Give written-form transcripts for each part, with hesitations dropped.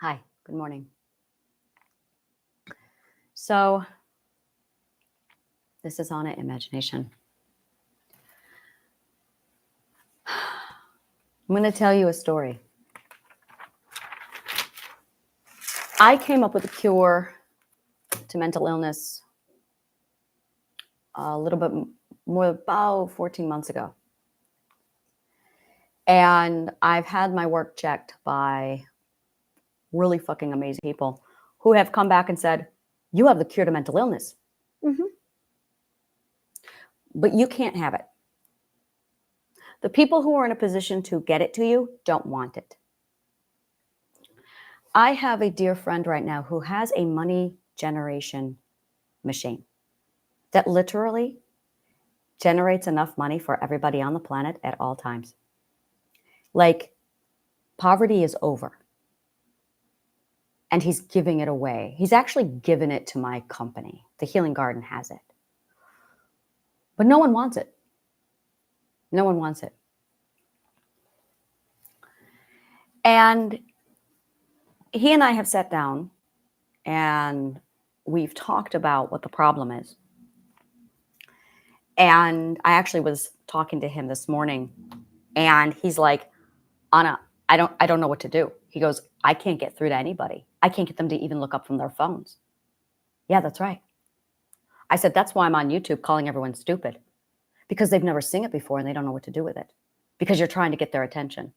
Hi, good morning. So, this is on an imagination. I'm going to tell you a story. I came up with a cure to mental illness a little bit more, about 14 months ago. And I've had my work checked by really fucking amazing people who have come back and said, you have the cure to mental illness. But you can't have it. The people who are in a position to get it to you don't want it. I have a dear friend right now who has a money generation machine that literally generates enough money for everybody on the planet at all times. Like, poverty is over. And he's giving it away. He's actually given it to my company. The Healing Garden has it. But no one wants it. No one wants it. And he and I have sat down and we've talked about what the problem is. And I actually was talking to him this morning and he's like, Anna, I don't know what to do. He goes, I can't get through to anybody. I can't get them to even look up from their phones. Yeah, that's right. I said, that's why I'm on YouTube calling everyone stupid, because they've never seen it before and they don't know what to do with it, because you're trying to get their attention.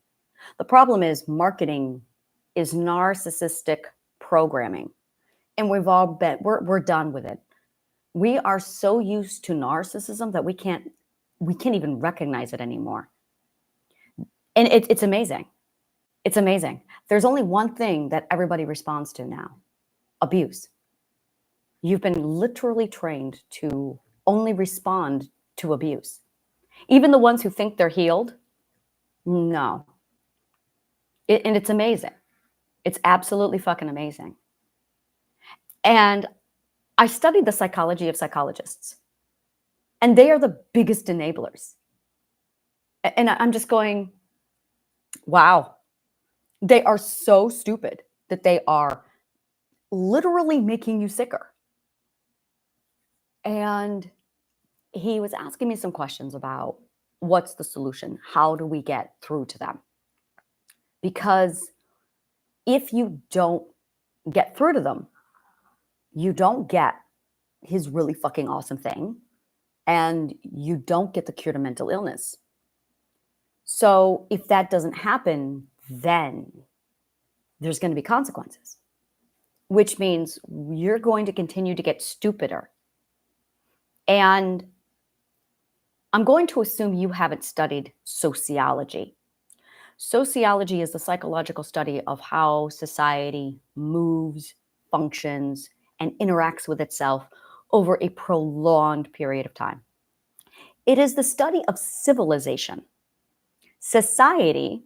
The problem is marketing is narcissistic programming. And we've all been, we're done with it. We are so used to narcissism that we can't even recognize it anymore. And it's amazing. It's amazing. There's only one thing that everybody responds to now: abuse. You've been literally trained to only respond to abuse. Even the ones who think they're healed, no. And it's amazing. It's absolutely fucking amazing. And I studied the psychology of psychologists, and they are the biggest enablers. And I'm just going, wow. They are so stupid that they are literally making you sicker. And he was asking me some questions about what's the solution? How do we get through to them? Because if you don't get through to them, you don't get his really fucking awesome thing, and you don't get the cure to mental illness. So if that doesn't happen, then there's going to be consequences, which means you're going to continue to get stupider. And I'm going to assume you haven't studied sociology. Sociology is the psychological study of how society moves, functions, and interacts with itself over a prolonged period of time. It is the study of civilization. Society,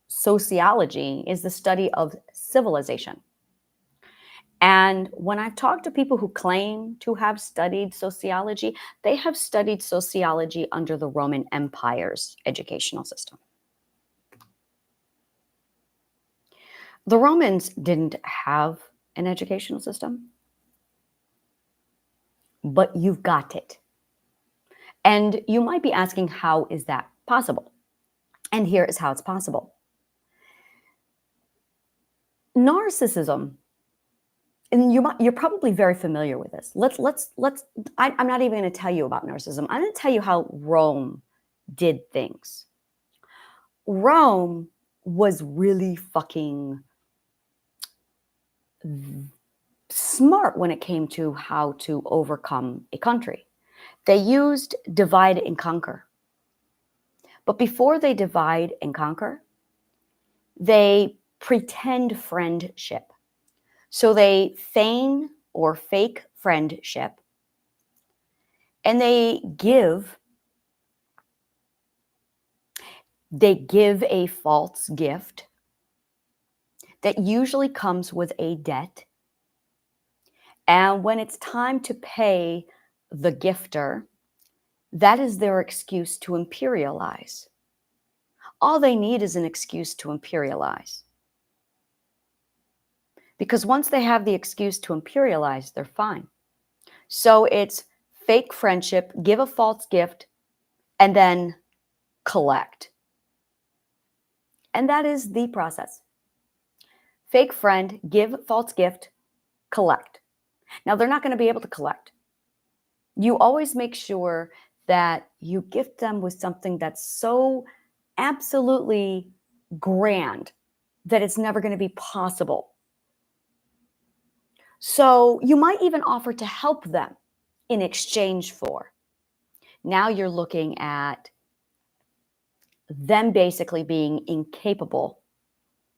sociology, is the study of civilization. And when I've talked to people who claim to have studied sociology, they have studied sociology under the Roman Empire's educational system. The Romans didn't have an educational system, but you've got it. And you might be asking, how is that possible? And here is how it's possible. Narcissism, and you're probably very familiar with this. I'm not even going to tell you about narcissism. I'm going to tell you how Rome did things. Rome was really fucking smart when it came to how to overcome a country. They used divide and conquer. But before they divide and conquer, they pretend friendship. So they feign or fake friendship, and they give a false gift that usually comes with a debt. And when it's time to pay the gifter, that is their excuse to imperialize. All they need is an excuse to imperialize. Because once they have the excuse to imperialize, they're fine. So it's fake friendship, give a false gift, and then collect. And that is the process. Fake friend, give false gift, collect. Now, they're not going to be able to collect. You always make sure that you gift them with something that's so absolutely grand that it's never going to be possible. So you might even offer to help them in exchange for. Now you're looking at them basically being incapable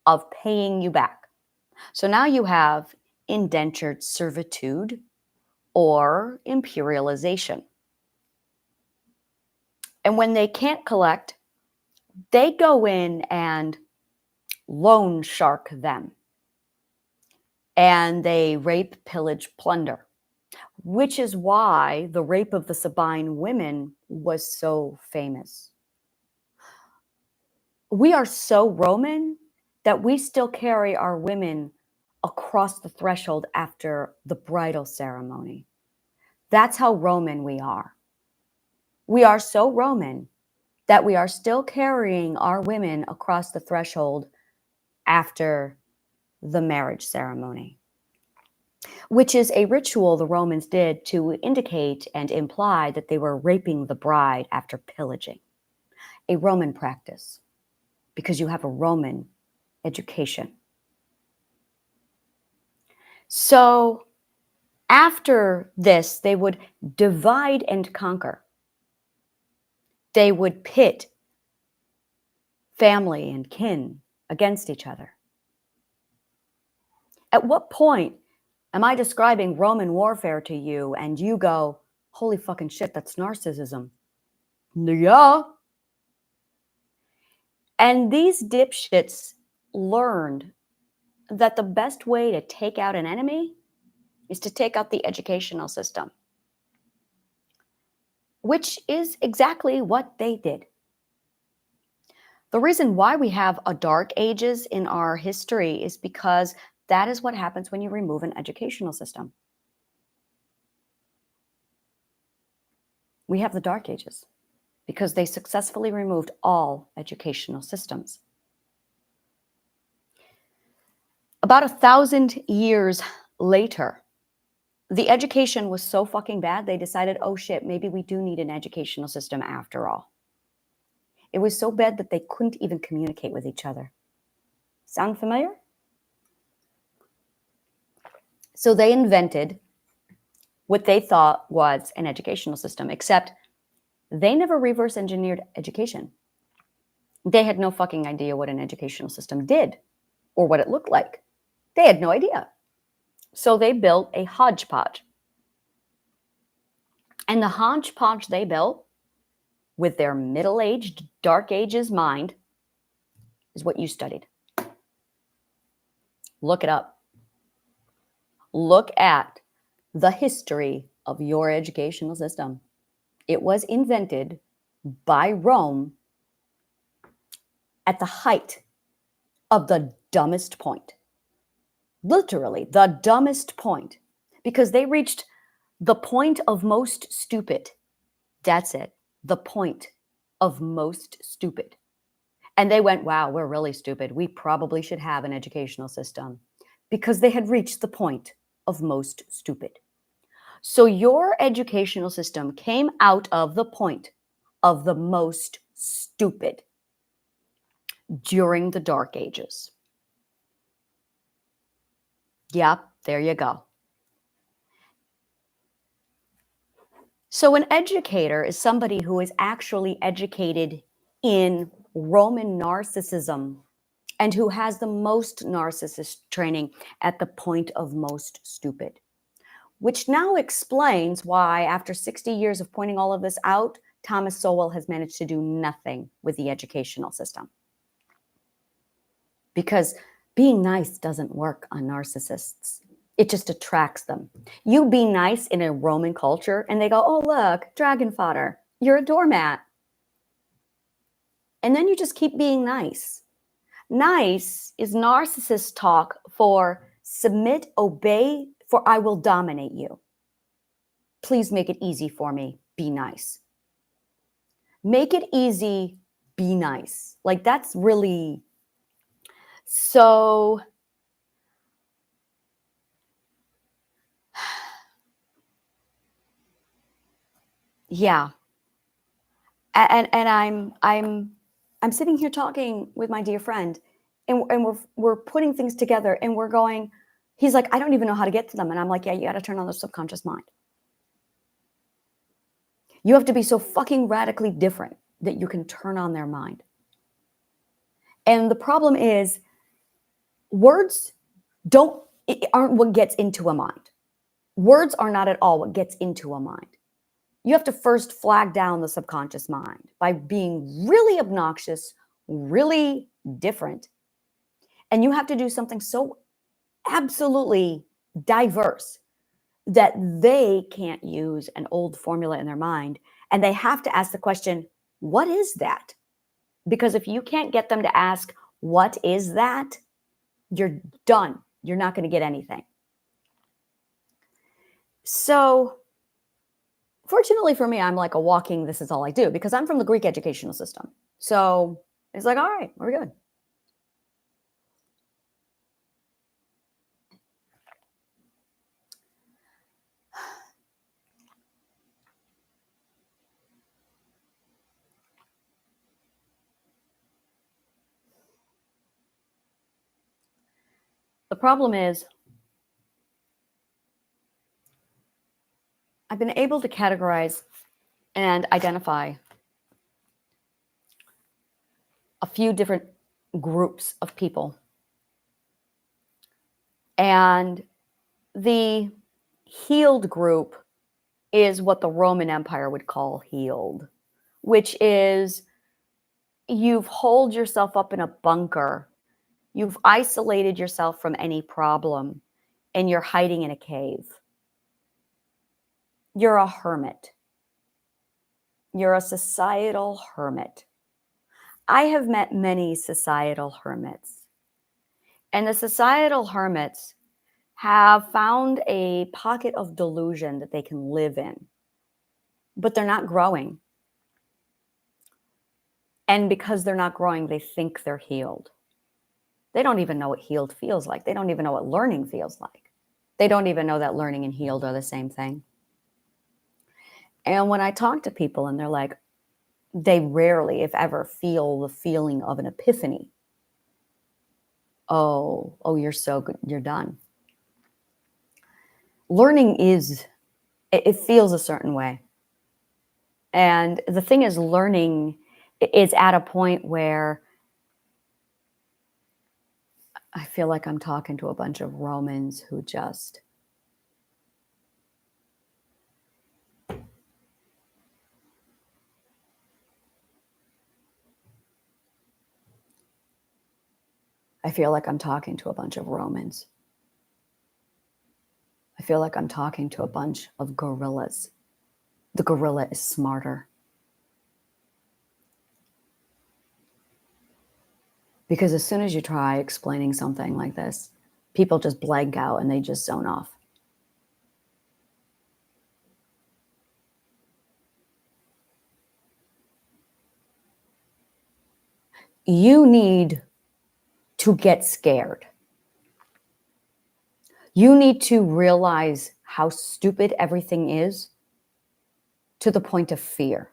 of paying you back. So now you have indentured servitude or imperialization. And when they can't collect, they go in and loan shark them. And they rape, pillage, plunder, which is why the rape of the Sabine women was so famous. We are so Roman that we still carry our women across the threshold after the bridal ceremony. That's how Roman we are. We are so Roman that we are still carrying our women across the threshold after the marriage ceremony, which is a ritual the Romans did to indicate and imply that they were raping the bride after pillaging. A Roman practice, because you have a Roman education. So after this, they would divide and conquer. They would pit family and kin against each other. At what point am I describing Roman warfare to you and you go, holy fucking shit, that's narcissism? Yeah. And these dipshits learned that the best way to take out an enemy is to take out the educational system, which is exactly what they did. The reason why we have a dark ages in our history is because that is what happens when you remove an educational system. We have the dark ages because they successfully removed all educational systems. About 1,000 years later, the education was so fucking bad, they decided, oh shit, maybe we do need an educational system after all. It was so bad that they couldn't even communicate with each other. Sound familiar? So they invented what they thought was an educational system, except they never reverse engineered education. They had no fucking idea what an educational system did or what it looked like. They had no idea. So they built a hodgepodge. And the hodgepodge they built with their middle-aged, dark ages mind is what you studied. Look it up. Look at the history of your educational system. It was invented by Rome at the height of the dumbest point. Literally, the dumbest point. Because they reached the point of most stupid. That's it. The point of most stupid. And they went, wow, we're really stupid. We probably should have an educational system. Because they had reached the point of most stupid. So your educational system came out of the point of the most stupid during the Dark Ages. Yep, there you go. So an educator is somebody who is actually educated in Roman narcissism and who has the most narcissist training at the point of most stupid. Which now explains why, after 60 years of pointing all of this out, Thomas Sowell has managed to do nothing with the educational system. Because being nice doesn't work on narcissists. It just attracts them. You be nice in a Roman culture, and they go, oh, look, dragon fodder. You're a doormat. And then you just keep being nice. Nice is narcissist talk for Submit, obey, for I will dominate you. Please make it easy for me. Be nice. Make it easy. Be nice. Like, that's really so. Yeah. And I'm sitting here talking with my dear friend, and we're putting things together, and we're going. He's like, I don't even know how to get to them, and I'm like, yeah, you got to turn on the subconscious mind. You have to be so fucking radically different that you can turn on their mind. And the problem is, words aren't what gets into a mind. Words are not at all what gets into a mind. You have to first flag down the subconscious mind by being really obnoxious, really different. And you have to do something so absolutely diverse that they can't use an old formula in their mind. And they have to ask the question, what is that? Because if you can't get them to ask, what is that? You're done. You're not going to get anything. So fortunately for me, I'm like a walking, this is all I do, because I'm from the Greek educational system. So it's like, all right, we're good. The problem is, I've been able to categorize and identify a few different groups of people. And the healed group is what the Roman Empire would call healed, which is you've holed yourself up in a bunker. You've isolated yourself from any problem, and you're hiding in a cave. You're a hermit. You're a societal hermit. I have met many societal hermits, and the societal hermits have found a pocket of delusion that they can live in, but they're not growing. And because they're not growing, they think they're healed. They don't even know what healed feels like. They don't even know what learning feels like. They don't even know that learning and healed are the same thing. And when I talk to people and they're like, they rarely, if ever, feel the feeling of an epiphany. Oh, you're so good. You're done. Learning it feels a certain way. And the thing is, learning is at a point where I feel like I'm talking to a bunch of Romans who just I feel like I'm talking to a bunch of Romans. I feel like I'm talking to a bunch of gorillas. The gorilla is smarter. Because as soon as you try explaining something like this, people just blank out and they just zone off. You need to get scared. You need to realize how stupid everything is to the point of fear.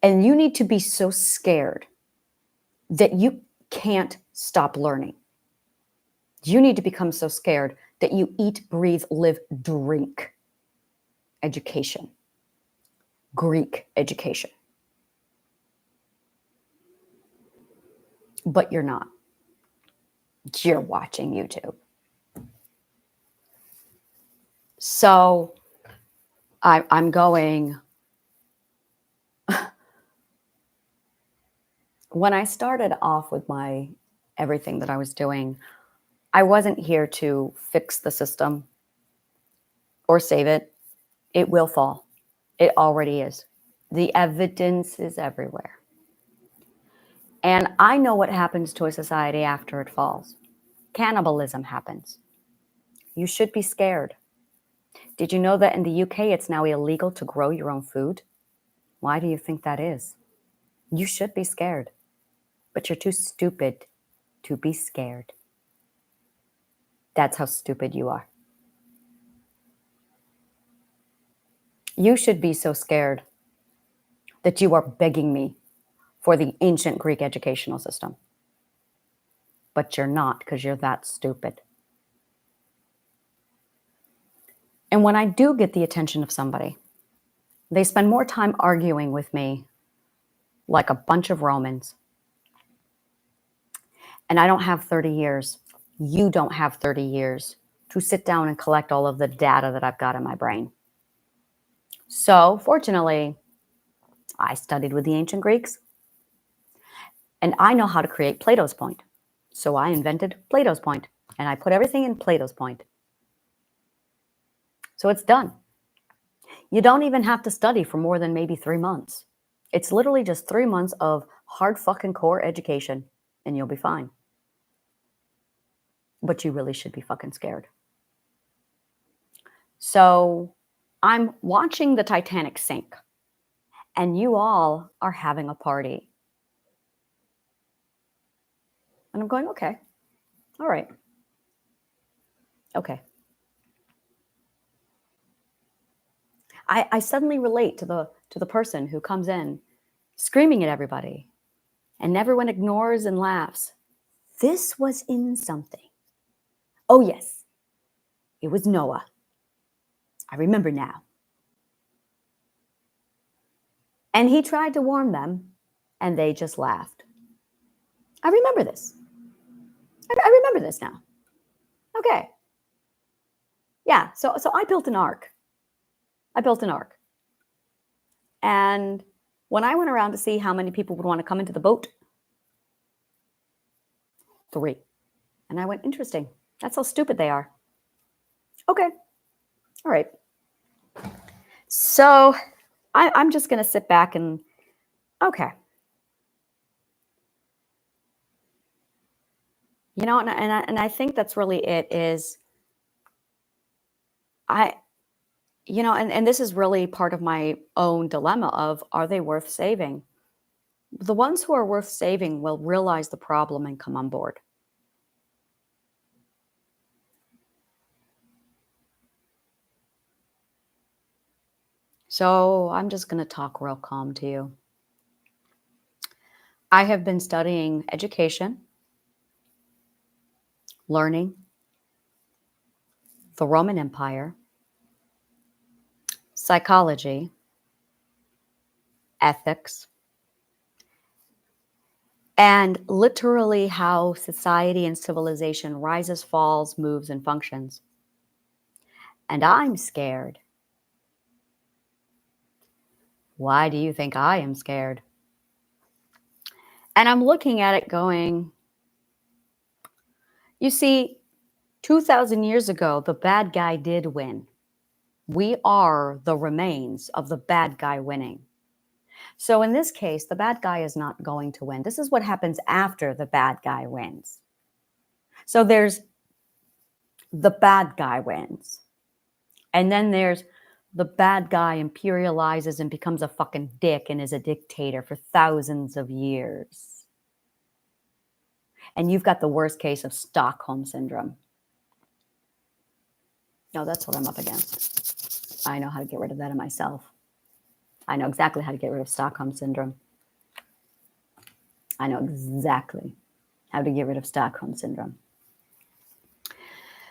And you need to be so scared that you can't stop learning. You need to become so scared that you eat, breathe, live, drink education. Greek education. But you're not. You're watching YouTube. So I'm going. When I started off with everything that I was doing, I wasn't here to fix the system or save it. It will fall. It already is. The evidence is everywhere. And I know what happens to a society after it falls. Cannibalism happens. You should be scared. Did you know that in the UK it's now illegal to grow your own food? Why do you think that is? You should be scared, but you're too stupid to be scared. That's how stupid you are. You should be so scared that you are begging me for the ancient Greek educational system. But you're not, because you're that stupid. And when I do get the attention of somebody, they spend more time arguing with me like a bunch of Romans. And I don't have 30 years. You don't have 30 years to sit down and collect all of the data that I've got in my brain. So fortunately, I studied with the ancient Greeks, and I know how to create Plato's point. So I invented Plato's point, and I put everything in Plato's point. So it's done. You don't even have to study for more than maybe 3 months. It's literally just 3 months of hard fucking core education, and you'll be fine. But you really should be fucking scared. So I'm watching the Titanic sink, and you all are having a party. And I'm going, okay, all right, okay. I suddenly relate to the person who comes in screaming at everybody, and everyone ignores and laughs. This was in something. Oh yes, it was Noah. I remember now. And he tried to warn them, and they just laughed. I remember this. I remember this now. Okay. Yeah, so I built an ark. And when I went around to see how many people would want to come into the boat, 3. And I went, interesting. That's how stupid they are. Okay. All right. So I'm just going to sit back and, okay. You know, and I think that's really it is, you know, and this is really part of my own dilemma of, are they worth saving? The ones who are worth saving will realize the problem and come on board. So I'm just going to talk real calm to you. I have been studying education, learning, the Roman Empire, psychology, ethics, and literally how society and civilization rises, falls, moves, and functions. And I'm scared. Why do you think I am scared? And I'm looking at it going, you see, 2,000 years ago, the bad guy did win. We are the remains of the bad guy winning. So in this case, the bad guy is not going to win. This is what happens after the bad guy wins. So there's the bad guy wins. And then there's the bad guy imperializes and becomes a fucking dick and is a dictator for thousands of years. And you've got the worst case of Stockholm syndrome. No, that's what I'm up against. I know how to get rid of that in myself. I know exactly how to get rid of Stockholm syndrome. I know exactly how to get rid of Stockholm syndrome.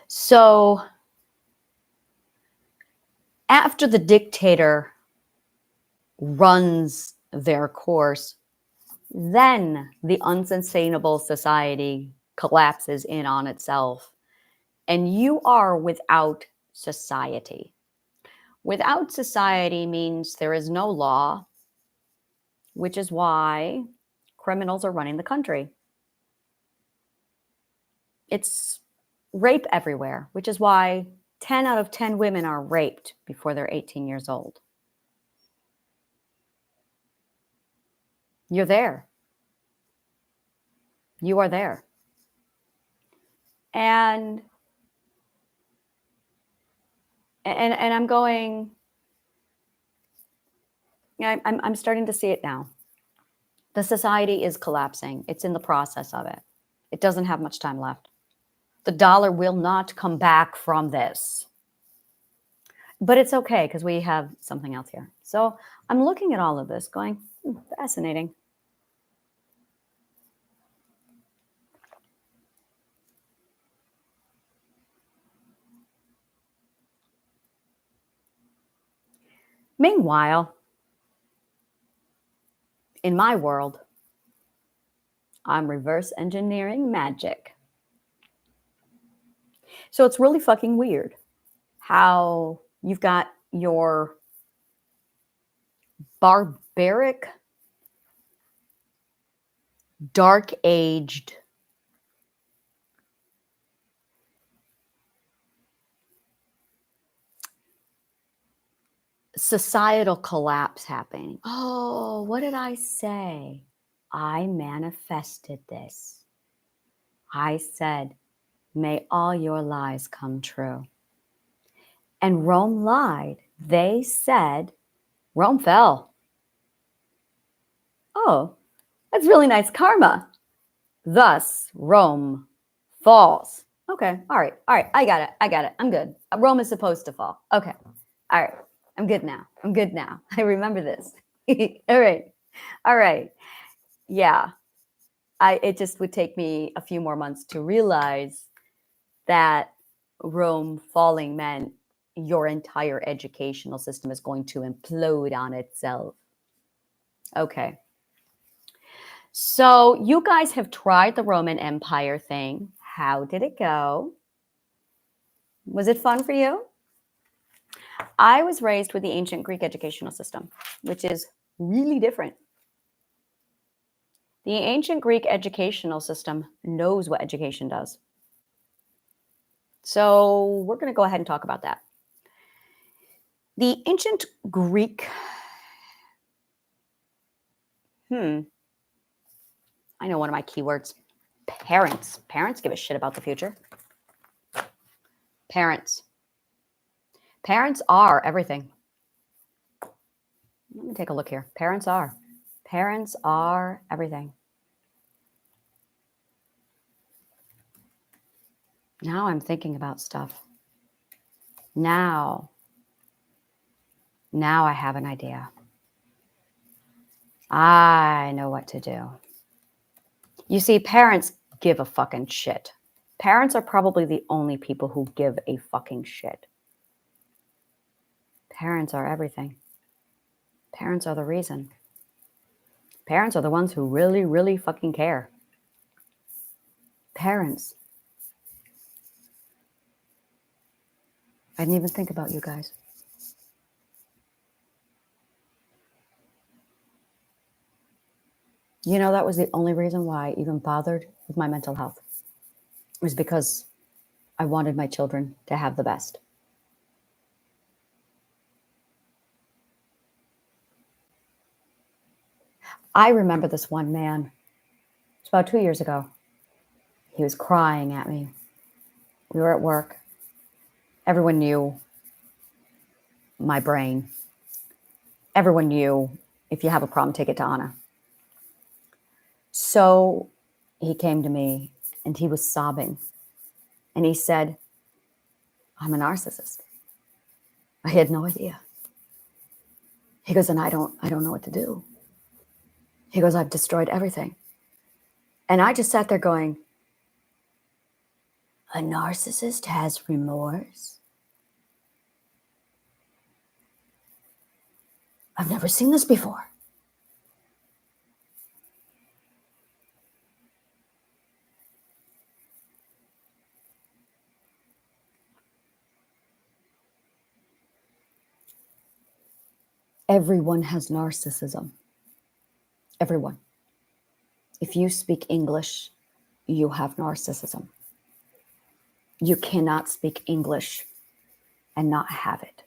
So after the dictator runs their course, then the unsustainable society collapses in on itself, and you are without society. Without society means there is no law, which is why criminals are running the country. It's rape everywhere, which is why 10 out of 10 women are raped before they're 18 years old. You're there. You are there. And I'm going, yeah, I'm starting to see it now. The society is collapsing. It's in the process of it. It doesn't have much time left. The dollar will not come back from this. But it's okay because we have something else here. So I'm looking at all of this going, fascinating. Meanwhile, in my world, I'm reverse engineering magic. So it's really fucking weird how you've got your barbaric, dark-aged, societal collapse happening. Oh, what did I say? I manifested this. I said, may all your lies come true. And Rome lied. They said, Rome fell. Oh, that's really nice karma. Thus, Rome falls. Okay, all right. I got it. I'm good. Rome is supposed to fall. Okay, all right. I'm good now. I remember this. All right. Yeah, it just would take me a few more months to realize that Rome falling meant your entire educational system is going to implode on itself. Okay. So you guys have tried the Roman Empire thing. How did it go? Was it fun for you? I was raised with the ancient Greek educational system, which is really different. The ancient Greek educational system knows what education does. So we're going to go ahead and talk about that. The ancient Greek, I know one of my keywords, parents. Parents give a shit about the future. Parents are everything. Let me take a look here. Parents are everything. Now I'm thinking about stuff. Now I have an idea. I know what to do. You see, parents give a fucking shit. Parents are probably the only people who give a fucking shit. Parents are everything. Parents are the reason. Parents are the ones who really, really fucking care. Parents. I didn't even think about you guys. You know, that was the only reason why I even bothered with my mental health. It was because I wanted my children to have the best. I remember this one man. It's about 2 years ago. He was crying at me. We were at work. Everyone knew my brain. Everyone knew if you have a problem, take it to Anna. So he came to me and he was sobbing. And he said, I'm a narcissist. I had no idea. He goes, and I don't know what to do. He goes, I've destroyed everything. And I just sat there going, a narcissist has remorse? I've never seen this before. Everyone has narcissism. Everyone. If you speak English, you have narcissism. You cannot speak English and not have it.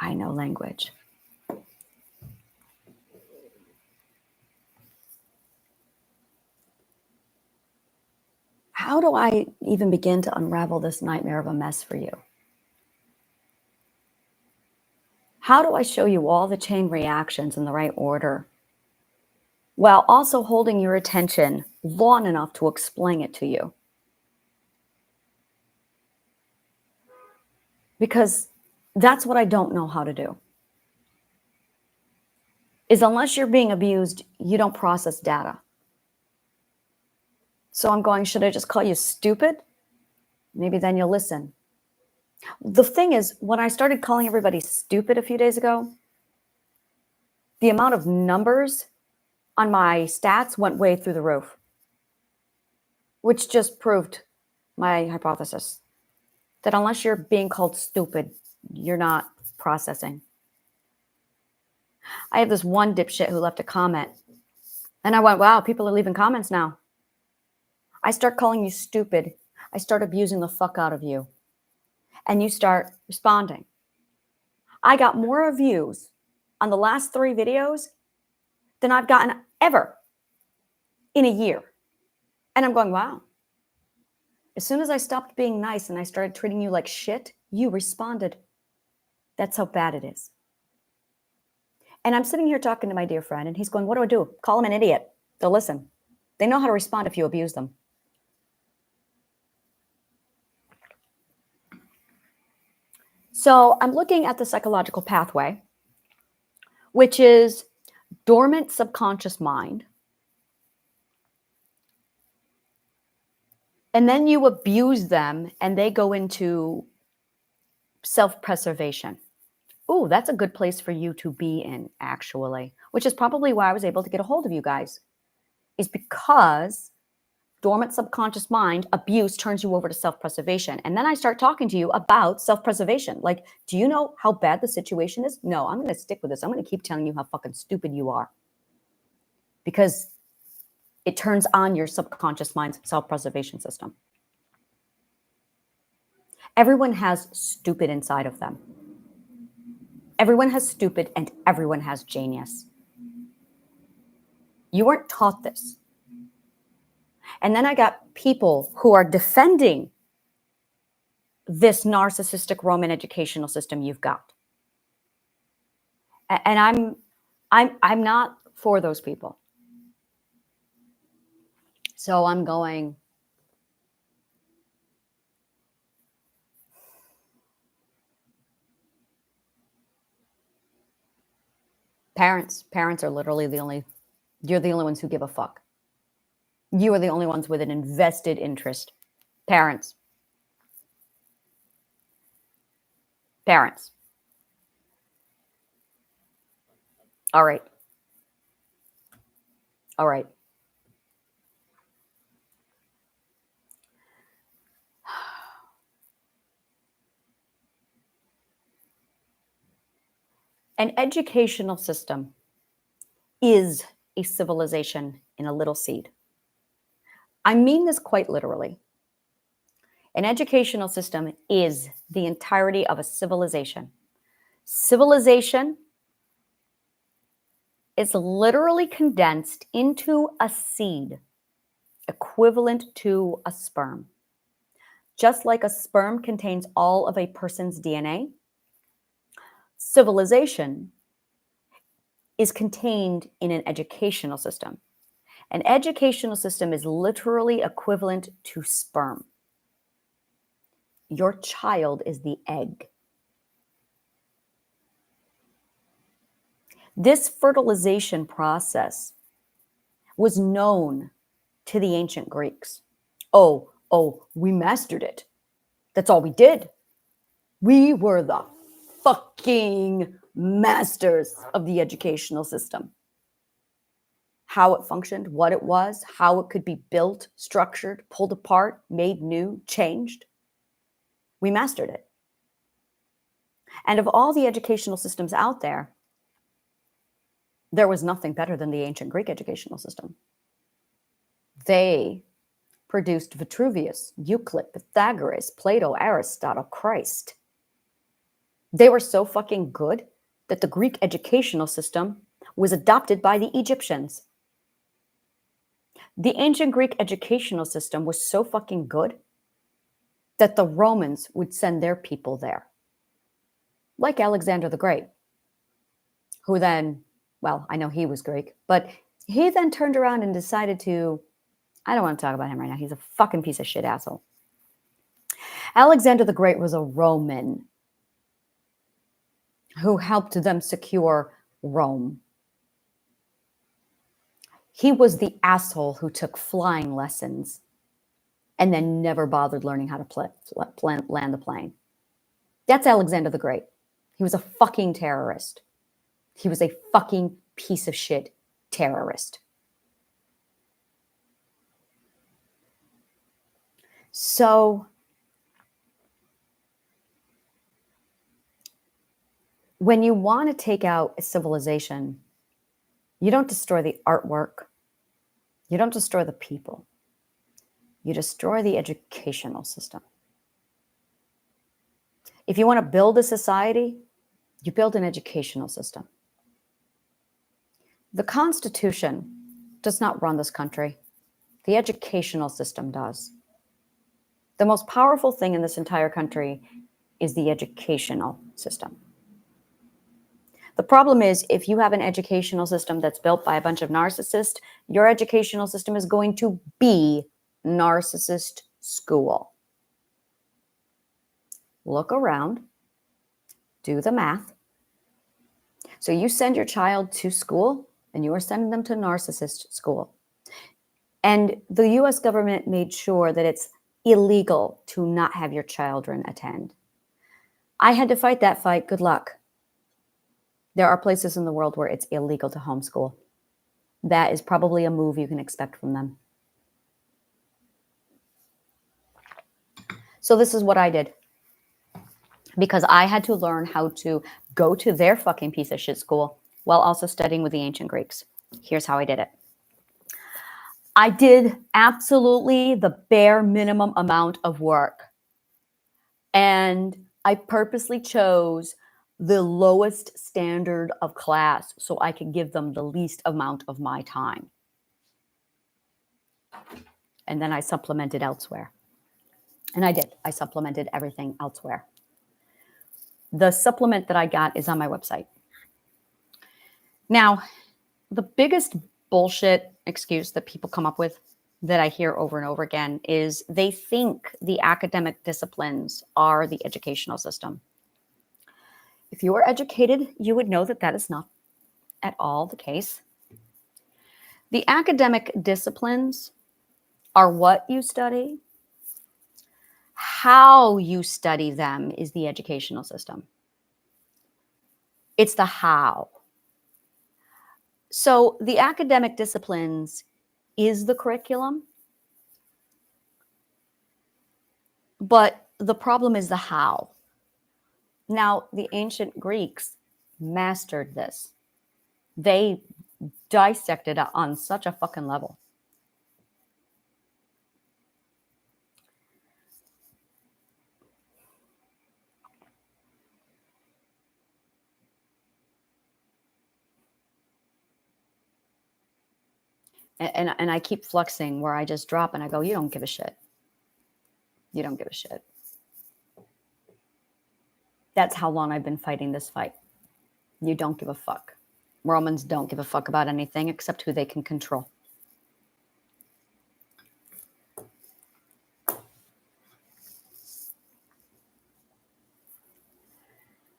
I know language. how do I even begin to unravel this nightmare of a mess for you? How do I show you all the chain reactions in the right order while also holding your attention long enough to explain it to you? Because that's what I don't know how to do. Is unless you're being abused, you don't process data. So I'm going, should I just call you stupid? Maybe then you'll listen. The thing is, when I started calling everybody stupid a few days ago, the amount of numbers on my stats went way through the roof, which just proved my hypothesis that unless you're being called stupid, you're not processing. I have this one dipshit who left a comment, and I went, wow, people are leaving comments now. I start calling you stupid. I start abusing the fuck out of you. And you start responding. I got more views on the last 3 videos than I've gotten ever in a year. And I'm going, wow. As soon as I stopped being nice and I started treating you like shit, you responded. That's how bad it is. And I'm sitting here talking to my dear friend, and he's going, what do I do? Call him an idiot. They'll listen. They know how to respond if you abuse them. So I'm looking at the psychological pathway, which is dormant subconscious mind. And then you abuse them and they go into self-preservation. Ooh, that's a good place for you to be in, actually, which is probably why I was able to get a hold of you guys, is because dormant subconscious mind abuse turns you over to self-preservation. And then I start talking to you about self-preservation. Like, do you know how bad the situation is? No, I'm going to stick with this. I'm going to keep telling you how fucking stupid you are. Because it turns on your subconscious mind's self-preservation system. Everyone has stupid inside of them. Everyone has stupid and everyone has genius. You weren't taught this. And then I got people who are defending this narcissistic Roman educational system you've got. And I'm not for those people. So I'm going, parents are literally you're the only ones who give a fuck. You are the only ones with an invested interest. Parents. All right. An educational system is a civilization in a little seed. I mean this quite literally. An educational system is the entirety of a civilization. Civilization is literally condensed into a seed, equivalent to a sperm. Just like a sperm contains all of a person's DNA, civilization is contained in an educational system. An educational system is literally equivalent to sperm. Your child is the egg. This fertilization process was known to the ancient Greeks. Oh, we mastered it. That's all we did. We were the fucking masters of the educational system. How it functioned, what it was, how it could be built, structured, pulled apart, made new, changed. We mastered it. And of all the educational systems out there, there was nothing better than the ancient Greek educational system. They produced Vitruvius, Euclid, Pythagoras, Plato, Aristotle, Christ. They were so fucking good that the Greek educational system was adopted by the Egyptians. The ancient Greek educational system was so fucking good that the Romans would send their people there. Like Alexander the Great, who then, well, I know he was Greek, but he then turned around and decided to, I don't want to talk about him right now. He's a fucking piece of shit asshole. Alexander the Great was a Roman who helped them secure Rome. He was the asshole who took flying lessons and then never bothered learning how to land the plane. That's Alexander the Great. He was a fucking terrorist. He was a fucking piece of shit terrorist. So when you want to take out a civilization, you don't destroy the artwork. You don't destroy the people. You destroy the educational system. If you want to build a society, you build an educational system. The Constitution does not run this country. The educational system does. The most powerful thing in this entire country is the educational system. The problem is, if you have an educational system that's built by a bunch of narcissists, your educational system is going to be narcissist school. Look around, do the math. So you send your child to school and you are sending them to narcissist school. And the US government made sure that it's illegal to not have your children attend. I had to fight that fight. Good luck. There are places in the world where it's illegal to homeschool. That is probably a move you can expect from them. So this is what I did. Because I had to learn how to go to their fucking piece of shit school while also studying with the ancient Greeks. Here's how I did it. I did absolutely the bare minimum amount of work. And I purposely chose the lowest standard of class so I could give them the least amount of my time. And then I supplemented elsewhere. And I did. I supplemented everything elsewhere. The supplement that I got is on my website. Now, the biggest bullshit excuse that people come up with that I hear over and over again is they think the academic disciplines are the educational system. If you are educated, you would know that that is not at all the case. The academic disciplines are what you study. How you study them is the educational system. It's the how. So the academic disciplines is the curriculum, but the problem is the how. Now, the ancient Greeks mastered this. They dissected it on such a fucking level. And I keep fluxing where I just drop and I go, you don't give a shit. You don't give a shit. That's how long I've been fighting this fight. You don't give a fuck. Romans don't give a fuck about anything except who they can control.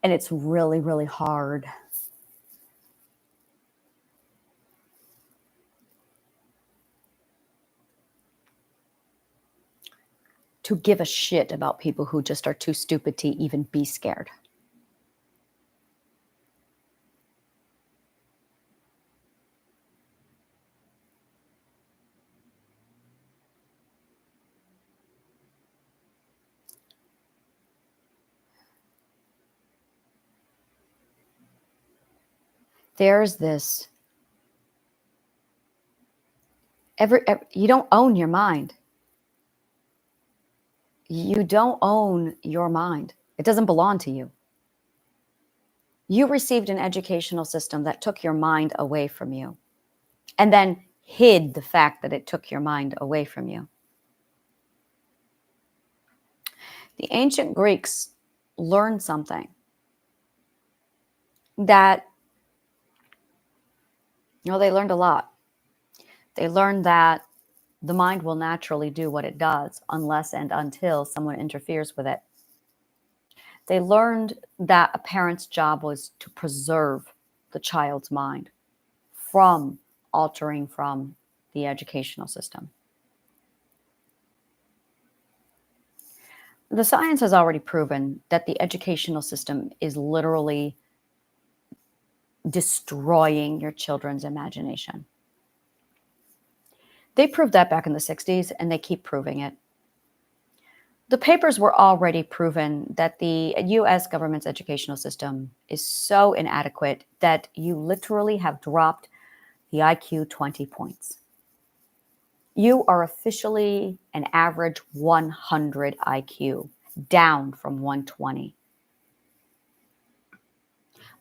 And it's really, really hard. To give a shit about people who just are too stupid to even be scared. There's this. You don't own your mind. You don't own your mind. It doesn't belong to you. You received an educational system that took your mind away from you and then hid the fact that it took your mind away from you. The ancient Greeks learned something that, they learned a lot. They learned that the mind will naturally do what it does unless and until someone interferes with it. They learned that a parent's job was to preserve the child's mind from altering from the educational system. The science has already proven that the educational system is literally destroying your children's imagination. They proved that back in the 60s, and they keep proving it. The papers were already proven that the US government's educational system is so inadequate that you literally have dropped the IQ 20 points. You are officially an average 100 IQ, down from 120.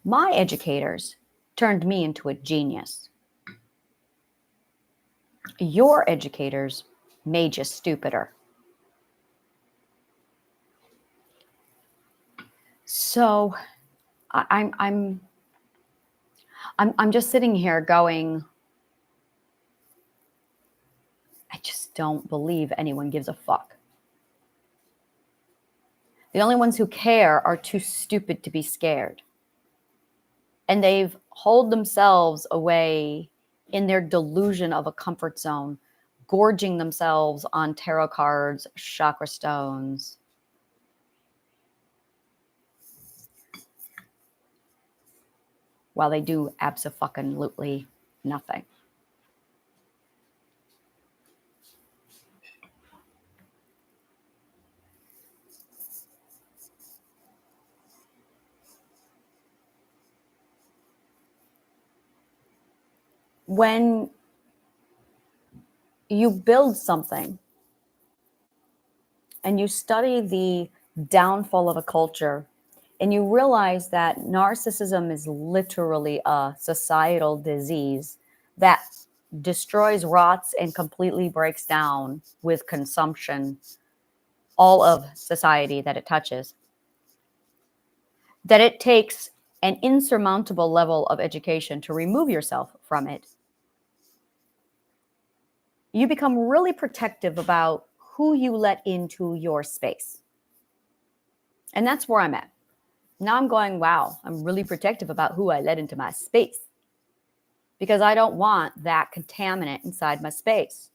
My educators turned me into a genius. Your educators made you stupider. So I'm just sitting here going, I just don't believe anyone gives a fuck. The only ones who care are too stupid to be scared. And they've holed themselves away in their delusion of a comfort zone, gorging themselves on tarot cards, chakra stones. While they do abso-fucking-lutely nothing. When you build something and you study the downfall of a culture, and you realize that narcissism is literally a societal disease that destroys, rots, and completely breaks down with consumption all of society that it touches, that it takes an insurmountable level of education to remove yourself from it, you become really protective about who you let into your space. And that's where I'm at. Now I'm going, wow, I'm really protective about who I let into my space, because I don't want that contaminant inside my space,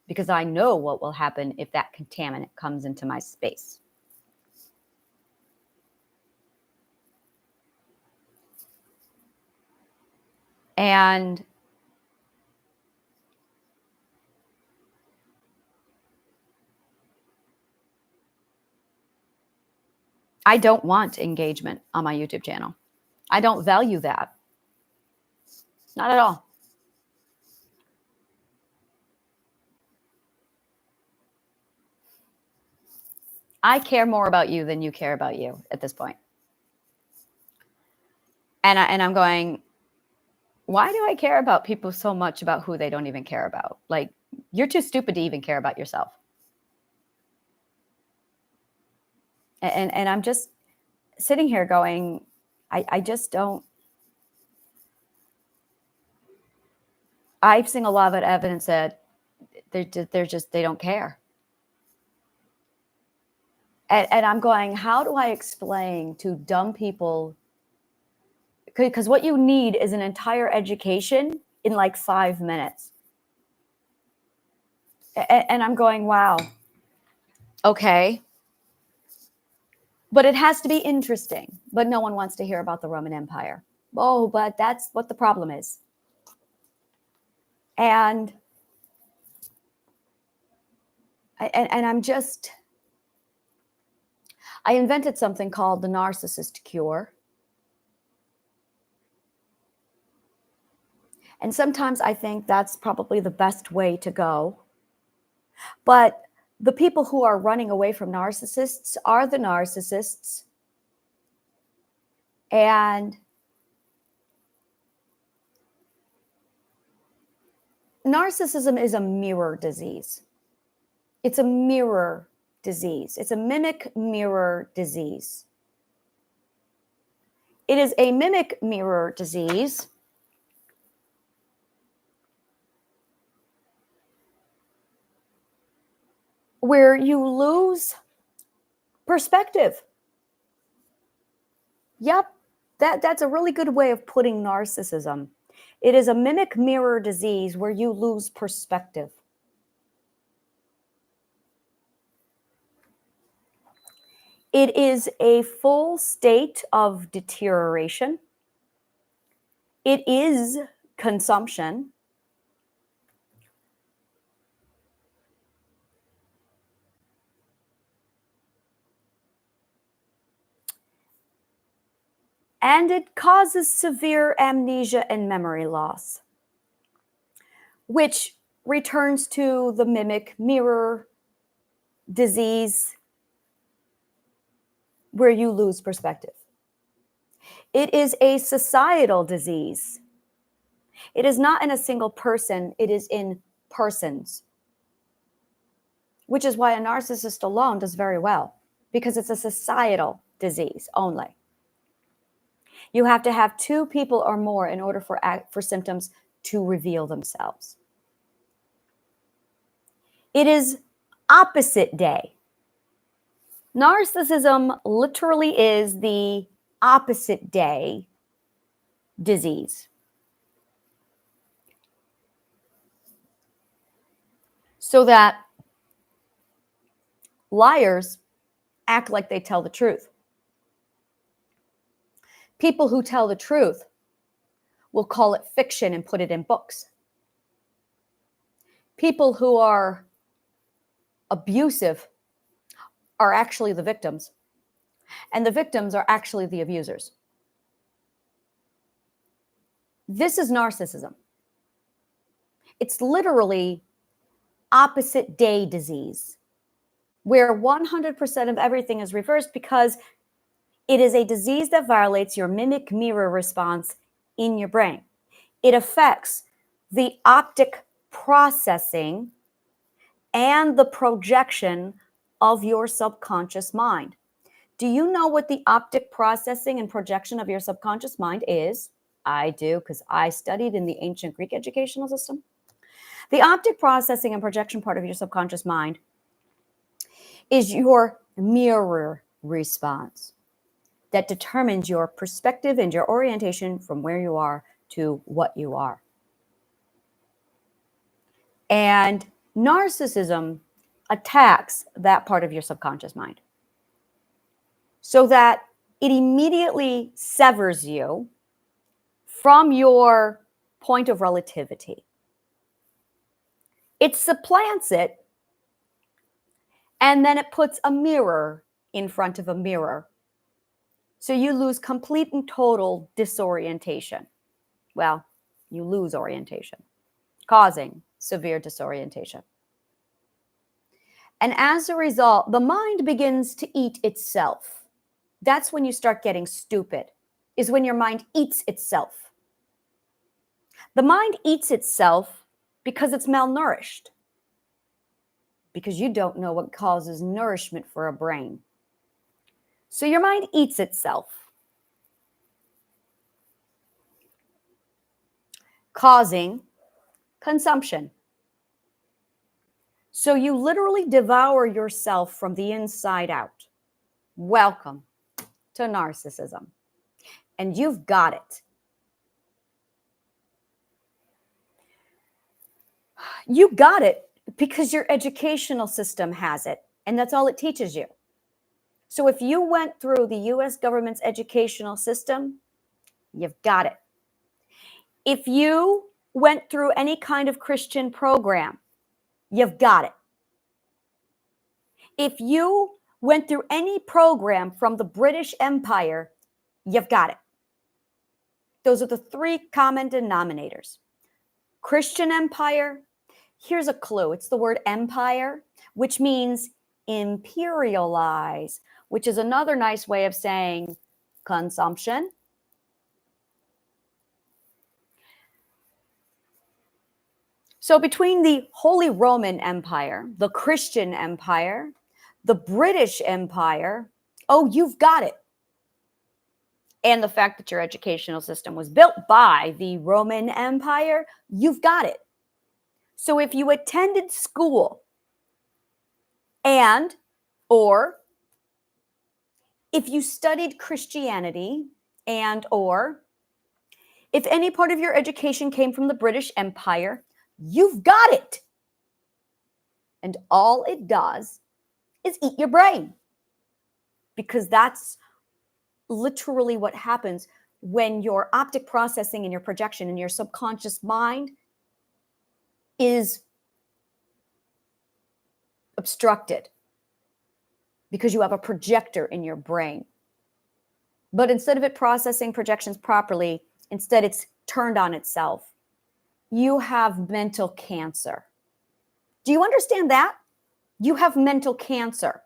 because I know what will happen if that contaminant comes into my space. And I don't want engagement on my YouTube channel. I don't value that. Not at all. I care more about you than you care about you at this point. And I'm going, why do I care about people so much about who they don't even care about? Like, you're too stupid to even care about yourself. And I'm just sitting here going, I just don't. I've seen a lot of evidence that they don't care. And I'm going, how do I explain to dumb people? Because what you need is an entire education in like 5 minutes. And I'm going, wow, okay. But it has to be interesting. But no one wants to hear about the Roman Empire. Oh, but that's what the problem is. And I'm just, I invented something called the narcissist cure. And sometimes I think that's probably the best way to go. But the people who are running away from narcissists are the narcissists. And narcissism is a mirror disease. It's a mirror disease. It's a mimic mirror disease. It is a mimic mirror disease where you lose perspective. Yep, that's a really good way of putting narcissism. It is a mimic mirror disease where you lose perspective. It is a full state of deterioration. It is consumption. And it causes severe amnesia and memory loss, which returns to the mimic mirror disease where you lose perspective. It is a societal disease. It is not in a single person, it is in persons, which is why a narcissist alone does very well, because it's a societal disease only. You have to have two people or more in order for symptoms to reveal themselves. It is opposite day. Narcissism literally is the opposite day disease. So that liars act like they tell the truth. People who tell the truth will call it fiction and put it in books. People who are abusive are actually the victims, and the victims are actually the abusers. This is narcissism. It's literally opposite day disease, where 100% of everything is reversed because it is a disease that violates your mimic mirror response in your brain. It affects the optic processing and the projection of your subconscious mind. Do you know what the optic processing and projection of your subconscious mind is? I do, because I studied in the ancient Greek educational system. The optic processing and projection part of your subconscious mind is your mirror response that determines your perspective and your orientation from where you are to what you are. And narcissism attacks that part of your subconscious mind so that it immediately severs you from your point of relativity. It supplants it, and then it puts a mirror in front of a mirror. So you lose complete and total disorientation. Well, you lose orientation, causing severe disorientation. And as a result, the mind begins to eat itself. That's when you start getting stupid, is when your mind eats itself. The mind eats itself because it's malnourished, because you don't know what causes nourishment for a brain. So your mind eats itself, causing consumption. So you literally devour yourself from the inside out. Welcome to narcissism. And you've got it. You got it because your educational system has it, and that's all it teaches you. So if you went through the US government's educational system, you've got it. If you went through any kind of Christian program, you've got it. If you went through any program from the British Empire, you've got it. Those are the three common denominators. Christian Empire, here's a clue. It's the word empire, which means imperialize, which is another nice way of saying consumption. So between the Holy Roman Empire, the Christian Empire, the British Empire, oh, you've got it. And the fact that your educational system was built by the Roman Empire, you've got it. So if you attended school and, or if you studied Christianity and, or if any part of your education came from the British Empire, you've got it. And all it does is eat your brain. Because that's literally what happens when your optic processing and your projection in your subconscious mind is obstructed because you have a projector in your brain. But instead of it processing projections properly, instead it's turned on itself. You have mental cancer. Do you understand that? You have mental cancer.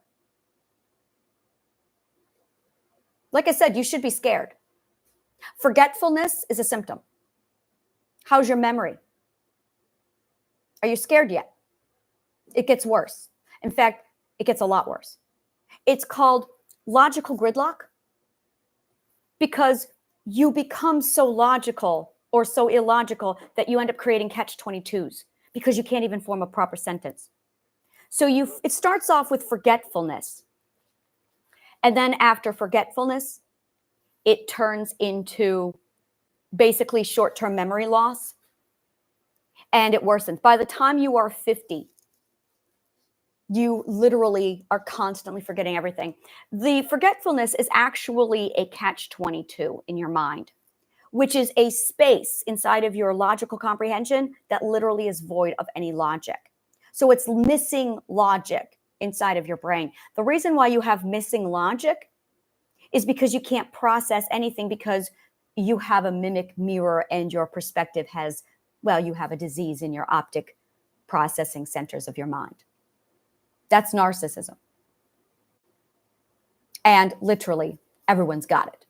Like I said, you should be scared. Forgetfulness is a symptom. How's your memory? Are you scared yet? It gets worse. In fact, it gets a lot worse. It's called logical gridlock because you become so logical or so illogical that you end up creating catch-22s because you can't even form a proper sentence. So it starts off with forgetfulness. And then after forgetfulness, it turns into basically short-term memory loss. And it worsens. By the time you are 50, you literally are constantly forgetting everything. The forgetfulness is actually a catch-22 in your mind, which is a space inside of your logical comprehension that literally is void of any logic. So it's missing logic inside of your brain. The reason why you have missing logic is because you can't process anything because you have a mimic mirror and your perspective has, well, you have a disease in your optic processing centers of your mind. That's narcissism. And literally, everyone's got it.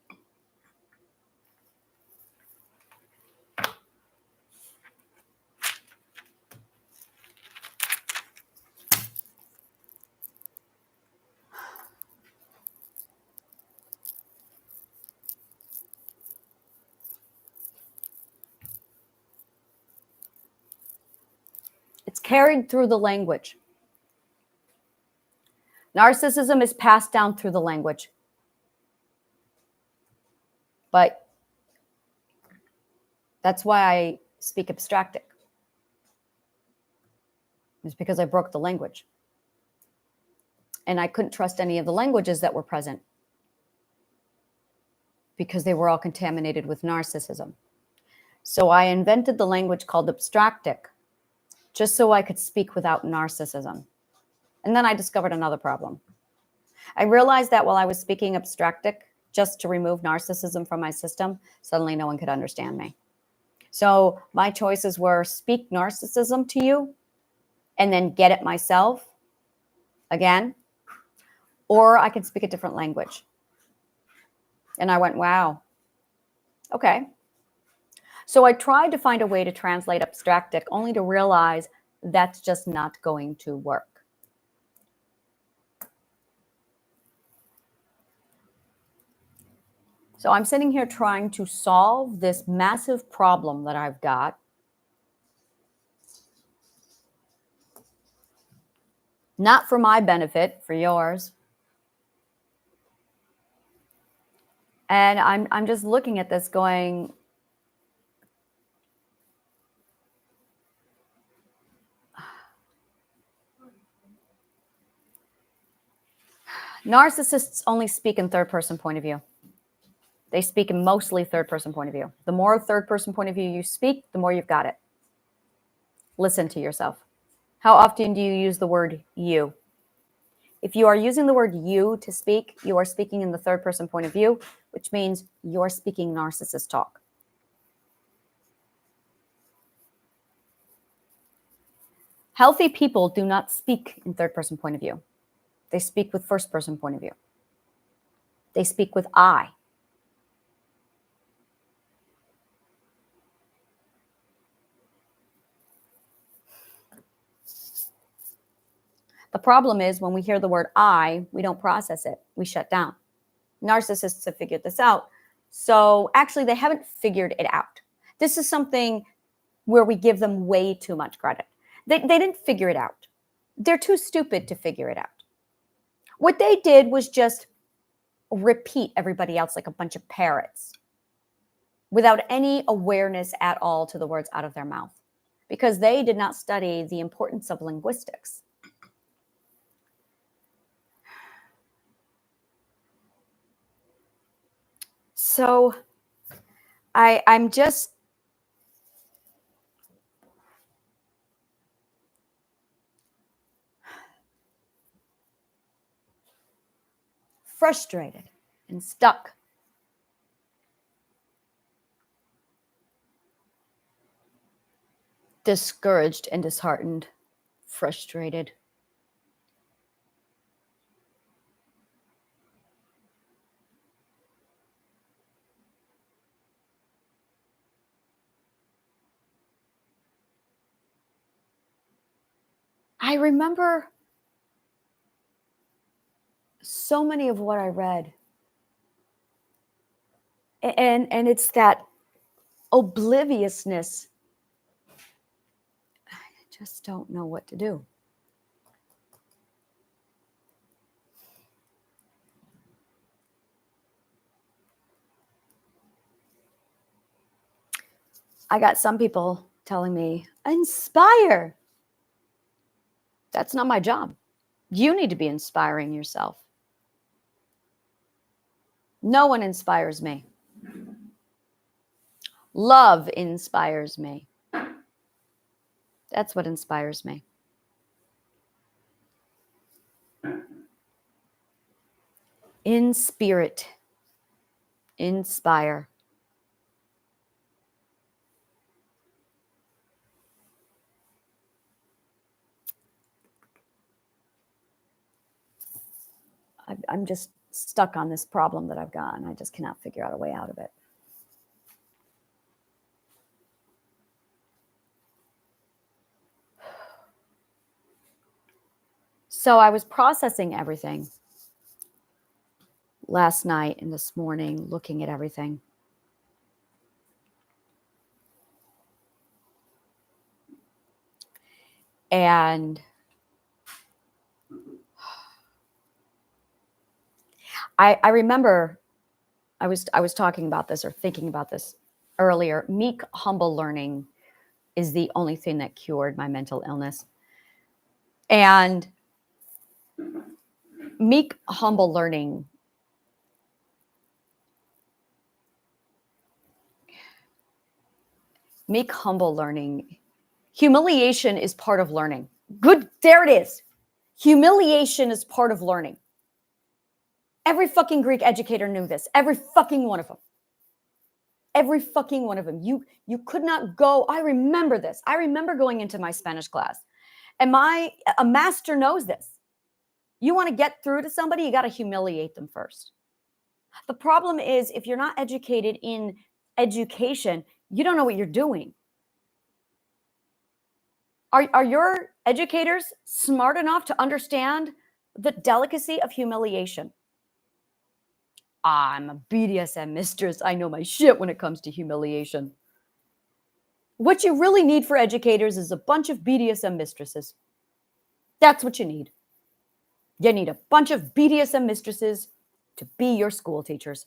It's carried through the language. Narcissism is passed down through the language. But that's why I speak abstractic. It's because I broke the language. And I couldn't trust any of the languages that were present because they were all contaminated with narcissism. So I invented the language called abstractic just so I could speak without narcissism. And then I discovered another problem. I realized that while I was speaking abstractic, just to remove narcissism from my system, suddenly no one could understand me. So my choices were speak narcissism to you and then get it myself again, or I could speak a different language. And I went, wow, okay. So I tried to find a way to translate abstractic only to realize that's just not going to work. So I'm sitting here trying to solve this massive problem that I've got. Not for my benefit, for yours. And I'm just looking at this going, narcissists only speak in third-person point of view. They speak in mostly third-person point of view. The more third-person point of view you speak, the more you've got it. Listen to yourself. How often do you use the word you? If you are using the word you to speak, you are speaking in the third-person point of view, which means you're speaking narcissist talk. Healthy people do not speak in third-person point of view. They speak with first-person point of view. They speak with I. The problem is when we hear the word I, we don't process it. We shut down. Narcissists have figured this out. So actually, they haven't figured it out. This is something where we give them way too much credit. They didn't figure it out. They're too stupid to figure it out. What they did was just repeat everybody else like a bunch of parrots without any awareness at all to the words out of their mouth, because they did not study the importance of linguistics. So I'm just frustrated and stuck. Discouraged and disheartened, frustrated. I remember so many of what I read. And it's that obliviousness. I just don't know what to do. I got some people telling me, inspire. That's not my job. You need to be inspiring yourself. No one inspires me. Love inspires me. That's what inspires me. In spirit, inspire. I'm just stuck on this problem that I've got, and I just cannot figure out a way out of it. So I was processing everything last night and this morning, looking at everything. And I remember I was talking about this or thinking about this earlier. Meek, humble learning is the only thing that cured my mental illness. And meek, humble learning humiliation is part of learning. Good, there it is. Humiliation is part of learning. Every fucking Greek educator knew this. Every fucking one of them. Every fucking one of them. You could not go. I remember this. I remember going into my Spanish class, and a master knows this. You want to get through to somebody, you got to humiliate them first. The problem is, if you're not educated in education, you don't know what you're doing. Are your educators smart enough to understand the delicacy of humiliation? I'm a BDSM mistress. I know my shit when it comes to humiliation. What you really need for educators is a bunch of BDSM mistresses. That's what you need. You need a bunch of BDSM mistresses to be your school teachers.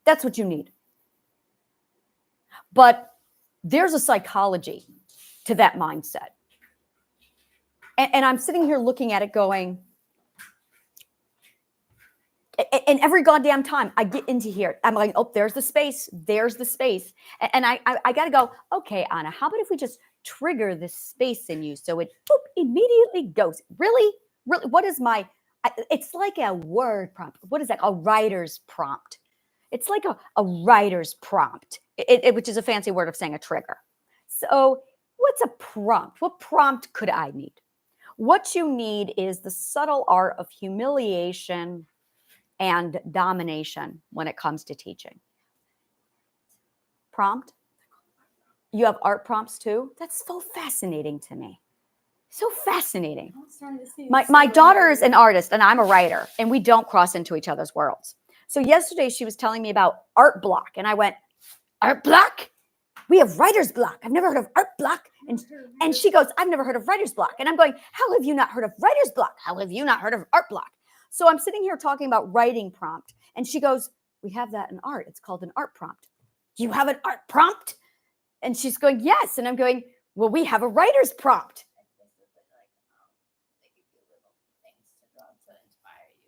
That's what you need. But there's a psychology to that mindset. And I'm sitting here looking at it going, and every goddamn time I get into here, I'm like, oh, there's the space. There's the space. And I got to go, okay, Anna, how about if we just trigger this space in you so it boop, immediately goes? Really? Really? What is it's like a word prompt. What is that? A writer's prompt. It's like a writer's prompt, which is a fancy word of saying a trigger. So what's a prompt? What prompt could I need? What you need is the subtle art of humiliation and domination when it comes to teaching. Prompt? You have art prompts too? That's so fascinating to me. So fascinating. My daughter is an artist and I'm a writer, and we don't cross into each other's worlds. So yesterday she was telling me about art block, and I went, art block? We have writer's block. I've never heard of art block. And she goes, I've never heard of writer's block. And I'm going, how have you not heard of writer's block? How have you not heard of art block? So I'm sitting here talking about writing prompt. And she goes, we have that in art. It's called an art prompt. You have an art prompt? And she's going, yes. And I'm going, well, we have a writer's prompt.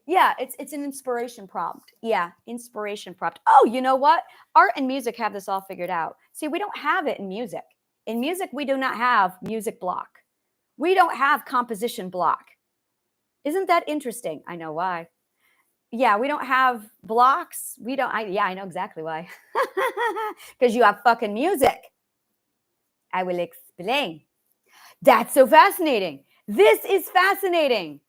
Yeah, it's an inspiration prompt. Yeah, inspiration prompt. Oh, you know what? Art and music have this all figured out. See, we don't have it in music. In music, we do not have music block. We don't have composition block. Isn't that interesting? I know why. Yeah, we don't have blocks. I know exactly why. Because you have fucking music. I will explain. That's so fascinating. This is fascinating.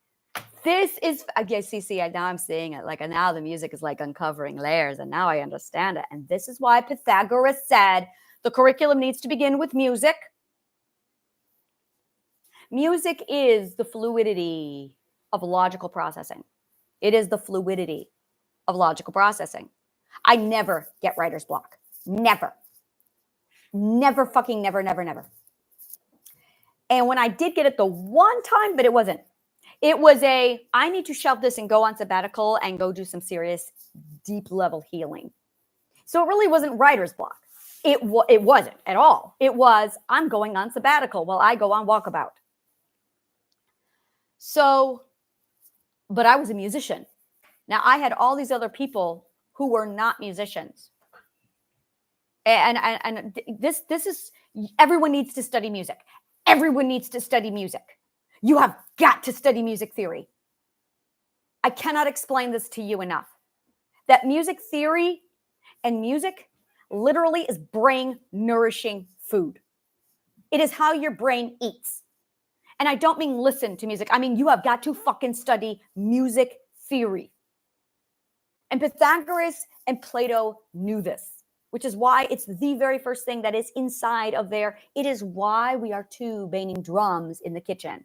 This is, see, now I'm seeing it. Like, now the music is like uncovering layers, and now I understand it. And this is why Pythagoras said the curriculum needs to begin with music. Music is the fluidity of logical processing. It is the fluidity of logical processing. I never get writer's block. Never. Never fucking never, never, never. And when I did get it the one time, but it wasn't. It was I need to shelf this and go on sabbatical and go do some serious deep level healing. So it really wasn't writer's block. It wasn't at all. It was, I'm going on sabbatical while I go on walkabout. So, but I was a musician. Now I had all these other people who were not musicians. And this is, everyone needs to study music. Everyone needs to study music. You have got to study music theory. I cannot explain this to you enough. That music theory and music literally is brain nourishing food. It is how your brain eats. And I don't mean listen to music. I mean, you have got to fucking study music theory. And Pythagoras and Plato knew this, which is why it's the very first thing that is inside of there. It is why we are two banging drums in the kitchen.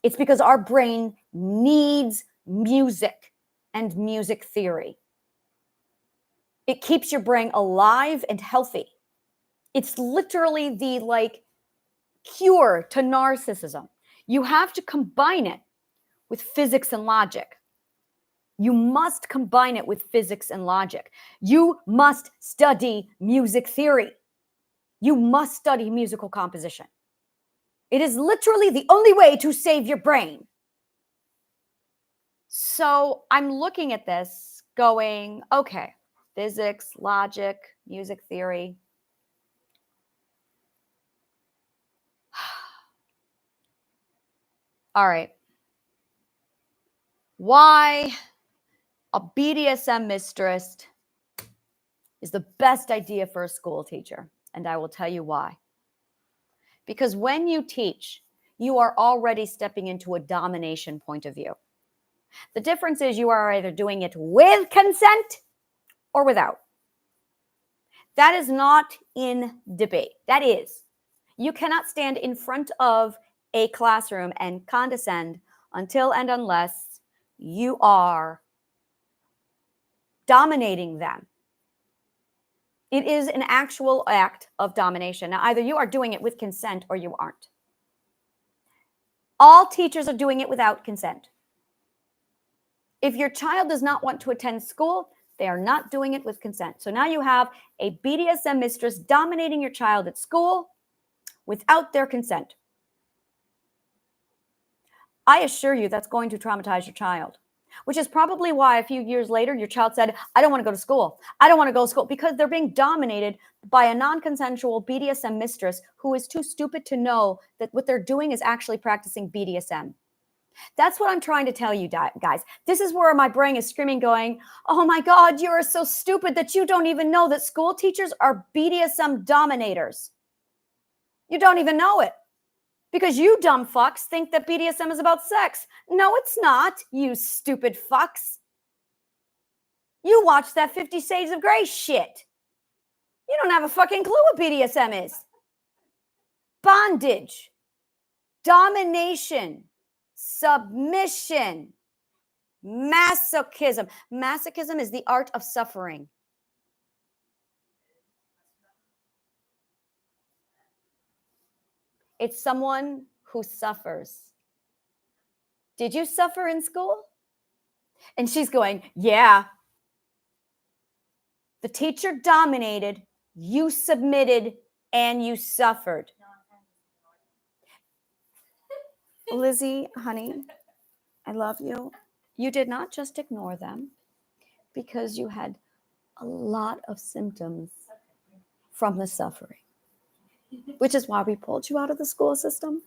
It's because our brain needs music and music theory. It keeps your brain alive and healthy. It's literally the cure to narcissism. You have to combine it with physics and logic. You must combine it with physics and logic. You must study music theory. You must study musical composition. It is literally the only way to save your brain. So I'm looking at this going, okay, physics, logic, music theory. All right. Why a BDSM mistress is the best idea for a school teacher. And I will tell you why. Because when you teach, you are already stepping into a domination point of view. The difference is you are either doing it with consent or without. That is not in debate. That is, you cannot stand in front of a classroom and condescend until and unless you are dominating them. It is an actual act of domination. Now, either you are doing it with consent or you aren't. All teachers are doing it without consent. If your child does not want to attend school, they are not doing it with consent. So now you have a BDSM mistress dominating your child at school without their consent. I assure you that's going to traumatize your child, which is probably why a few years later, your child said, I don't want to go to school. I don't want to go to school, because they're being dominated by a non-consensual BDSM mistress who is too stupid to know that what they're doing is actually practicing BDSM. That's what I'm trying to tell you guys. This is where my brain is screaming going, oh my God, you are so stupid that you don't even know that school teachers are BDSM dominators. You don't even know it. Because you dumb fucks think that BDSM is about sex. No, it's not, you stupid fucks. You watch that 50 Shades of Grey shit. You don't have a fucking clue what BDSM is. Bondage. domination, submission, masochism. Masochism is the art of suffering. It's someone who suffers. Did you suffer in school? And she's going, yeah. The teacher dominated, you submitted, and you suffered. Lizzie, honey, I love you. You did not just ignore them because you had a lot of symptoms from the suffering, which is why we pulled you out of the school system.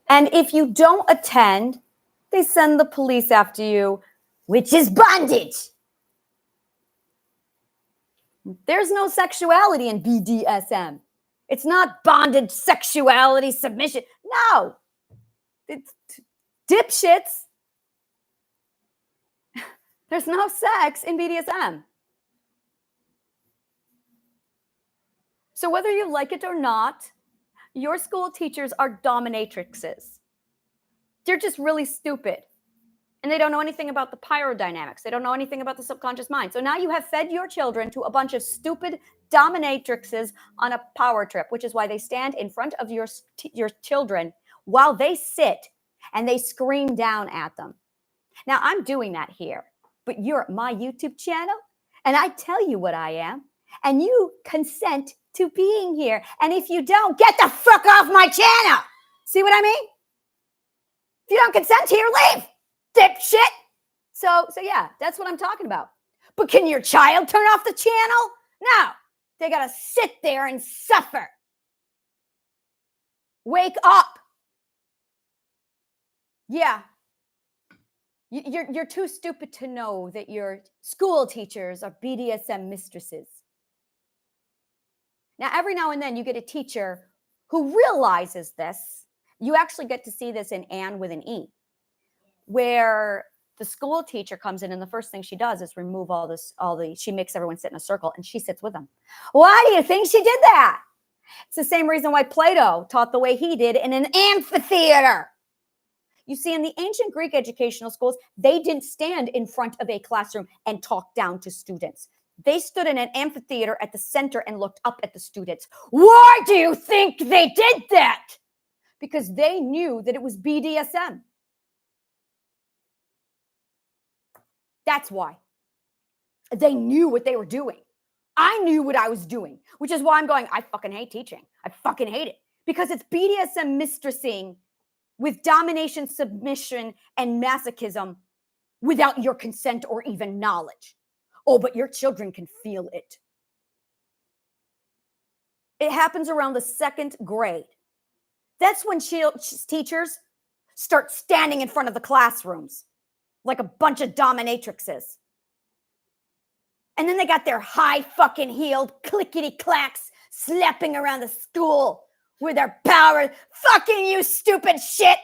And if you don't attend, they send the police after you, which is bondage. There's no sexuality in BDSM. It's not bondage, sexuality, submission. No. It's dipshits. There's no sex in BDSM. So whether you like it or not, your school teachers are dominatrixes. They're just really stupid. And they don't know anything about the pyrodynamics. They don't know anything about the subconscious mind. So now you have fed your children to a bunch of stupid dominatrixes on a power trip, which is why they stand in front of your children while they sit and they scream down at them. Now, I'm doing that here, but you're at my YouTube channel, and I tell you what I am, and you consent to being here. And if you don't, get the fuck off my channel. See what I mean? If you don't consent here, leave. Dipshit. So yeah, that's what I'm talking about. But can your child turn off the channel? No. They got to sit there and suffer. Wake up. Yeah. You're too stupid to know that your school teachers are BDSM mistresses. Now, every now and then you get a teacher who realizes this. You actually get to see this in Anne with an E, where the school teacher comes in and the first thing she does is remove she makes everyone sit in a circle and she sits with them. Why do you think she did that? It's the same reason why Plato taught the way he did in an amphitheater. You see, in the ancient Greek educational schools, they didn't stand in front of a classroom and talk down to students. They stood in an amphitheater at the center and looked up at the students. Why do you think they did that? Because they knew that it was BDSM. That's why. They knew what they were doing. I knew what I was doing, which is why I'm going, I fucking hate teaching. I fucking hate it. Because it's BDSM mistressing with domination, submission, and masochism without your consent or even knowledge. Oh, but your children can feel it. It happens around the 2nd grade. That's when teachers start standing in front of the classrooms like a bunch of dominatrixes. And then they got their high fucking heeled clickety clacks slapping around the school with their power. Fucking you stupid shits.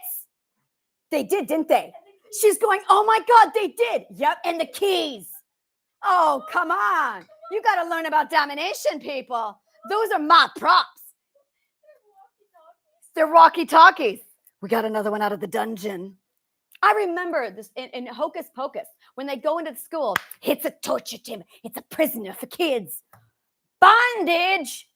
They did, didn't they? She's going, oh my God, they did. Yep, and the keys. Oh, come on. You got to learn about domination, people. Those are my props. They're walkie-talkies. We got another one out of the dungeon. I remember this in Hocus Pocus, when they go into the school, it's a torture chamber. It's a prisoner for kids. Bondage.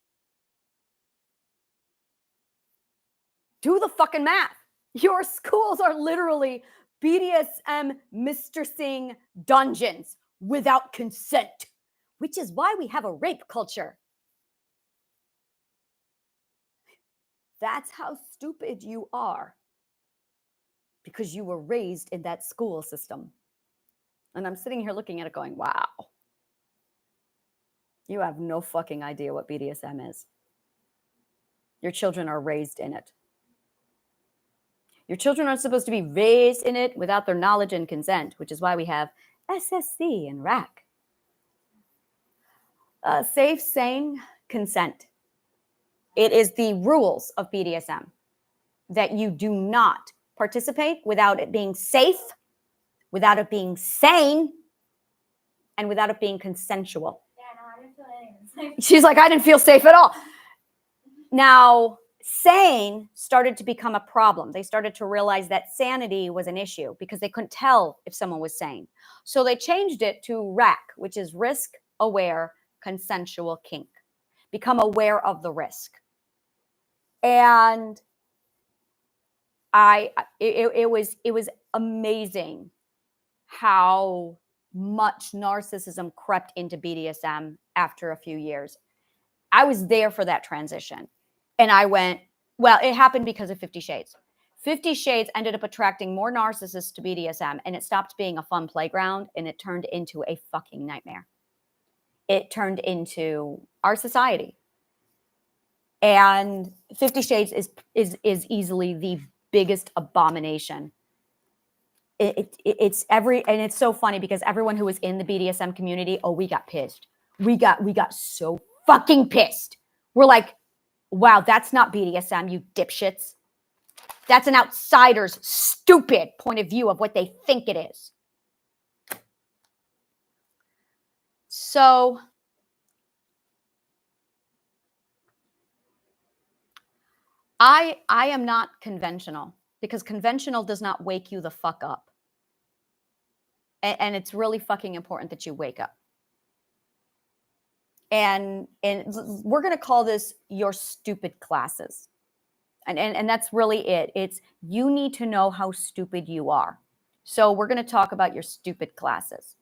Do the fucking math. Your schools are literally BDSM mistressing dungeons without consent, which is why we have a rape culture. That's how stupid you are, because you were raised in that school system. And I'm sitting here looking at it going, wow. You have no fucking idea what BDSM is. Your children are raised in it. Your children aren't supposed to be raised in it without their knowledge and consent, which is why we have SSC and RAC. Safe, sane consent. It is the rules of BDSM that you do not participate without it being safe, without it being sane, and without it being consensual. Yeah, no, I didn't feel anything. She's like, I didn't feel safe at all. Now, sane started to become a problem. They started to realize that sanity was an issue because they couldn't tell if someone was sane. So they changed it to RAC, which is risk aware consensual kink. Become aware of the risk. And it was amazing how much narcissism crept into BDSM after a few years. I was there for that transition. And I went, well, it happened because of 50 Shades. 50 Shades ended up attracting more narcissists to BDSM, and it stopped being a fun playground and it turned into a fucking nightmare. It turned into our society. And 50 Shades is easily the biggest abomination. It's and it's so funny because everyone who was in the BDSM community, oh, we got pissed. We got so fucking pissed. We're like, wow, that's not BDSM, you dipshits. That's an outsider's stupid point of view of what they think it is. So I am not conventional because conventional does not wake you the fuck up. And it's really fucking important that you wake up. And we're going to call this your stupid classes. And that's really it. It's you need to know how stupid you are. So we're going to talk about your stupid classes.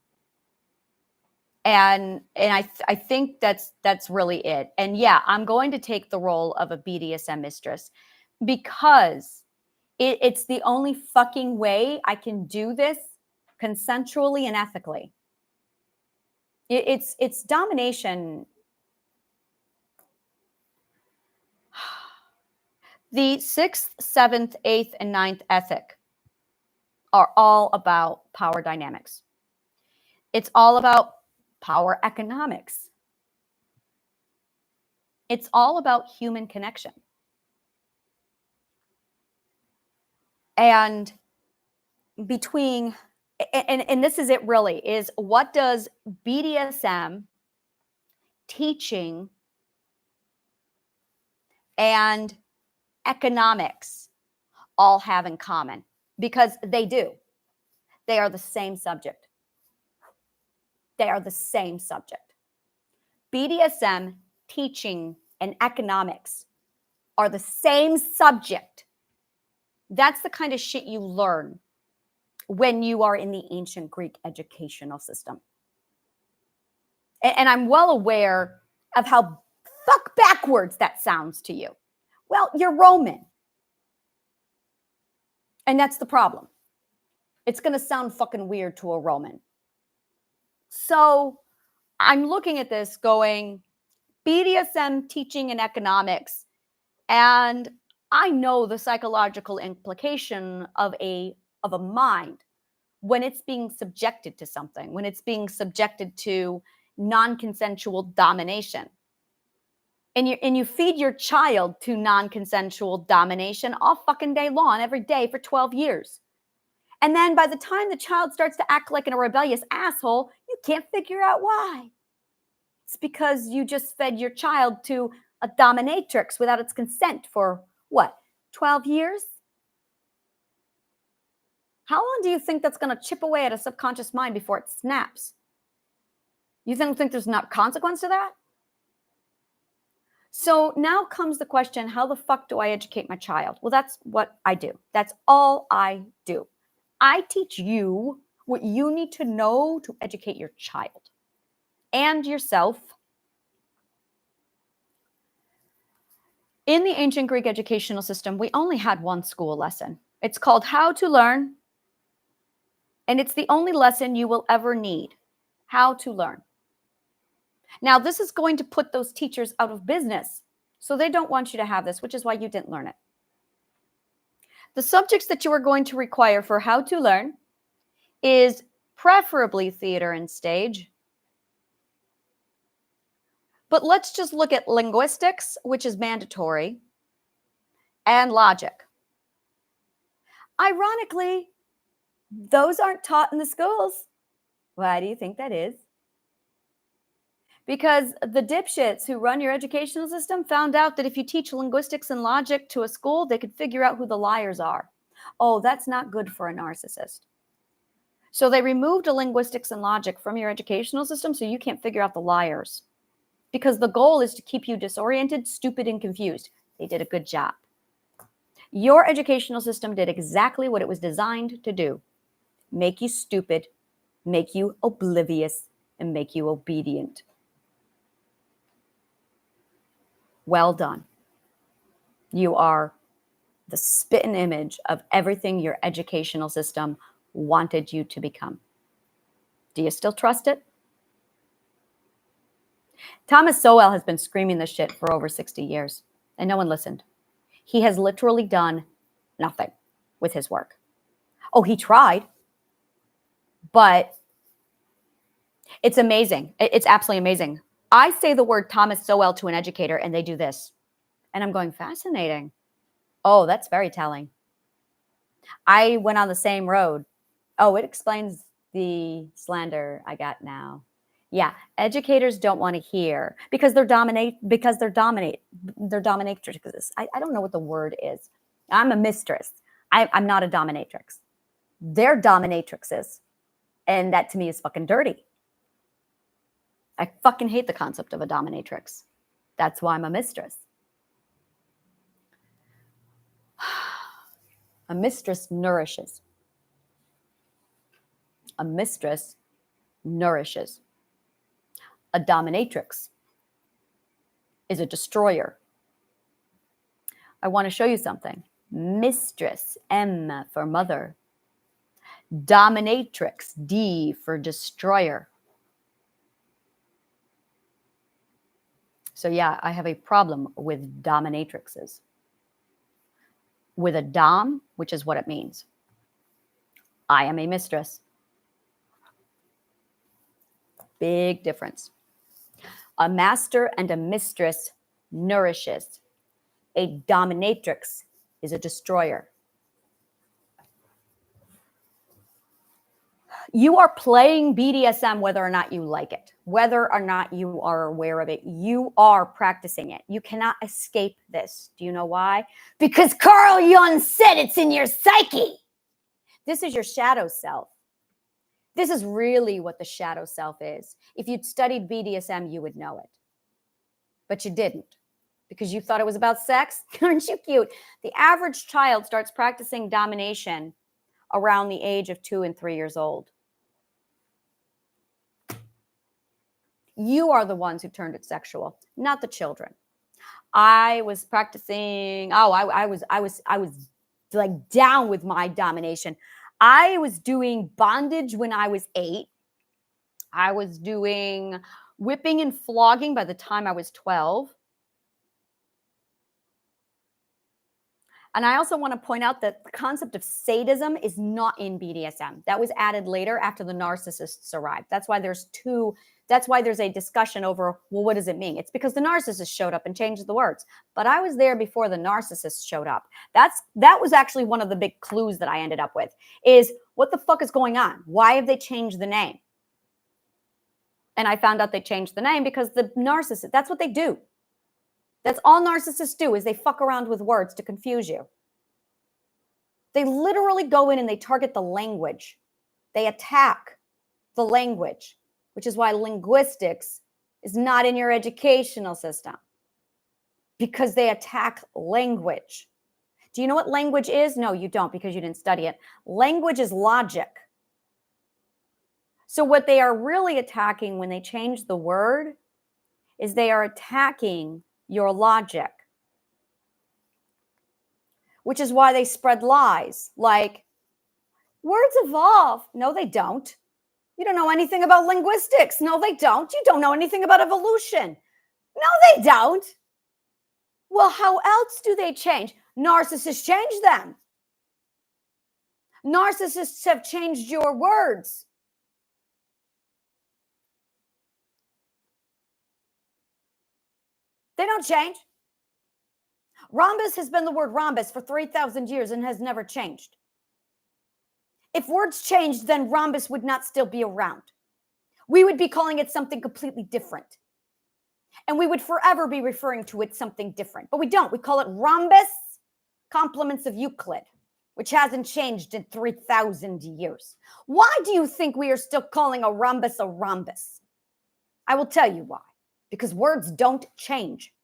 And I think that's really it. And yeah, I'm going to take the role of a BDSM mistress because it's the only fucking way I can do this consensually and ethically. It's domination. The 6th, 7th, 8th, and 9th ethic are all about power dynamics. It's all about power economics. It's all about human connection. And between, and this is it really, is what does BDSM teaching and economics all have in common? Because they do. They are the same subject. They are the same subject. BDSM teaching and economics are the same subject. That's the kind of shit you learn when you are in the ancient Greek educational system. And I'm well aware of how fuck backwards that sounds to you. Well, you're Roman. And that's the problem. It's going to sound fucking weird to a Roman. So I'm looking at this going, BDSM teaching and economics, and I know the psychological implication of a mind when it's being subjected to something, when it's being subjected to non-consensual domination. And you feed your child to non-consensual domination all fucking day long, every day for 12 years. And then by the time the child starts to act like a rebellious asshole, you can't figure out why. It's because you just fed your child to a dominatrix without its consent for what, 12 years? How long do you think that's going to chip away at a subconscious mind before it snaps? You don't think there's not consequence to that? So now comes the question, how the fuck do I educate my child? Well, that's what I do. That's all I do. I teach you what you need to know to educate your child and yourself. In the ancient Greek educational system, we only had one school lesson. It's called How to Learn, and it's the only lesson you will ever need, how to learn. Now, this is going to put those teachers out of business, so they don't want you to have this, which is why you didn't learn it. The subjects that you are going to require for How to Learn is preferably theater and stage. But let's just look at linguistics, which is mandatory, and logic. Ironically, those aren't taught in the schools. Why do you think that is? Because the dipshits who run your educational system found out that if you teach linguistics and logic to a school, they could figure out who the liars are. Oh, that's not good for a narcissist. So they removed the linguistics and logic from your educational system so you can't figure out the liars. Because the goal is to keep you disoriented, stupid, and confused. They did a good job. Your educational system did exactly what it was designed to do. Make you stupid, make you oblivious, and make you obedient. Well done. You are the spitting image of everything your educational system wanted you to become. Do you still trust it? Thomas Sowell has been screaming this shit for over 60 years, and no one listened. He has literally done nothing with his work. Oh, he tried, but it's amazing. It's absolutely amazing. I say the word Thomas Sowell to an educator, and they do this. And I'm going, fascinating. Oh, that's very telling. I went on the same road. Oh, it explains the slander I got now. Yeah, educators don't want to hear because they're dominatrixes. I don't know what the word is. I'm a mistress. I'm not a dominatrix. They're dominatrixes. And that to me is fucking dirty. I fucking hate the concept of a dominatrix. That's why I'm a mistress. A mistress nourishes. A mistress nourishes. A dominatrix is a destroyer. I want to show you something. Mistress, M for mother. Dominatrix, D for destroyer. So yeah, I have a problem with dominatrixes. With a dom, which is what it means. I am a mistress. Big difference. A master and a mistress nourishes. A dominatrix is a destroyer. You are playing BDSM whether or not you like it, whether or not you are aware of it. You are practicing it. You cannot escape this. Do you know why? Because Carl Jung said it's in your psyche. This is your shadow self. This is really what the shadow self is. If you'd studied BDSM, you would know it. But you didn't because you thought it was about sex. Aren't you cute? The average child starts practicing domination around the age of 2 and 3 years old. You are the ones who turned it sexual, not the children. I was practicing. Oh, I was like down with my domination. I was doing bondage when I was 8. I was doing whipping and flogging by the time I was 12. And I also want to point out that the concept of sadism is not in BDSM. That was added later after the narcissists arrived. That's why there's a discussion over, well, what does it mean? It's because the narcissist showed up and changed the words. But I was there before the narcissist showed up. That was actually one of the big clues that I ended up with is what the fuck is going on? Why have they changed the name? And I found out they changed the name because the narcissist, that's what they do. That's all narcissists do is they fuck around with words to confuse you. They literally go in and they target the language. They attack the language, which is why linguistics is not in your educational system because they attack language. Do you know what language is? No, you don't because you didn't study it. Language is logic. So what they are really attacking when they change the word is they are attacking your logic, which is why they spread lies like words evolve. No, they don't. You don't know anything about linguistics. No, they don't. You don't know anything about evolution. No, they don't. Well, how else do they change? Narcissists change them. Narcissists have changed your words. They don't change. Rhombus has been the word rhombus for 3,000 years and has never changed. If words changed, then rhombus would not still be around. We would be calling it something completely different. And we would forever be referring to it something different, but we don't. We call it rhombus, complements of Euclid, which hasn't changed in 3,000 years. Why do you think we are still calling a rhombus a rhombus? I will tell you why. Because words don't change.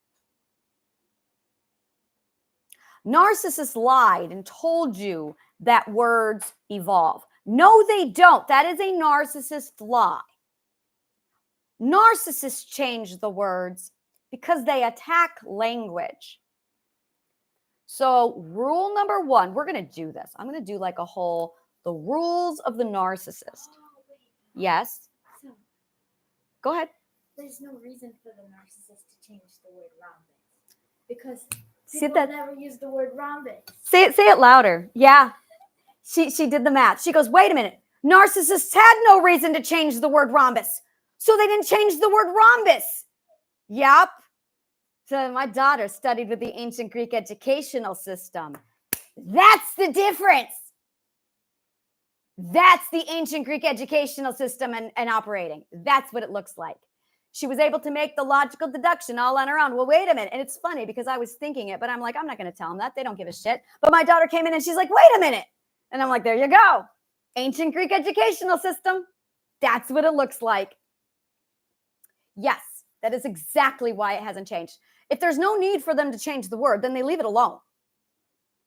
Narcissists lied and told you that words evolve. No, they don't. That is a narcissist lie. Narcissists change the words because they attack language. So rule number one, we're going to do this. I'm going to do like the rules of the narcissist. Yes. So, go ahead. There's no reason for the narcissist to change the word rhombus because See people that? never use the word rhombus. Say it louder. Yeah. She did the math. She goes, wait a minute. Narcissists had no reason to change the word rhombus. So they didn't change the word rhombus. Yep. So my daughter studied with the ancient Greek educational system. That's the difference. That's the ancient Greek educational system and operating. That's what it looks like. She was able to make the logical deduction all on her own. Well, wait a minute. And it's funny because I was thinking it, but I'm like, I'm not going to tell them that. They don't give a shit. But my daughter came in and she's like, wait a minute. And I'm like, there you go. Ancient Greek educational system. That's what it looks like. Yes, that is exactly why it hasn't changed. If there's no need for them to change the word, then they leave it alone.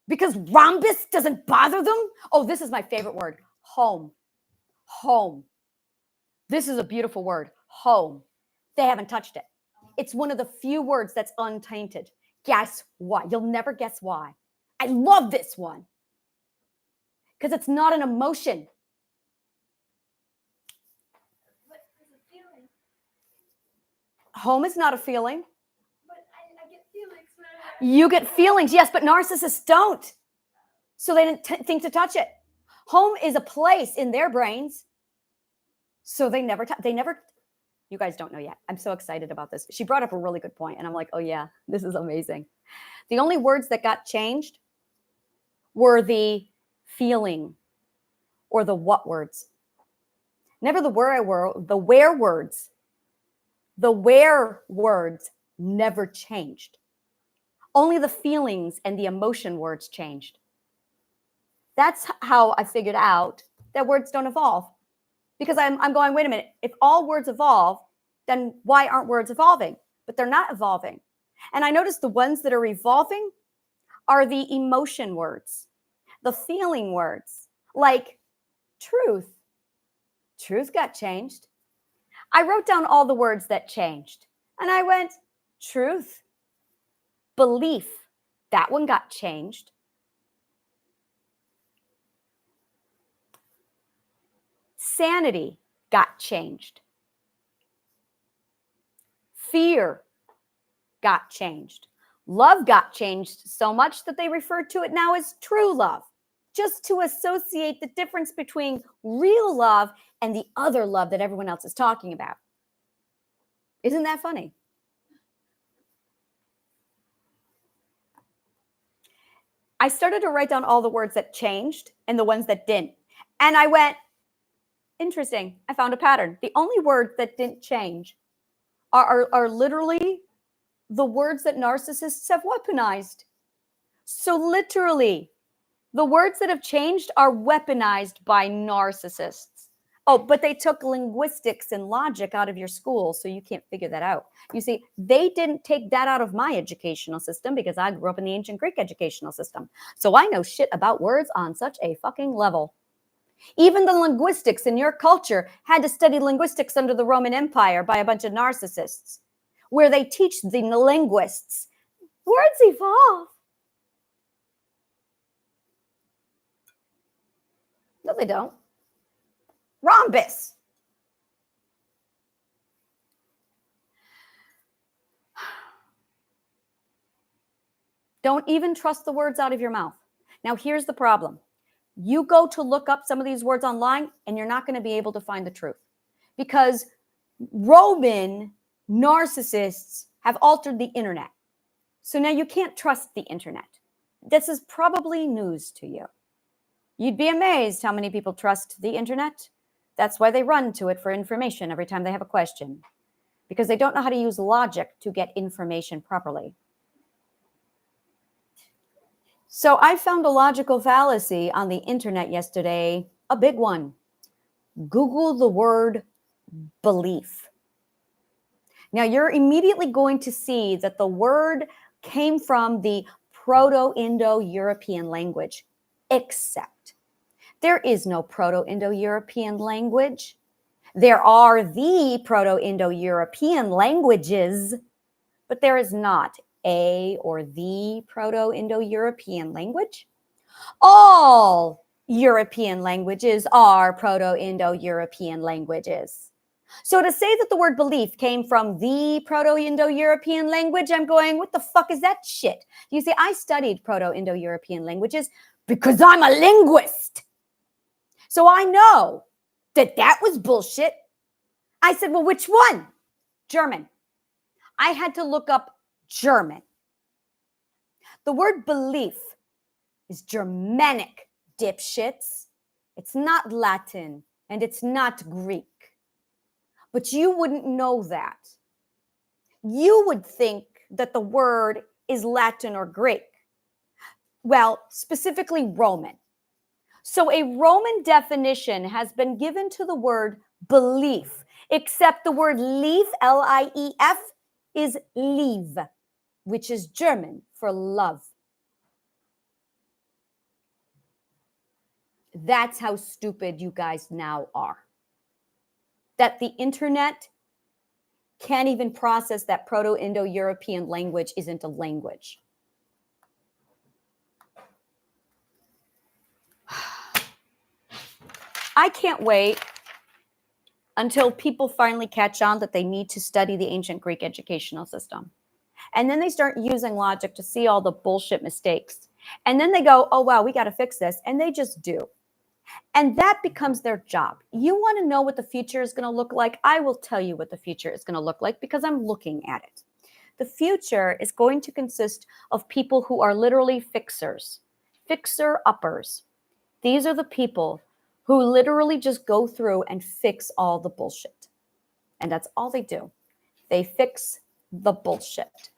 Because rhombus doesn't bother them. Oh, this is my favorite word. Home. Home. This is a beautiful word. Home. They haven't touched it. It's one of the few words that's untainted. Guess why? You'll never guess why. I love this one. Because it's not an emotion. What is a feeling? Home is not a feeling. But I get feelings when You get feelings, yes, but narcissists don't. So they didn't think to touch it. Home is a place in their brains. So they never, you guys don't know yet. I'm so excited about this. She brought up a really good point, and I'm like, oh yeah, this is amazing. The only words that got changed were the feeling or the what words. Never the where word, the where words. The where words never changed. Only the feelings and the emotion words changed. That's how I figured out that words don't evolve. Because I'm going, wait a minute, if all words evolve, then why aren't words evolving? But they're not evolving. And I noticed the ones that are evolving are the emotion words, the feeling words, like truth. Truth got changed. I wrote down all the words that changed. And I went, truth, belief, that one got changed. Sanity got changed. Fear got changed. Love got changed so much that they refer to it now as true love, just to associate the difference between real love and the other love that everyone else is talking about. Isn't that funny? I started to write down all the words that changed and the ones that didn't. And I went, interesting. I found a pattern. The only words that didn't change are literally the words that narcissists have weaponized. So literally, the words that have changed are weaponized by narcissists. Oh, but they took linguistics and logic out of your school, so you can't figure that out. You see, they didn't take that out of my educational system because I grew up in the ancient Greek educational system. So I know shit about words on such a fucking level. Even the linguistics in your culture had to study linguistics under the Roman Empire by a bunch of narcissists, where they teach the linguists, words evolve. No, they don't. Rhombus. Don't even trust the words out of your mouth. Now, here's the problem. You go to look up some of these words online, and you're not going to be able to find the truth. Because Roman narcissists have altered the internet. So now you can't trust the internet. This is probably news to you. You'd be amazed how many people trust the internet. That's why they run to it for information every time they have a question. because they don't know how to use logic to get information properly. So I found a logical fallacy on the internet yesterday, a big one. Google the word belief. Now you're immediately going to see that the word came from the Proto-Indo-European language, except there is no Proto-Indo-European language. There are the Proto-Indo-European languages, but there is not a or the Proto-Indo-European language. All European languages are Proto-Indo-European languages. So to say that the word belief came from the Proto-Indo-European language, I'm going, what the fuck is that shit? You see, I studied Proto-Indo-European languages because I'm a linguist. So I know that was bullshit. I said, well, which one? German. I had to look up German. The word belief is Germanic, dipshits. It's not Latin and it's not Greek. But you wouldn't know that. You would think that the word is Latin or Greek. Well, specifically Roman. So a Roman definition has been given to the word belief, except the word lief, L-I-E-F, is lieb, which is German for love. That's how stupid you guys now are. That the internet can't even process that Proto-Indo-European language isn't a language. I can't wait until people finally catch on that they need to study the ancient Greek educational system. And then they start using logic to see all the bullshit mistakes. And then they go, oh, wow, we got to fix this. And they just do. And that becomes their job. You want to know what the future is going to look like? I will tell you what the future is going to look like because I'm looking at it. The future is going to consist of people who are literally fixers, fixer-uppers. These are the people who literally just go through and fix all the bullshit. And that's all they do. They fix the bullshit.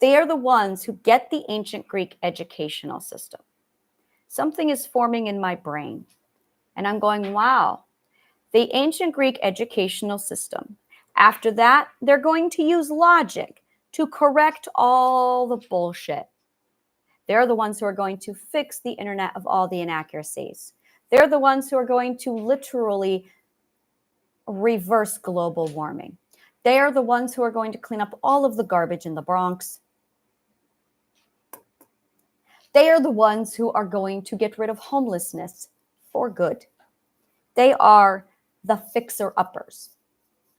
They are the ones who get the ancient Greek educational system. Something is forming in my brain. And I'm going, wow, the ancient Greek educational system. After that, they're going to use logic to correct all the bullshit. They're the ones who are going to fix the internet of all the inaccuracies. They're the ones who are going to literally reverse global warming. They are the ones who are going to clean up all of the garbage in the Bronx. They are the ones who are going to get rid of homelessness for good. They are the fixer-uppers.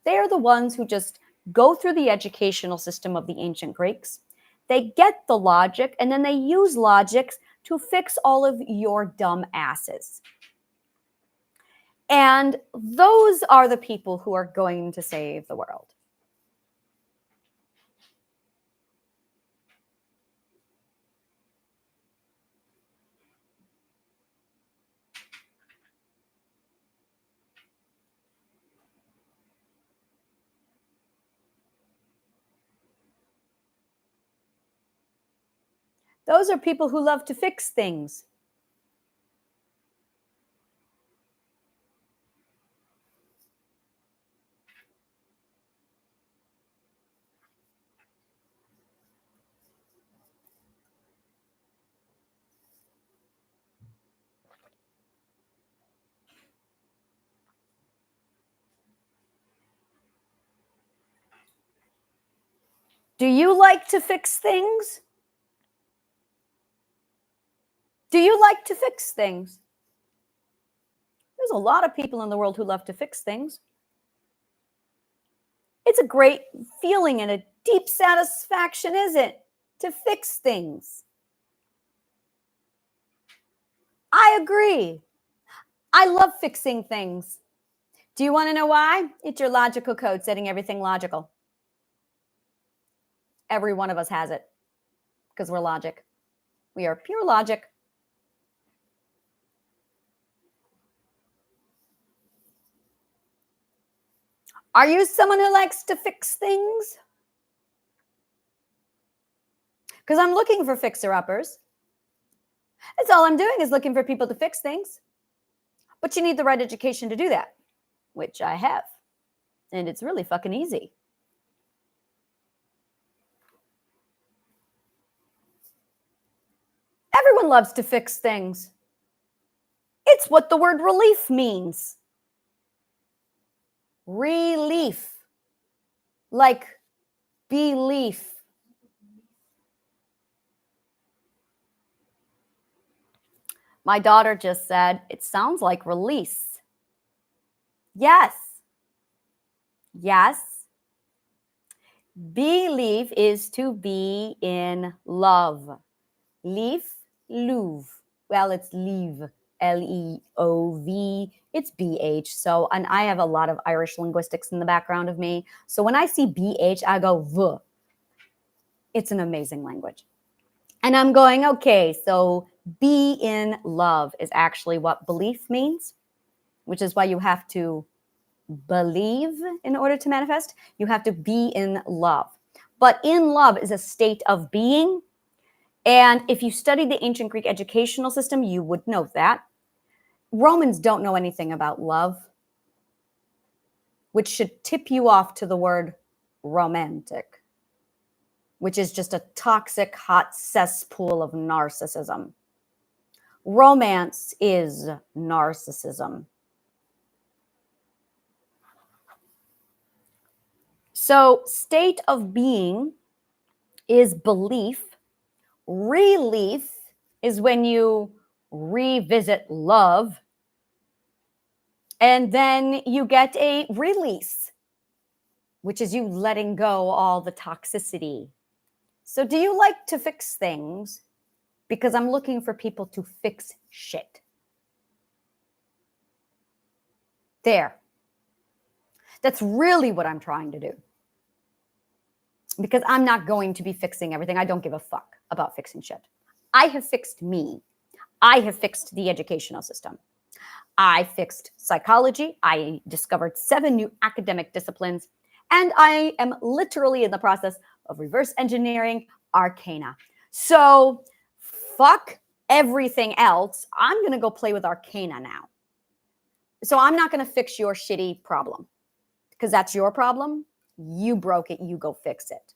They are the ones who just go through the educational system of the ancient Greeks. They get the logic, and then they use logic to fix all of your dumb asses. And those are the people who are going to save the world. Those are people who love to fix things. Do you like to fix things? Do you like to fix things? There's a lot of people in the world who love to fix things. It's a great feeling and a deep satisfaction, isn't it? To fix things. I agree. I love fixing things. Do you want to know why? It's your logical code setting everything logical. Every one of us has it because we're logic. We are pure logic. Are you someone who likes to fix things? Because I'm looking for fixer-uppers. That's all I'm doing is looking for people to fix things. But you need the right education to do that, which I have. And it's really fucking easy. Everyone loves to fix things. It's what the word relief means. Relief. Like belief. My daughter just said, it sounds like release. Yes. Yes. Believe is to be in love. Leaf, louvre. Well, it's leave, Leov. It's BH. So, and I have a lot of Irish linguistics in the background of me. So when I see BH, I go v. It's an amazing language. And I'm going, okay, so be in love is actually what belief means, which is why you have to believe in order to manifest. You have to be in love. But in love is a state of being. And if you studied the ancient Greek educational system, you would know that. Romans don't know anything about love, which should tip you off to the word romantic, which is just a toxic, hot cesspool of narcissism. Romance is narcissism. So, state of being is belief. Relief is when you revisit love, and then you get a release, which is you letting go all the toxicity. So do you like to fix things? Because I'm looking for people to fix shit. There. That's really what I'm trying to do. Because I'm not going to be fixing everything. I don't give a fuck about fixing shit. I have fixed me. I have fixed the educational system. I fixed psychology. I discovered 7 new academic disciplines. And I am literally in the process of reverse engineering arcana. So fuck everything else. I'm going to go play with arcana now. So I'm not going to fix your shitty problem because that's your problem. You broke it. You go fix it.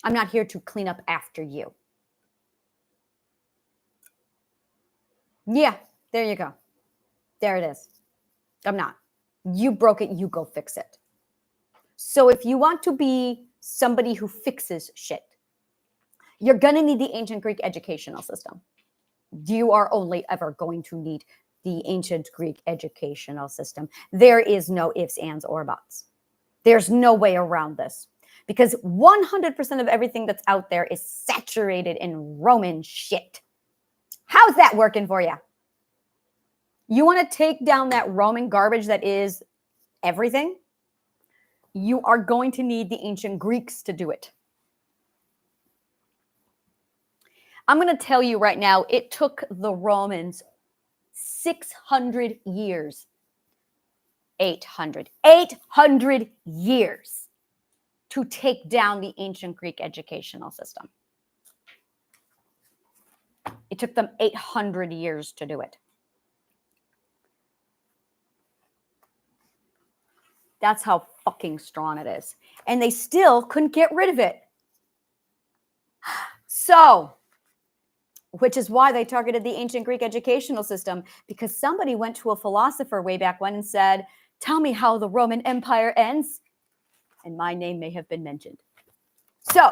I'm not here to clean up after you. Yeah, there you go. There it is. I'm not. You broke it. You go fix it. So if you want to be somebody who fixes shit, you're going to need the ancient Greek educational system. You are only ever going to need the ancient Greek educational system. There is no ifs, ands, or buts. There's no way around this because 100% of everything that's out there is saturated in Roman shit. How's that working for you? You want to take down that Roman garbage that is everything? You are going to need the ancient Greeks to do it. I'm going to tell you right now, it took the Romans 600 years, 800 years to take down the ancient Greek educational system. It took them 800 years to do it. That's how fucking strong it is. And they still couldn't get rid of it. So, which is why they targeted the ancient Greek educational system, because somebody went to a philosopher way back when and said, tell me how the Roman Empire ends. And my name may have been mentioned. So,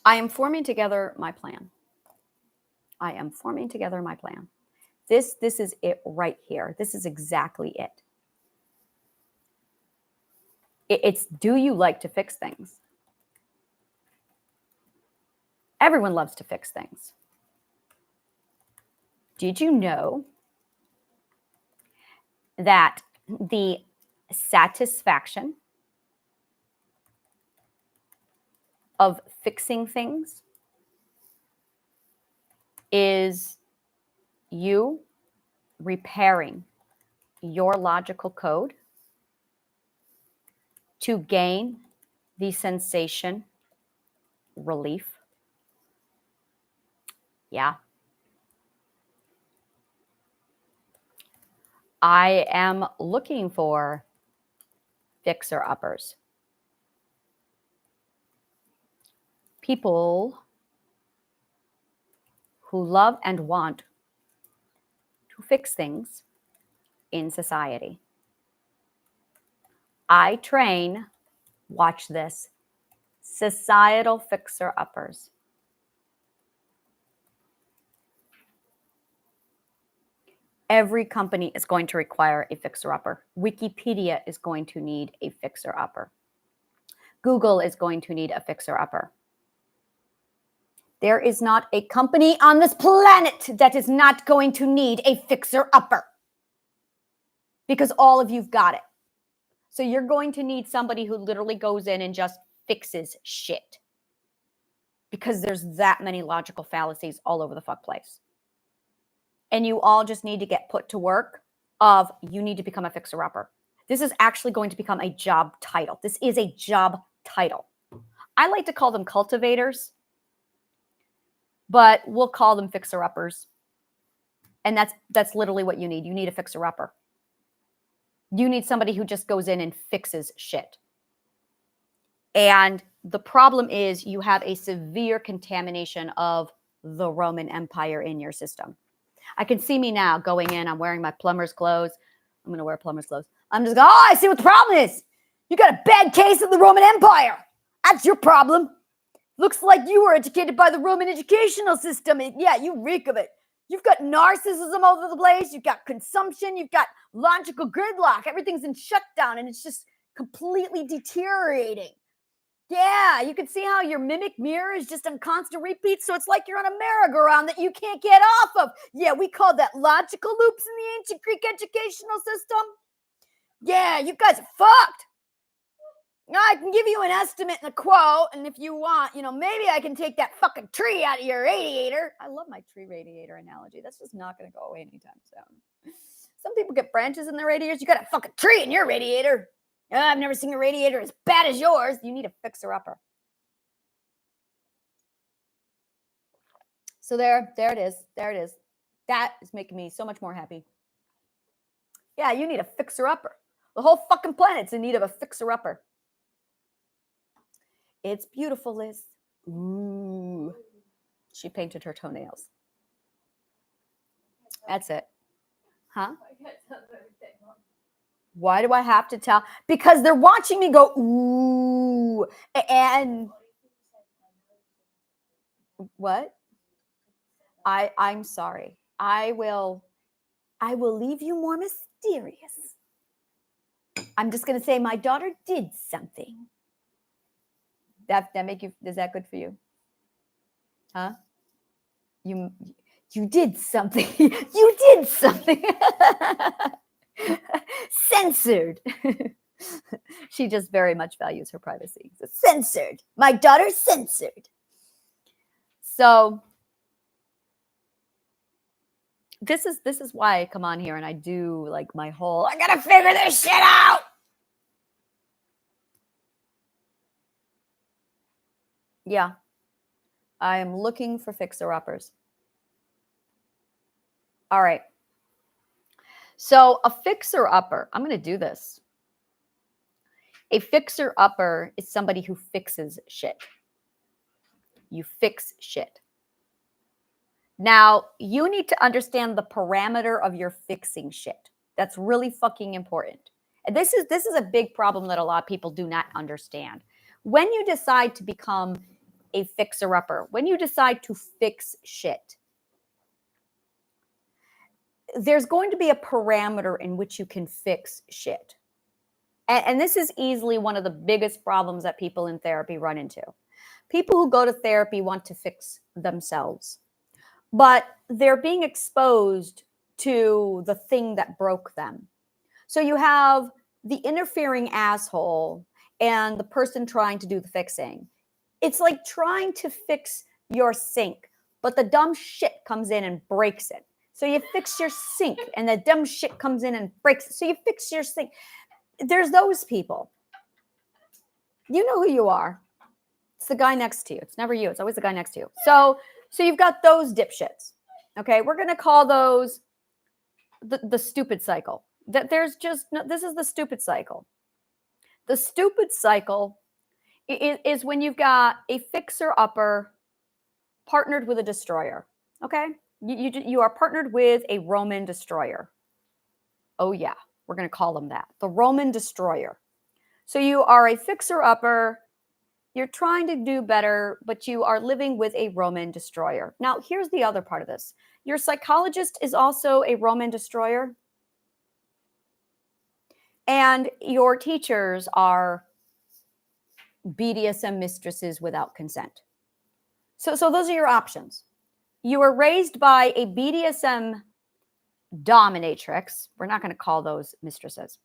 I am forming together my plan. I am forming together my plan. This is it right here. This is exactly it. It's, do you like to fix things? Everyone loves to fix things. Did you know that the satisfaction of fixing things is you repairing your logical code to gain the sensation relief. Yeah. I am looking for fixer-uppers. People who love and want to fix things in society. I train, watch this, societal fixer-uppers. Every company is going to require a fixer-upper. Wikipedia is going to need a fixer-upper. Google is going to need a fixer-upper. There is not a company on this planet that is not going to need a fixer-upper, because all of you've got it. So you're going to need somebody who literally goes in and just fixes shit, because there's that many logical fallacies all over the fuck place. And you all just need to get put to work of, you need to become a fixer-upper. This is actually going to become a job title. This is a job title. I like to call them cultivators, but we'll call them fixer-uppers. And that's literally what you need. You need a fixer-upper. You need somebody who just goes in and fixes shit. And the problem is you have a severe contamination of the Roman Empire in your system. I can see me now going in. I'm wearing my plumber's clothes. I'm going to wear plumber's clothes. I'm just going, oh, I see what the problem is. You got a bad case of the Roman Empire. That's your problem. Looks like you were educated by the Roman educational system. Yeah, you reek of it. You've got narcissism all over the place. You've got consumption. You've got logical gridlock. Everything's in shutdown, and it's just completely deteriorating. Yeah, you can see how your mimic mirror is just on constant repeat. So it's like you're on a merry-go-round that you can't get off of. Yeah, we call that logical loops in the ancient Greek educational system. Yeah, you guys are fucked. I can give you an estimate and a quote, and if you want, maybe I can take that fucking tree out of your radiator. I love my tree radiator analogy. That's just not going to go away anytime soon. Some people get branches in their radiators. You got a fucking tree in your radiator. I've never seen a radiator as bad as yours. You need a fixer-upper. So there it is. There it is. That is making me so much more happy. Yeah, you need a fixer-upper. The whole fucking planet's in need of a fixer-upper. It's beautiful, Liz. Ooh. She painted her toenails. That's it. Huh? Why do I have to tell? Because they're watching me go, ooh. And what? I'm sorry. I will leave you more mysterious. I'm just going to say my daughter did something. That make you, is that good for you? Huh? You did something. You did something. Censored. She just very much values her privacy. So censored. My daughter censored. So this is why I come on here and I do like my whole, I gotta figure this shit out. Yeah. I am looking for fixer-uppers. All right. So a fixer-upper, I'm going to do this. A fixer-upper is somebody who fixes shit. You fix shit. Now, you need to understand the parameter of your fixing shit. That's really fucking important. And this is a big problem that a lot of people do not understand. When you decide to become a fixer-upper, when you decide to fix shit, there's going to be a parameter in which you can fix shit. And this is easily one of the biggest problems that people in therapy run into. People who go to therapy want to fix themselves, but they're being exposed to the thing that broke them. So you have the interfering asshole and the person trying to do the fixing. It's like trying to fix your sink, but the dumb shit comes in and breaks it. So you fix your sink and the dumb shit comes in and breaks it. So you fix your sink. There's those people. You know who you are. It's the guy next to you. It's never you. It's always the guy next to you. So you've got those dipshits. Okay, we're going to call those the stupid cycle. That there's just no, this is the stupid cycle. The stupid cycle is when you've got a fixer-upper partnered with a destroyer. Okay, you are partnered with a Roman destroyer. Oh yeah, we're going to call them that. The Roman destroyer. So you are a fixer-upper. You're trying to do better, but you are living with a Roman destroyer. Now, here's the other part of this. Your psychologist is also a Roman destroyer. And your teachers are BDSM mistresses without consent. So those are your options. You were raised by a BDSM dominatrix. We're not going to call those mistresses.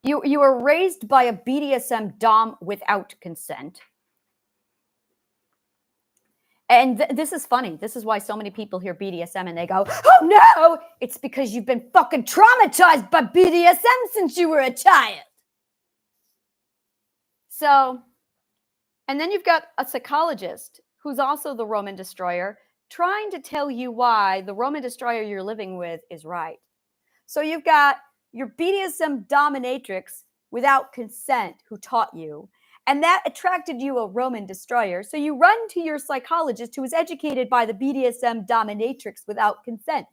You were raised by a BDSM dom without consent. And this is funny. This is why so many people hear BDSM and they go, oh no, it's because you've been fucking traumatized by BDSM since you were a child. So, and then you've got a psychologist who's also the Roman destroyer trying to tell you why the Roman destroyer you're living with is right. So you've got your BDSM dominatrix without consent who taught you, and that attracted you a Roman destroyer. So you run to your psychologist who was educated by the BDSM dominatrix without consent.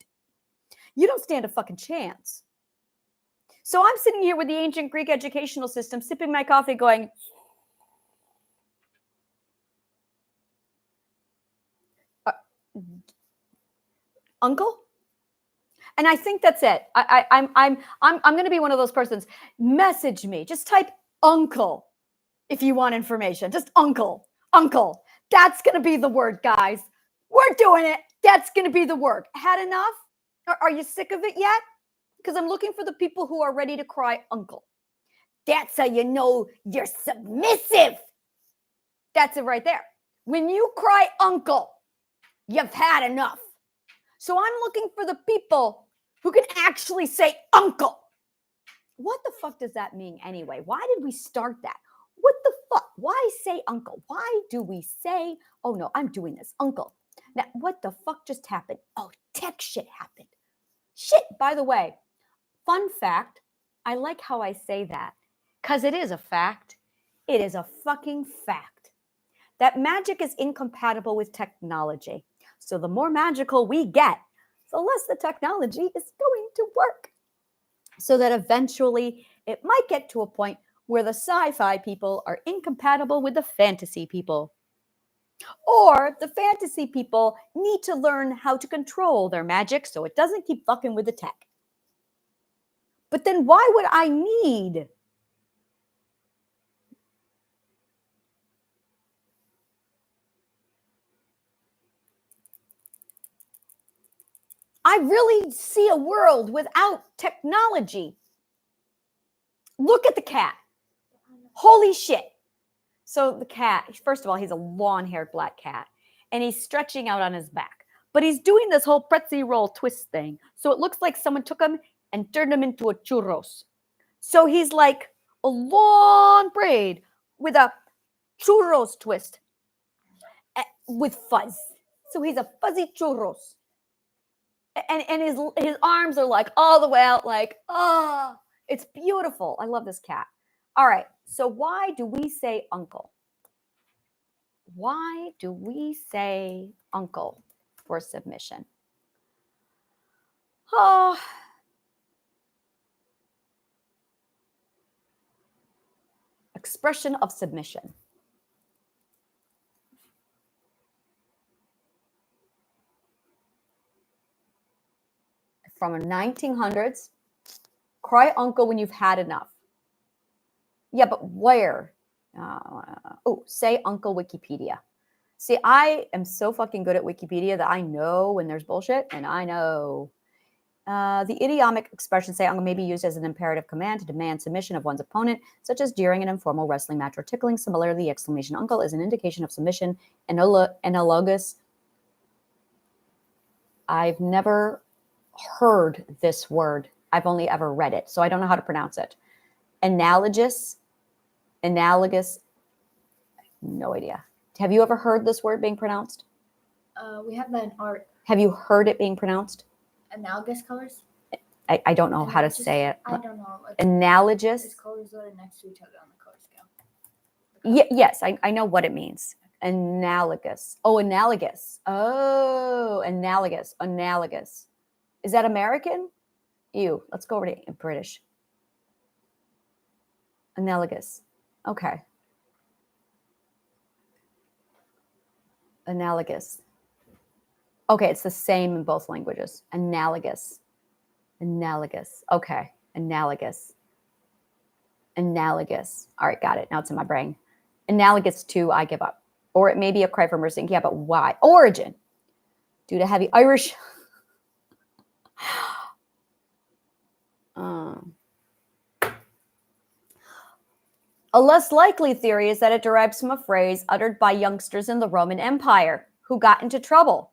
You don't stand a fucking chance. So I'm sitting here with the ancient Greek educational system, sipping my coffee going, uncle? And I think that's it. I'm going to be one of those persons. Message me. Just type uncle if you want information. Just uncle. Uncle. That's going to be the word, guys. We're doing it. That's going to be the word. Had enough? Are you sick of it yet? Because I'm looking for the people who are ready to cry uncle. That's how you know you're submissive. That's it right there. When you cry uncle, you've had enough. So I'm looking for the people who can actually say uncle. What the fuck does that mean anyway? Why did we start that? What the fuck? Why say uncle? Why do we say, oh no, I'm doing this, uncle? Now, what the fuck just happened? Oh, tech shit happened. Shit, by the way, fun fact, I like how I say that because it is a fact. It is a fucking fact that magic is incompatible with technology. So the more magical we get, the less the technology is going to work. So that eventually it might get to a point where the sci-fi people are incompatible with the fantasy people. Or the fantasy people need to learn how to control their magic so it doesn't keep fucking with the tech. But then why would I need I really see a world without technology. Look at the cat. Holy shit. So the cat, first of all, he's a long-haired black cat, and he's stretching out on his back. But he's doing this whole pretzel roll twist thing. So it looks like someone took him and turned him into a churros. So he's like a long braid with a churros twist with fuzz. So he's a fuzzy churros. And his arms are like all the way out, like, oh, it's beautiful. I love this cat. All right. So why do we say uncle? Why do we say uncle for submission? Oh, expression of submission. From the 1900s, cry uncle when you've had enough. Yeah, but where? Say uncle Wikipedia. See, I am so fucking good at Wikipedia that I know when there's bullshit, and I know The idiomatic expression say uncle may be used as an imperative command to demand submission of one's opponent, such as during an informal wrestling match or tickling. Similarly, the exclamation uncle is an indication of submission. Analogous. I've never heard this word. I've only ever read it, so I don't know how to pronounce it. Analogous. No idea. Have you ever heard this word being pronounced? We have that in art. Have you heard it being pronounced? Analogous colors? I don't know how to say it. I don't know. Analogous? These colors that are next to each other on the color scale. Yes, I know what it means. Analogous. Oh, analogous. Oh, analogous. Analogous. Is that American? Ew. Let's go over to British. Analogous. Okay. Analogous. Okay, it's the same in both languages. Analogous. Analogous. Okay. Analogous. Analogous. All right, got it. Now it's in my brain. Analogous to I give up. Or it may be a cry for mercy. Yeah, but why? Origin. Due to heavy Irish. A less likely theory is that it derives from a phrase uttered by youngsters in the Roman Empire who got into trouble.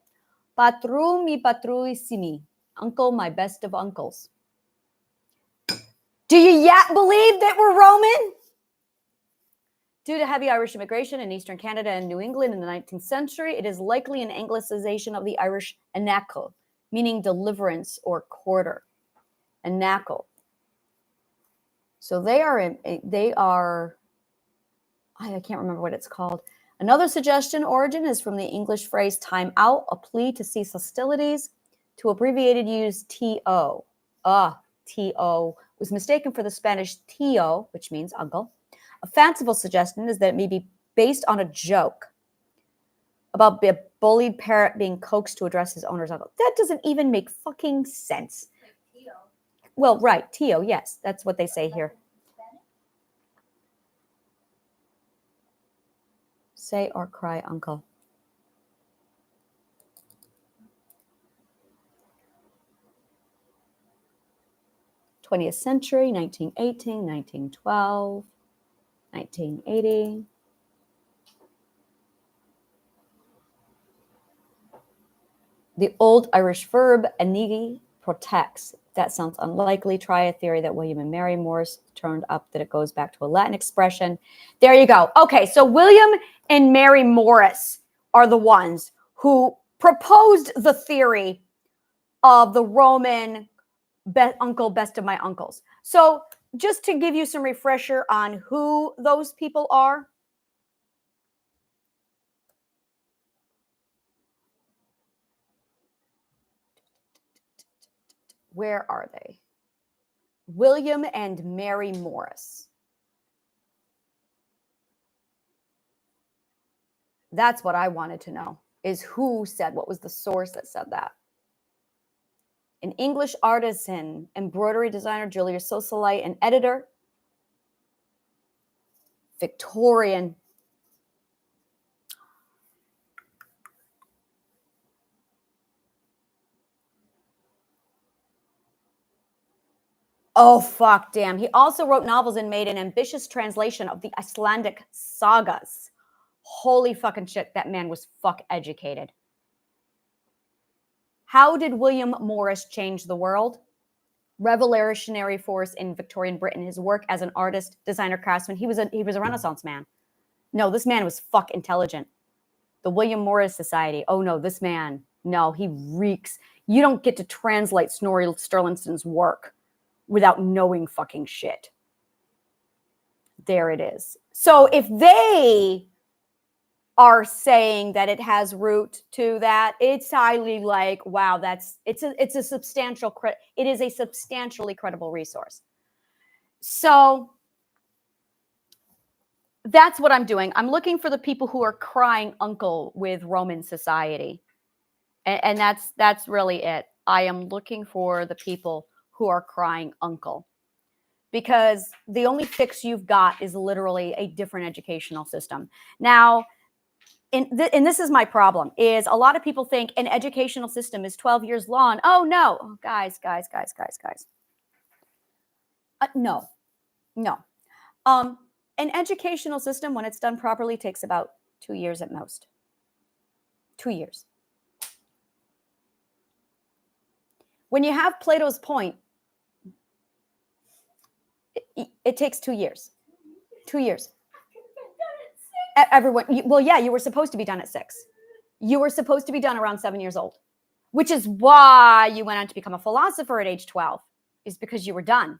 Patru mi patruissimi. Uncle, my best of uncles. Do you yet believe that we're Roman? Due to heavy Irish immigration in eastern Canada and New England in the 19th century, it is likely an anglicization of the Irish anacle, meaning deliverance or quarter. Anacle. So they are, I can't remember what it's called. Another suggestion origin is from the English phrase time out, a plea to cease hostilities, to abbreviated use TO. TO was mistaken for the Spanish tío, which means uncle. A fanciful suggestion is that it may be based on a joke about a bullied parrot being coaxed to address his owner's uncle. That doesn't even make fucking sense. Like Tio. Well, right, tío, yes, that's what they say here. Say or cry uncle. '20th century, 1918, 1912, 1980. The old Irish verb anigi protects. That sounds unlikely. Try a theory that William and Mary Morris turned up that it goes back to a Latin expression. There you go. Okay, so William and Mary Morris are the ones who proposed the theory of the Roman uncle, best of my uncles. So just to give you some refresher on who those people are. Where are they? William and Mary Morris. That's what I wanted to know, is who said, what was the source that said that? An English artisan, embroidery designer, Julius Socialite, an editor, Victorian. Oh, fuck, damn. He also wrote novels and made an ambitious translation of the Icelandic sagas. Holy fucking shit, that man was fuck educated. How did William Morris change the world? Revolutionary force in Victorian Britain. His work as an artist, designer, craftsman. He was a Renaissance man. No, this man was fuck intelligent. The William Morris Society. Oh no, this man. No, he reeks. You don't get to translate Snorri Sturluson's work without knowing fucking shit. There it is. So if they are saying that it has root to that, it's highly like, wow, it's a substantial, it is a substantially credible resource. So that's what I'm doing. I'm looking for the people who are crying uncle with Roman society. And that's really it. I am looking for the people who are crying uncle, because the only fix you've got is literally a different educational system. Now, and this is my problem, is a lot of people think an educational system is 12 years long. Oh, no. Oh, guys. No. An educational system, when it's done properly, takes about 2 years at most. 2 years. When you have Plato's point, it takes 2 years. 2 years. Everyone, well, yeah, you were supposed to be done at 6. You were supposed to be done around 7 years old, which is why you went on to become a philosopher at age 12, is because you were done.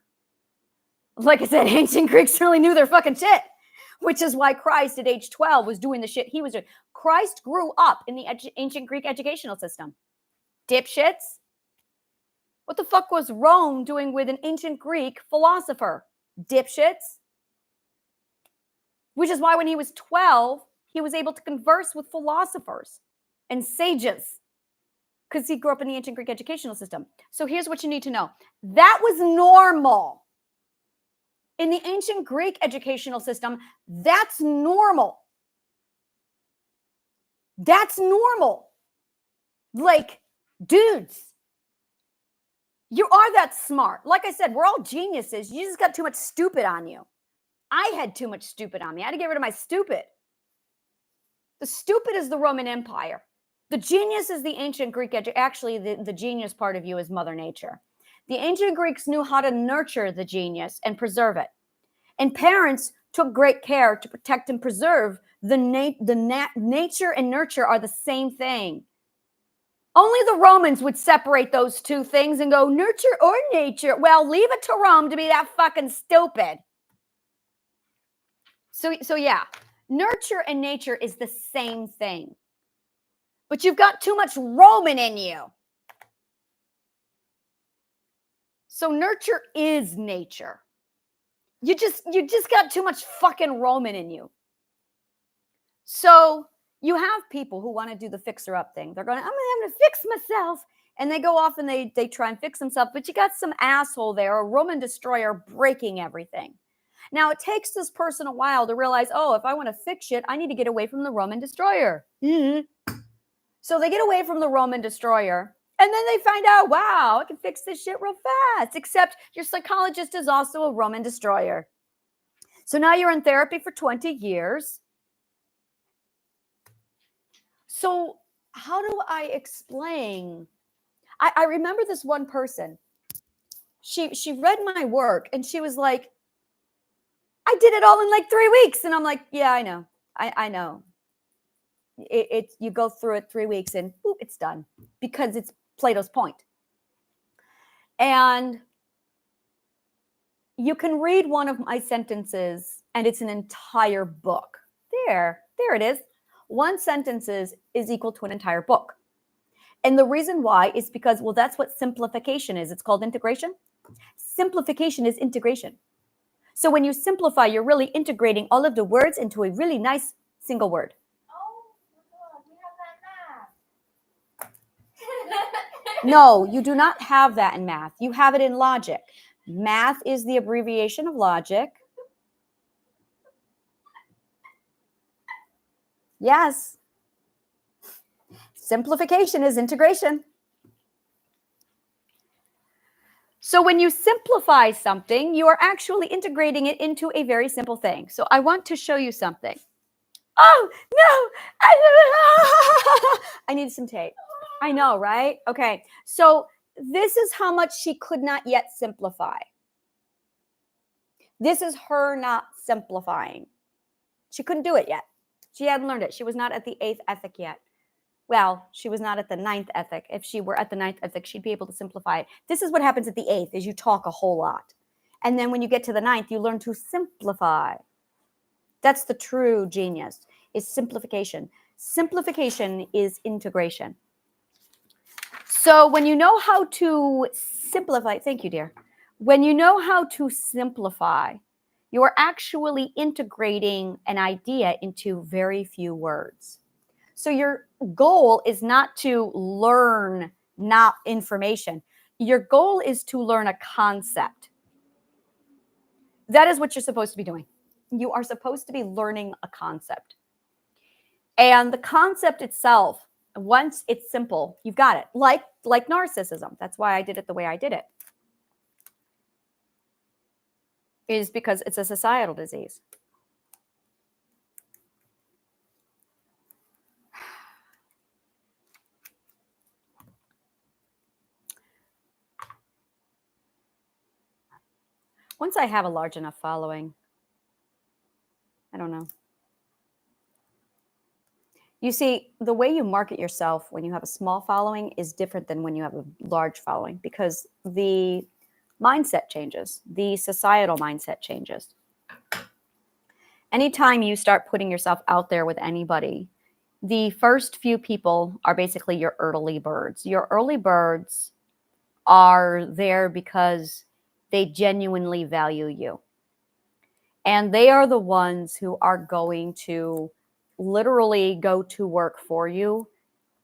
Like I said, ancient Greeks really knew their fucking shit, which is why Christ at age 12 was doing the shit he was doing. Christ grew up in the ancient Greek educational system. Dipshits. What the fuck was Rome doing with an ancient Greek philosopher? Dipshits. Which is why when he was 12, he was able to converse with philosophers and sages, because he grew up in the ancient Greek educational system. So here's what you need to know. That was normal. In the ancient Greek educational system, that's normal. That's normal. Like, dudes, you are that smart. Like I said, we're all geniuses. You just got too much stupid on you. I had too much stupid on me. I had to get rid of my stupid. The stupid is the Roman Empire. The genius is the ancient Greek. Actually, the genius part of you is Mother Nature. The ancient Greeks knew how to nurture the genius and preserve it. And parents took great care to protect and preserve nature and nurture are the same thing. Only the Romans would separate those two things and go nurture or nature. Well, leave it to Rome to be that fucking stupid. So yeah, nurture and nature is the same thing. But you've got too much Roman in you. So nurture is nature. You just got too much fucking Roman in you. So you have people who want to do the fixer-up thing. They're going, I'm going to fix myself. And they go off and they try and fix themselves. But you got some asshole there, a Roman destroyer, breaking everything. Now, it takes this person a while to realize, oh, if I want to fix shit, I need to get away from the Roman destroyer. Mm-hmm. So they get away from the Roman destroyer. And then they find out, wow, I can fix this shit real fast. Except your psychologist is also a Roman destroyer. So now you're in therapy for 20 years. So how do I explain? I remember this one person. She read my work and she was like, I did it all in like 3 weeks. And I'm like, yeah, I know. I know. You go through it 3 weeks and boop, it's done, because it's Plato's point. And you can read one of my sentences and it's an entire book. There it is. One sentence is equal to an entire book. And the reason why is because, well, that's what simplification is. It's called integration. Simplification is integration. So when you simplify, you're really integrating all of the words into a really nice single word. Oh my God, we have that math. No, you do not have that in math. You have it in logic. Math is the abbreviation of logic. Yes. Simplification is integration. So when you simplify something, you are actually integrating it into a very simple thing. So I want to show you something. Oh, no. I need some tape. I know, right? Okay. So this is how much she could not yet simplify. This is her not simplifying. She couldn't do it yet. She hadn't learned it. She was not at the 8th ethic yet. Well, she was not at the 9th ethic. If she were at the 9th ethic, she'd be able to simplify it. This is what happens at the 8th, is you talk a whole lot. And then when you get to the 9th, you learn to simplify. That's the true genius, is simplification. Simplification is integration. So when you know how to simplify, thank you, dear. When you know how to simplify, you're actually integrating an idea into very few words. So your goal is not to learn not information. Your goal is to learn a concept. That is what you're supposed to be doing. You are supposed to be learning a concept. And the concept itself, once it's simple, you've got it. Like narcissism. That's why I did it the way I did it. Is because it's a societal disease. Once I have a large enough following, I don't know. You see, the way you market yourself when you have a small following is different than when you have a large following, because the mindset changes, the societal mindset changes. Anytime you start putting yourself out there with anybody, the first few people are basically your early birds. Your early birds are there because they genuinely value you. And they are the ones who are going to literally go to work for you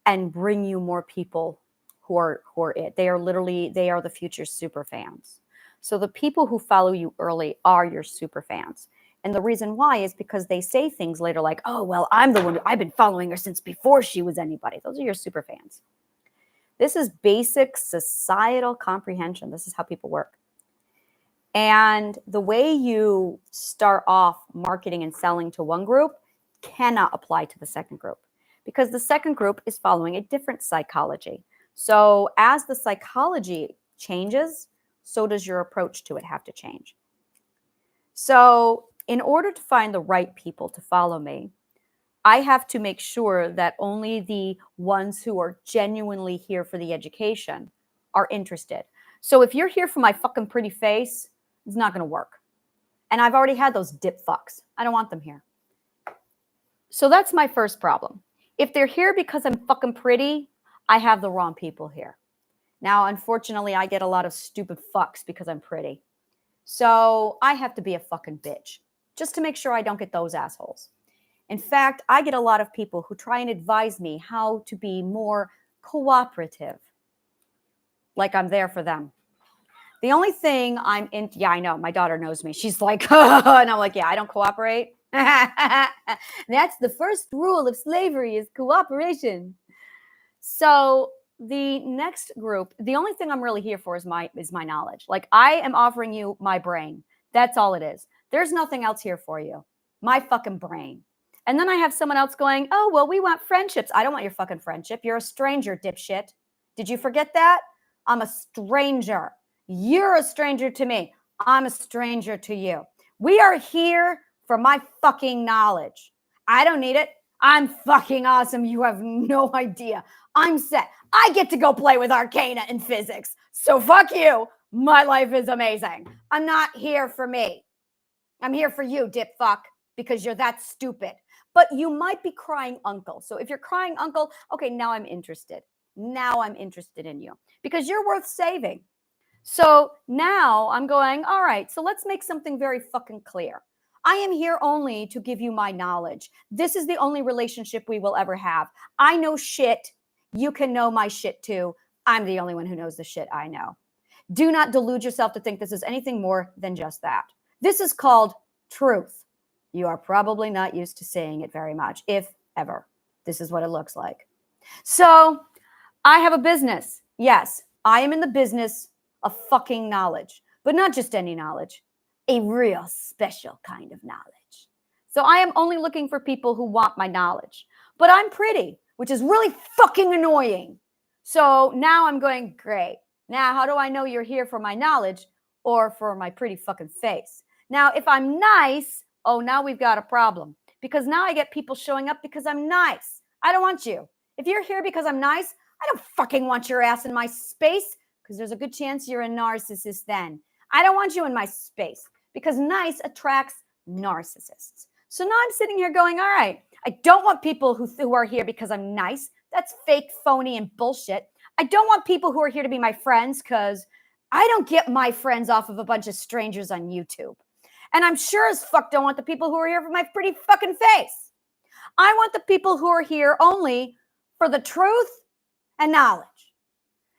and bring you more people who are it. They are the future super fans. So the people who follow you early are your super fans. And the reason why is because they say things later like, oh, well, I'm the one, I've been following her since before she was anybody. Those are your super fans. This is basic societal comprehension. This is how people work. And the way you start off marketing and selling to one group cannot apply to the second group, because the second group is following a different psychology. So as the psychology changes, so does your approach to it have to change. So in order to find the right people to follow me, I have to make sure that only the ones who are genuinely here for the education are interested. So if you're here for my fucking pretty face, it's not going to work. And I've already had those dip fucks. I don't want them here. So that's my first problem. If they're here because I'm fucking pretty, I have the wrong people here. Now, unfortunately, I get a lot of stupid fucks because I'm pretty. So I have to be a fucking bitch just to make sure I don't get those assholes. In fact, I get a lot of people who try and advise me how to be more cooperative, like I'm there for them. The only thing I'm in, yeah, I know, my daughter knows me. She's like, and I'm like, yeah, I don't cooperate. That's the first rule of slavery is cooperation. So the next group, the only thing I'm really here for is my knowledge. Like, I am offering you my brain. That's all it is. There's nothing else here for you. My fucking brain. And then I have someone else going, oh, well, we want friendships. I don't want your fucking friendship. You're a stranger, dipshit. Did you forget that? I'm a stranger. You're a stranger to me. I'm a stranger to you. We are here for my fucking knowledge. I don't need it. I'm fucking awesome. You have no idea. I'm set. I get to go play with Arcana and physics. So fuck you. My life is amazing. I'm not here for me. I'm here for you, dip fuck, because you're that stupid. But you might be crying uncle. So if you're crying uncle, okay, now I'm interested. Now I'm interested in you because you're worth saving. So now I'm going, all right, so let's make something very fucking clear. I am here only to give you my knowledge. This is the only relationship we will ever have. I know shit. You can know my shit too. I'm the only one who knows the shit I know. Do not delude yourself to think this is anything more than just that. This is called truth. You are probably not used to saying it very much, if ever. This is what it looks like. So I have a business. Yes, I am in the business of fucking knowledge, but not just any knowledge, a real special kind of knowledge. So I am only looking for people who want my knowledge, but I'm pretty, which is really fucking annoying. So now I'm going, great. Now, how do I know you're here for my knowledge or for my pretty fucking face? Now, if I'm nice, oh, now we've got a problem, because now I get people showing up because I'm nice. I don't want you. If you're here because I'm nice, I don't fucking want your ass in my space, because there's a good chance you're a narcissist then. I don't want you in my space because nice attracts narcissists. So now I'm sitting here going, all right, I don't want people who are here because I'm nice. That's fake, phony, and bullshit. I don't want people who are here to be my friends, because I don't get my friends off of a bunch of strangers on YouTube. And I'm sure as fuck don't want the people who are here for my pretty fucking face. I want the people who are here only for the truth and knowledge.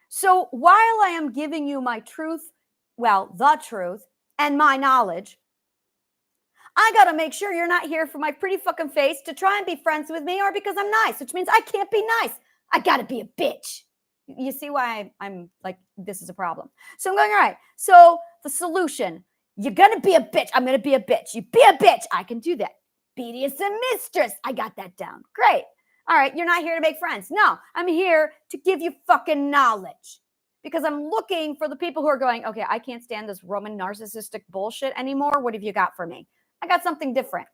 So while I am giving you my truth, well, the truth and my knowledge, I got to make sure you're not here for my pretty fucking face to try and be friends with me or because I'm nice, which means I can't be nice. I got to be a bitch. You see why I'm like, this is a problem. So I'm going, all right. So the solution, you're going to be a bitch. I'm going to be a bitch. You be a bitch. I can do that. BDSM mistress. I got that down. Great. All right. You're not here to make friends. No, I'm here to give you fucking knowledge because I'm looking for the people who are going, okay, I can't stand this Roman narcissistic bullshit anymore. What have you got for me? I got something different.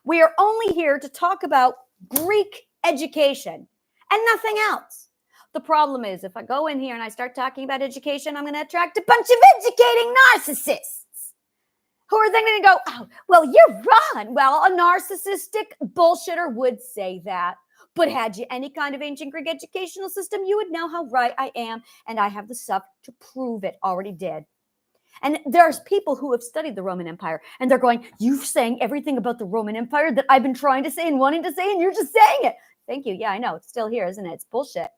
We are only here to talk about Greek education and nothing else. The problem is if I go in here and I start talking about education, I'm going to attract a bunch of educating narcissists who are then going to go, oh, well, you're wrong. Well, a narcissistic bullshitter would say that. But had you any kind of ancient Greek educational system, you would know how right I am. And I have the stuff to prove it. Already did. And there's people who have studied the Roman Empire and they're going, you're saying everything about the Roman Empire that I've been trying to say and wanting to say, and you're just saying it. Thank you. Yeah, I know. It's still here, isn't it? It's bullshit.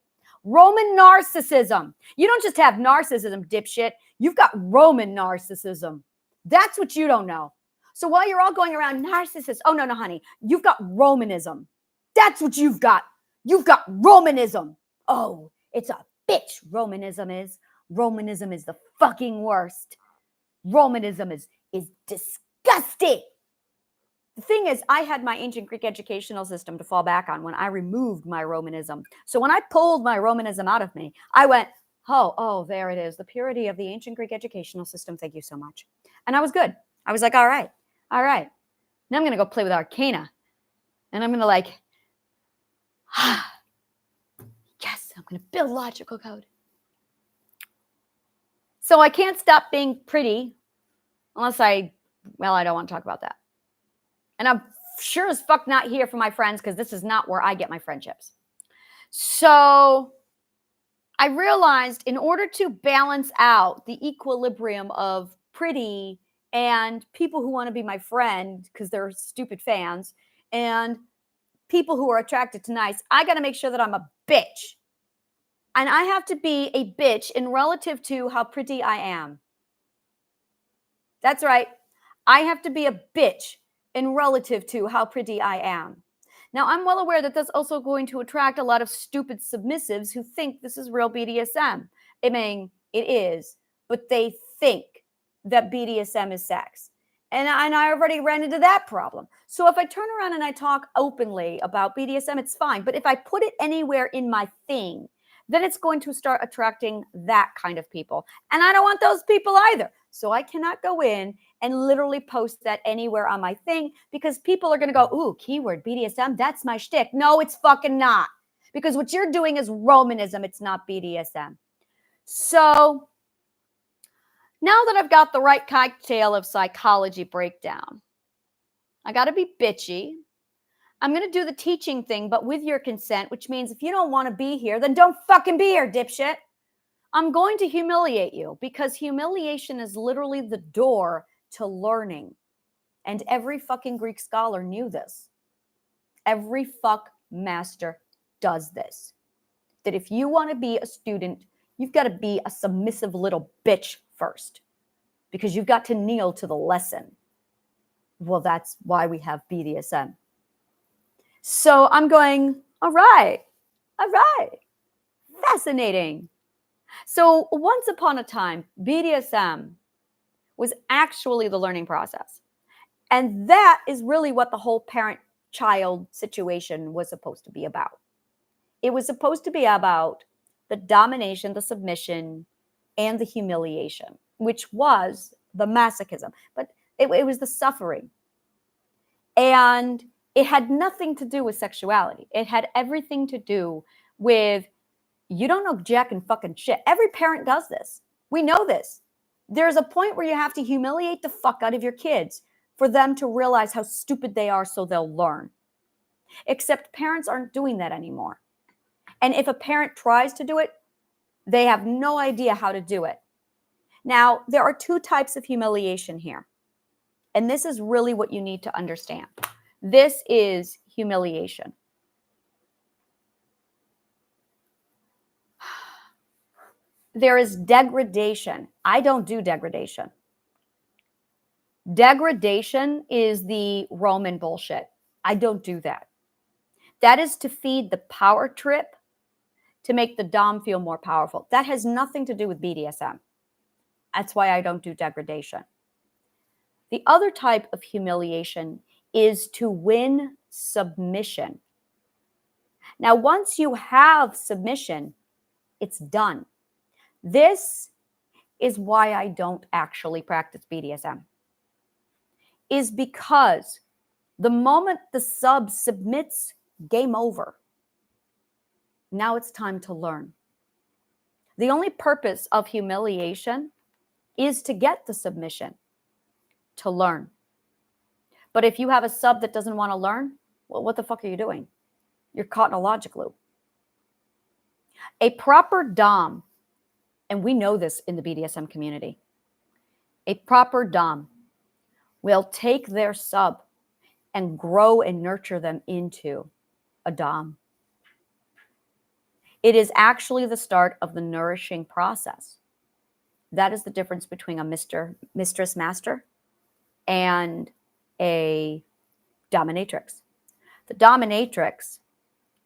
Roman narcissism. You don't just have narcissism, dipshit. You've got Roman narcissism. That's what you don't know. So while you're all going around narcissists, oh, no, honey, you've got Romanism. That's what you've got. You've got Romanism. Oh, it's a bitch. Romanism is the fucking worst. Romanism is disgusting. The thing is, I had my ancient Greek educational system to fall back on when I removed my Romanism. So when I pulled my Romanism out of me, I went, oh, there it is. The purity of the ancient Greek educational system. Thank you so much. And I was good. I was like, all right. Now I'm going to go play with Arcana. And I'm going to like, yes, I'm going to build logical code. So I can't stop being pretty unless I don't want to talk about that. And I'm sure as fuck not here for my friends because this is not where I get my friendships. So I realized in order to balance out the equilibrium of pretty and people who want to be my friend because they're stupid fans and people who are attracted to nice, I got to make sure that I'm a bitch. And I have to be a bitch in relative to how pretty I am. That's right. I have to be a bitch in relative to how pretty I am. Now, I'm well aware that that's also going to attract a lot of stupid submissives who think this is real BDSM. I mean, it is, but they think that BDSM is sex. And I already ran into that problem. So if I turn around and I talk openly about BDSM, it's fine. But if I put it anywhere in my thing, then it's going to start attracting that kind of people. And I don't want those people either. So I cannot go in and literally post that anywhere on my thing because people are going to go, ooh, keyword BDSM, that's my shtick. No, it's fucking not. Because what you're doing is Romanism. It's not BDSM. So now that I've got the right cocktail of psychology breakdown, I got to be bitchy. I'm going to do the teaching thing, but with your consent, which means if you don't want to be here, then don't fucking be here, dipshit. I'm going to humiliate you because humiliation is literally the door to learning. And every fucking Greek scholar knew this. Every fuck master does this. That if you want to be a student, you've got to be a submissive little bitch first because you've got to kneel to the lesson. Well, that's why we have BDSM. So I'm going, all right, fascinating. So once upon a time, BDSM was actually the learning process. And that is really what the whole parent-child situation was supposed to be about. It was supposed to be about the domination, the submission, and the humiliation, which was the masochism. But it was the suffering. And it had nothing to do with sexuality. It had everything to do with, you don't know jack and fucking shit. Every parent does this. We know this. There's a point where you have to humiliate the fuck out of your kids for them to realize how stupid they are so they'll learn. Except parents aren't doing that anymore. And if a parent tries to do it, they have no idea how to do it. Now, there are two types of humiliation here. And this is really what you need to understand. This is humiliation. There is degradation. I don't do degradation. Degradation is the Roman bullshit. I don't do that. That is to feed the power trip to make the Dom feel more powerful. That has nothing to do with BDSM. That's why I don't do degradation. The other type of humiliation is to win submission. Now, once you have submission, it's done. This is why I don't actually practice BDSM. Is because the moment the sub submits, game over. Now it's time to learn. The only purpose of humiliation is to get the submission, to learn. But if you have a sub that doesn't want to learn, well, what the fuck are you doing? You're caught in a logic loop. A proper Dom, and we know this in the BDSM community, a proper Dom will take their sub and grow and nurture them into a Dom. It is actually the start of the nourishing process. That is the difference between a mistress master and a dominatrix. The dominatrix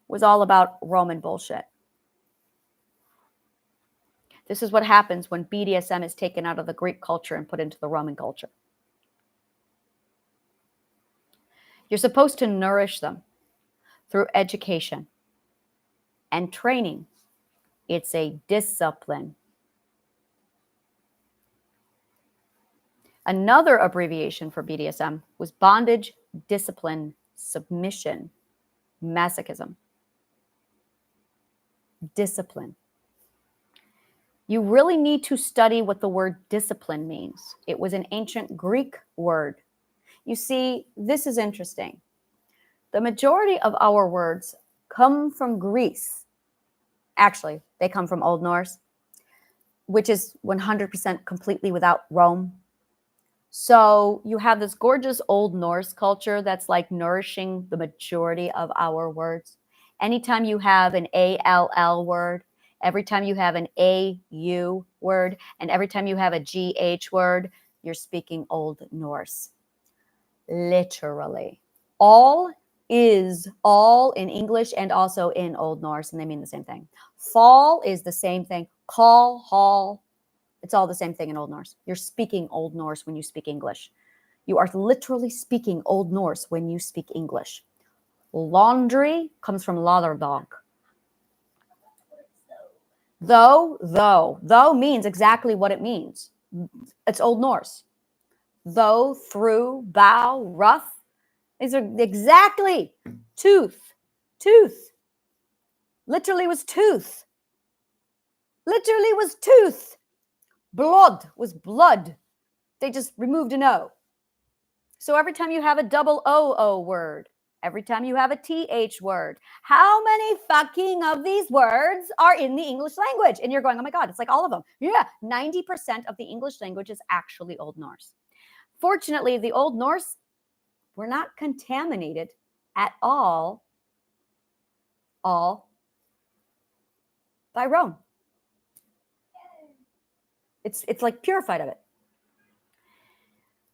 was all about Roman bullshit. This is what happens when BDSM is taken out of the Greek culture and put into the Roman culture. You're supposed to nourish them through education and training. It's a discipline. Another abbreviation for BDSM was bondage, discipline, submission, masochism. Discipline. You really need to study what the word discipline means. It was an ancient Greek word. You see, this is interesting. The majority of our words come from Greece. Actually, they come from Old Norse, which is 100% completely without Rome. So you have this gorgeous Old Norse culture that's like nourishing the majority of our words. Anytime you have an ALL word, every time you have an AU word, and every time you have a GH word, you're speaking Old Norse. Literally. All is all in English and also in Old Norse, and they mean the same thing. Fall is the same thing. Call, haul, it's all the same thing in Old Norse. You're speaking Old Norse when you speak English. You are literally speaking Old Norse when you speak English. Laundry comes from lauderdog. Though means exactly what it means. It's Old Norse. Though, through, bow, rough. These are exactly tooth. Literally was tooth. Literally was tooth. Blood was blood. They just removed an O. So every time you have a double OO word, every time you have a TH word, how many fucking of these words are in the English language? And you're going, oh my God, it's like all of them. Yeah, 90% of the English language is actually Old Norse. Fortunately, the Old Norse were not contaminated at all by Rome. It's like purified of it.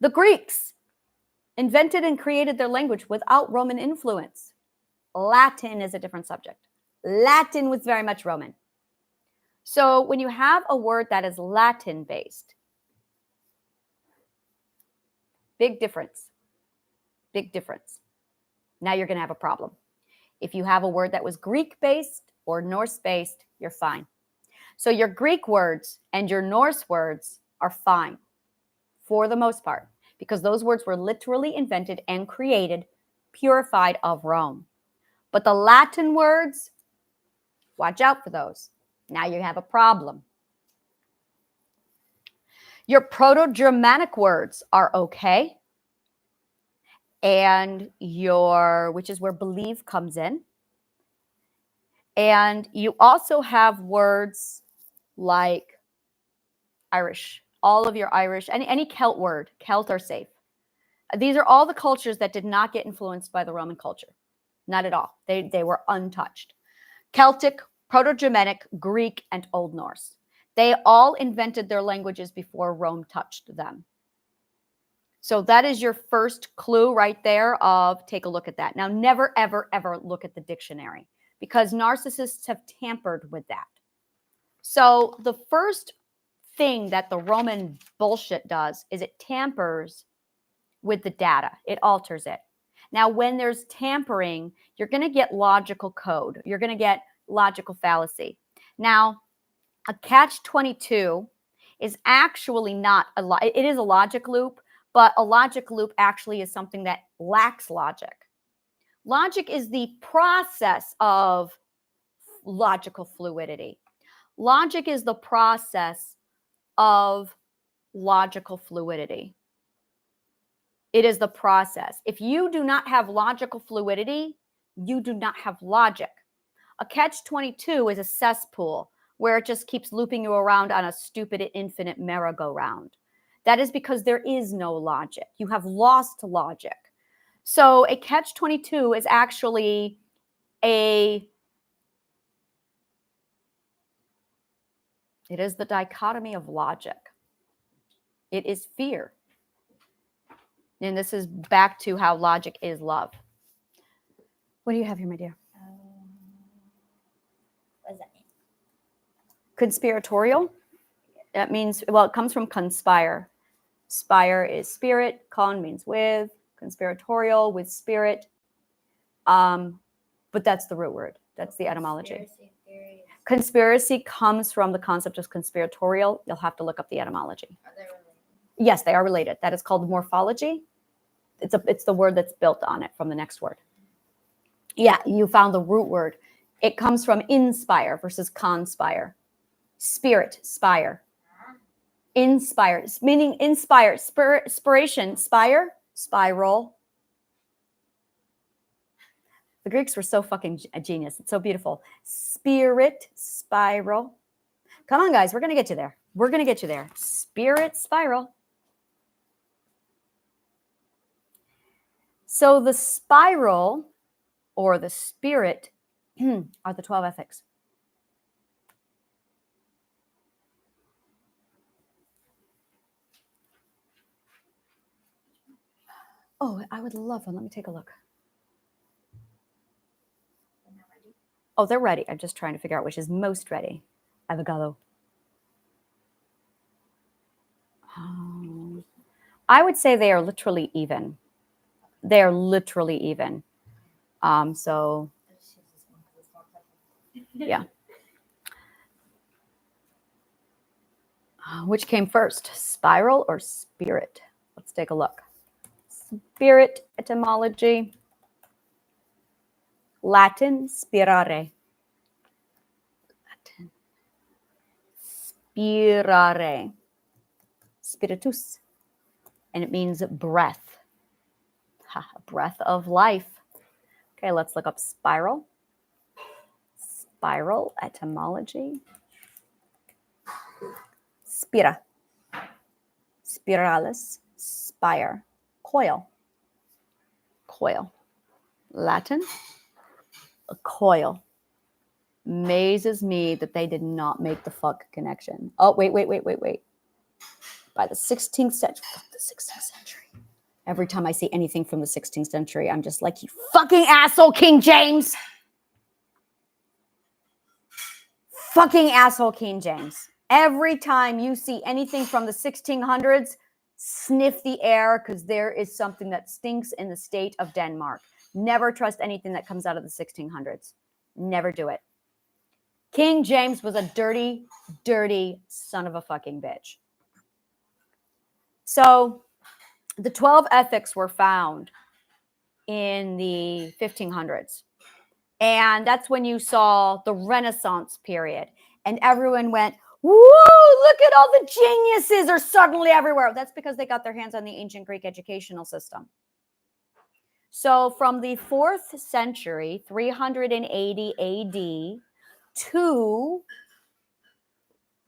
The Greeks invented and created their language without Roman influence. Latin is a different subject. Latin was very much Roman. So when you have a word that is Latin-based, big difference. Big difference. Now you're going to have a problem. If you have a word that was Greek-based or Norse-based, you're fine. So your Greek words and your Norse words are fine for the most part, because those words were literally invented and created, purified of Rome. But the Latin words, watch out for those. Now you have a problem. Your Proto-Germanic words are okay. And which is where believe comes in. And you also have words like Irish, all of your Irish, any Celt word, Celt are safe. These are all the cultures that did not get influenced by the Roman culture. Not at all. They were untouched. Celtic, Proto-Germanic, Greek, and Old Norse. They all invented their languages before Rome touched them. So that is your first clue right there of take a look at that. Now, never, ever, ever look at the dictionary because narcissists have tampered with that. So the first thing that the Roman bullshit does is it tampers with the data. It alters it. Now, when there's tampering, you're going to get logical code. You're going to get logical fallacy. Now, a catch-22 is actually not it is a logic loop, but a logic loop actually is something that lacks logic. Logic is the process of logical fluidity. Logic is the process of logical fluidity. It is the process. If you do not have logical fluidity, you do not have logic. A catch-22 is a cesspool where it just keeps looping you around on a stupid infinite merry-go-round. That is because there is no logic. You have lost logic. So a catch-22 is actually it is the dichotomy of logic. It is fear. And this is back to how logic is love. What do you have here, my dear? What does that mean? Conspiratorial. That means, well, it comes from conspire. Spire is spirit. Con means with. Conspiratorial with spirit. But that's the root word. That's the etymology. Conspiracy comes from the concept of conspiratorial. You'll have to look up the etymology. Are they related? Yes, they are related. That is called morphology. It's the word that's built on it from the next word. Yeah, you found the root word. It comes from inspire versus conspire. Spirit, spire. Inspire, meaning inspire, inspiration, spire, spiral. The Greeks were so fucking genius. It's so beautiful. Spirit, spiral. Come on, guys. We're going to get you there. We're going to get you there. Spirit, spiral. So the spiral or the spirit are the 12 ethics. Oh, I would love one. Let me take a look. Oh, they're ready. I'm just trying to figure out which is most ready. Avocado. I would say they are literally even. They are literally even. So, yeah. Which came first, spiral or spirit? Let's take a look. Spirit etymology. Latin, spirare. Latin. Spirare. Spiritus. And it means breath. Breath of life. Okay, let's look up spiral. Spiral etymology. Spira. Spiralis. Spire. Coil. Coil. Latin. A coil. Amazes me that they did not make the fuck connection. Oh, wait. By the 16th century. Fuck the 16th century. Every time I see anything from the 16th century, I'm just like, you fucking asshole, King James. Fucking asshole, King James. Every time you see anything from the 1600s, sniff the air because there is something that stinks in the state of Denmark. Never trust anything that comes out of the 1600s. Never do it. King James was a dirty, dirty son of a fucking bitch. So the 12 ethics were found in the 1500s. And that's when you saw the Renaissance period. And everyone went, woo, look at all the geniuses are suddenly everywhere. That's because they got their hands on the ancient Greek educational system. So from the 4th century, 380 AD, to,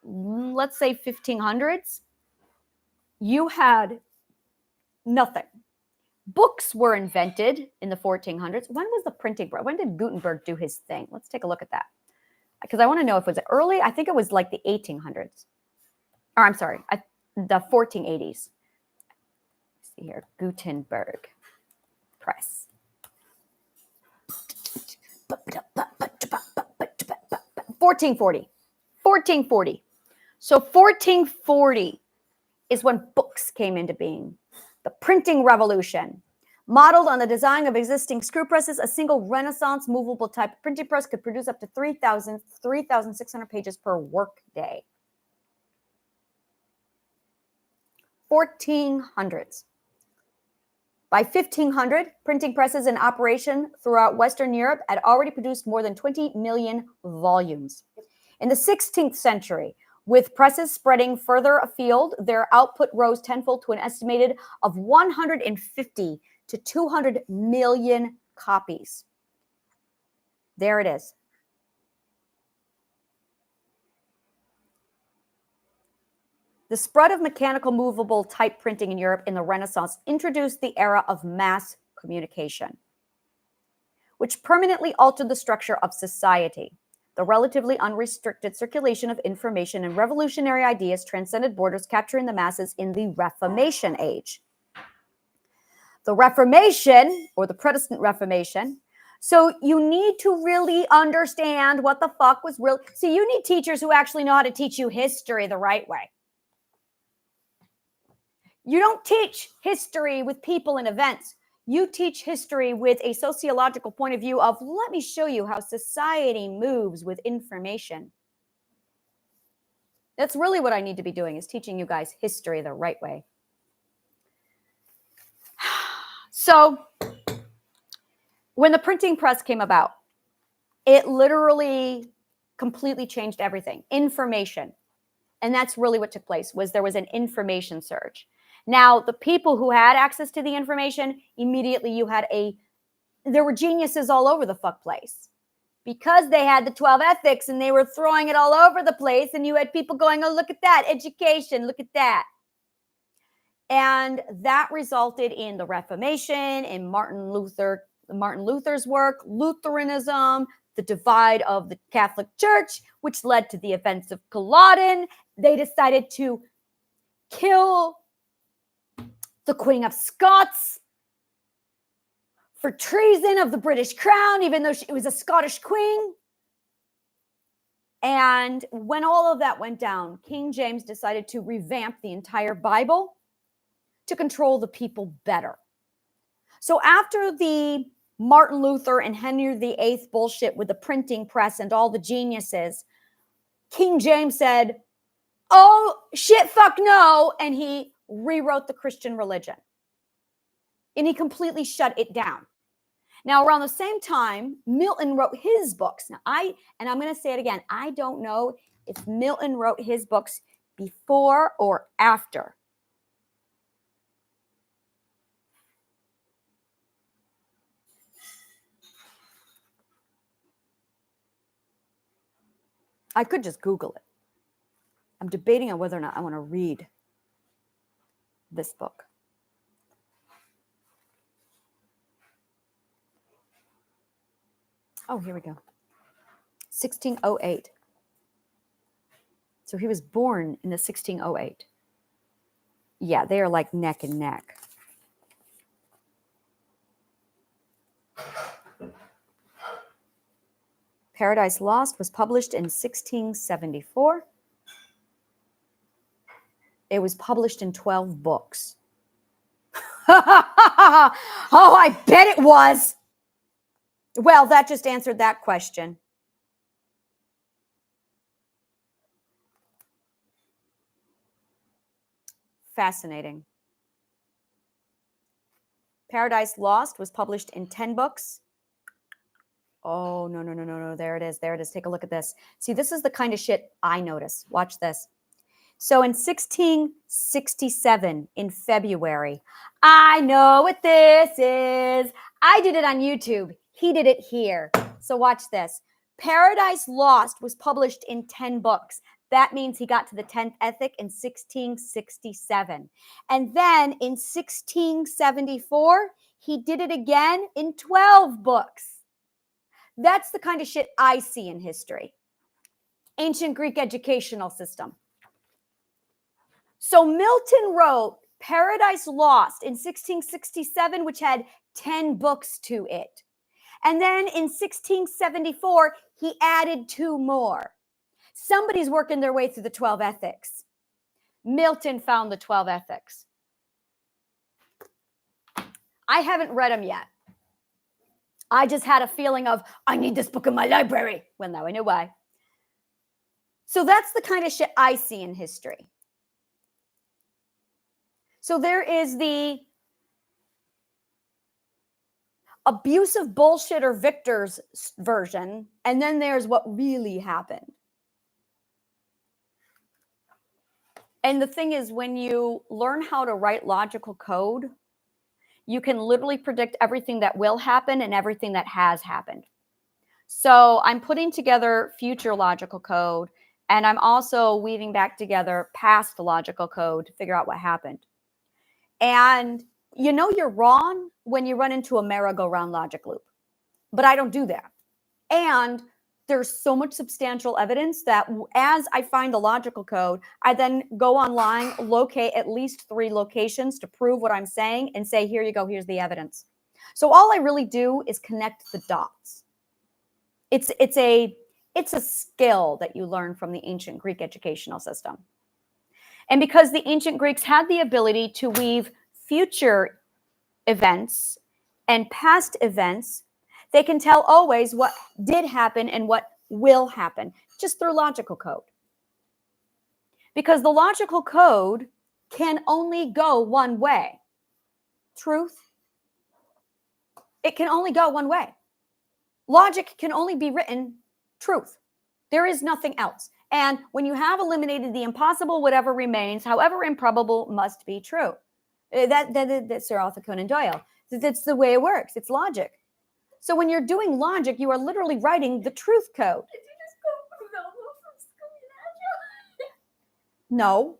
let's say, 1500s, you had nothing. Books were invented in the 1400s. When was the printing press? When did Gutenberg do his thing? Let's take a look at that. Because I want to know if it was early. I think it was like the 1800s. Or I'm sorry, the 1480s. see here. Gutenberg Press. 1440. 1440. So 1440 is when books came into being. The printing revolution. Modeled on the design of existing screw presses, a single Renaissance movable type printing press could produce up to 3,600 pages per workday. 1400s. By 1500, printing presses in operation throughout Western Europe had already produced more than 20 million volumes. In the 16th century, with presses spreading further afield, their output rose tenfold to an estimated of 150 to 200 million copies. There it is. The spread of mechanical movable type printing in Europe in the Renaissance introduced the era of mass communication, which permanently altered the structure of society. The relatively unrestricted circulation of information and revolutionary ideas transcended borders, capturing the masses in the Reformation age. The Reformation, or the Protestant Reformation, so you need to really understand what the fuck was real. So you need teachers who actually know how to teach you history the right way. You don't teach history with people and events. You teach history with a sociological point of view of, let me show you how society moves with information. That's really what I need to be doing, is teaching you guys history the right way. So when the printing press came about, it literally completely changed everything. Information. And that's really what took place, was there was an information surge. Now, the people who had access to the information, immediately there were geniuses all over the fuck place. Because they had the 12 ethics and they were throwing it all over the place, and you had people going, oh, look at that, education, look at that. And that resulted in the Reformation, in Martin Luther's work, Lutheranism, the divide of the Catholic Church, which led to the events of Culloden. They decided to kill the Queen of Scots for treason of the British crown, even though she was a Scottish queen. And when all of that went down, King James decided to revamp the entire Bible to control the people better. So after the Martin Luther and Henry VIII bullshit with the printing press and all the geniuses, King James said, oh, shit, fuck no, and he rewrote the Christian religion. And he completely shut it down. Now, around the same time, Milton wrote his books. Now, I'm going to say it again, I don't know if Milton wrote his books before or after. I could just Google it. I'm debating on whether or not I want to read this book. Oh, here we go. 1608. So he was born in the 1608. Yeah, they are like neck and neck. Paradise Lost was published in 1674. It was published in 12 books. Oh, I bet it was. Well, that just answered that question. Fascinating. Paradise Lost was published in 10 books. Oh, no. There it is. Take a look at this. See, this is the kind of shit I notice. Watch this. So in 1667, in February, I know what this is. I did it on YouTube. He did it here. So watch this. Paradise Lost was published in 10 books. That means he got to the 10th ethic in 1667. And then in 1674, he did it again in 12 books. That's the kind of shit I see in history. Ancient Greek educational system. So Milton wrote Paradise Lost in 1667, which had 10 books to it. And then in 1674, he added 2 more. Somebody's working their way through the 12 ethics. Milton found the 12 ethics. I haven't read them yet. I just had a feeling of, I need this book in my library. Well, now I know why. So that's the kind of shit I see in history. So there is the abusive bullshit or victor's version, and then there's what really happened. And the thing is, when you learn how to write logical code, you can literally predict everything that will happen and everything that has happened. So I'm putting together future logical code, and I'm also weaving back together past logical code to figure out what happened. And you know you're wrong when you run into a merry-go-round logic loop. But I don't do that. And there's so much substantial evidence that as I find the logical code, I then go online, locate at least 3 locations to prove what I'm saying, and say, here you go, here's the evidence. So all I really do is connect the dots. It's a skill that you learn from the ancient Greek educational system. And because the ancient Greeks had the ability to weave future events and past events, they can tell always what did happen and what will happen just through logical code. Because the logical code can only go one way. Truth. It can only go one way. Logic can only be written truth. There is nothing else. And when you have eliminated the impossible, whatever remains, however improbable, must be true. That's Sir Arthur Conan Doyle. That's the way it works. It's logic. So when you're doing logic, you are literally writing the truth code. Did you just go from ScoobyNatural? No.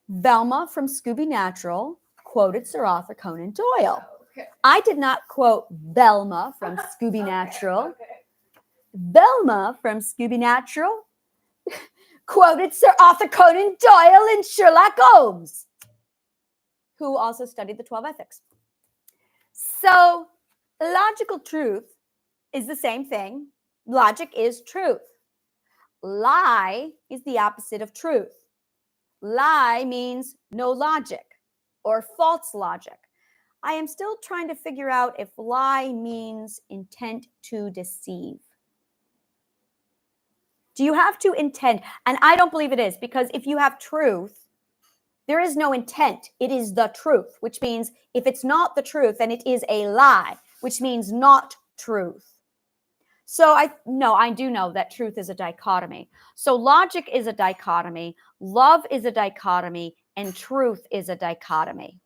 Velma from ScoobyNatural quoted Sir Arthur Conan Doyle. Oh, okay. I did not quote Velma from ScoobyNatural. Okay. Velma from ScoobyNatural quoted Sir Arthur Conan Doyle and Sherlock Holmes, who also studied the 12 ethics. So logical truth is the same thing. Logic is truth. Lie is the opposite of truth. Lie means no logic or false logic. I am still trying to figure out if lie means intent to deceive. Do you have to intend? And I don't believe it is, because if you have truth, there is no intent. It is the truth, which means if it's not the truth, then it is a lie, which means not truth. So I do know that truth is a dichotomy. So logic is a dichotomy, love is a dichotomy, and truth is a dichotomy.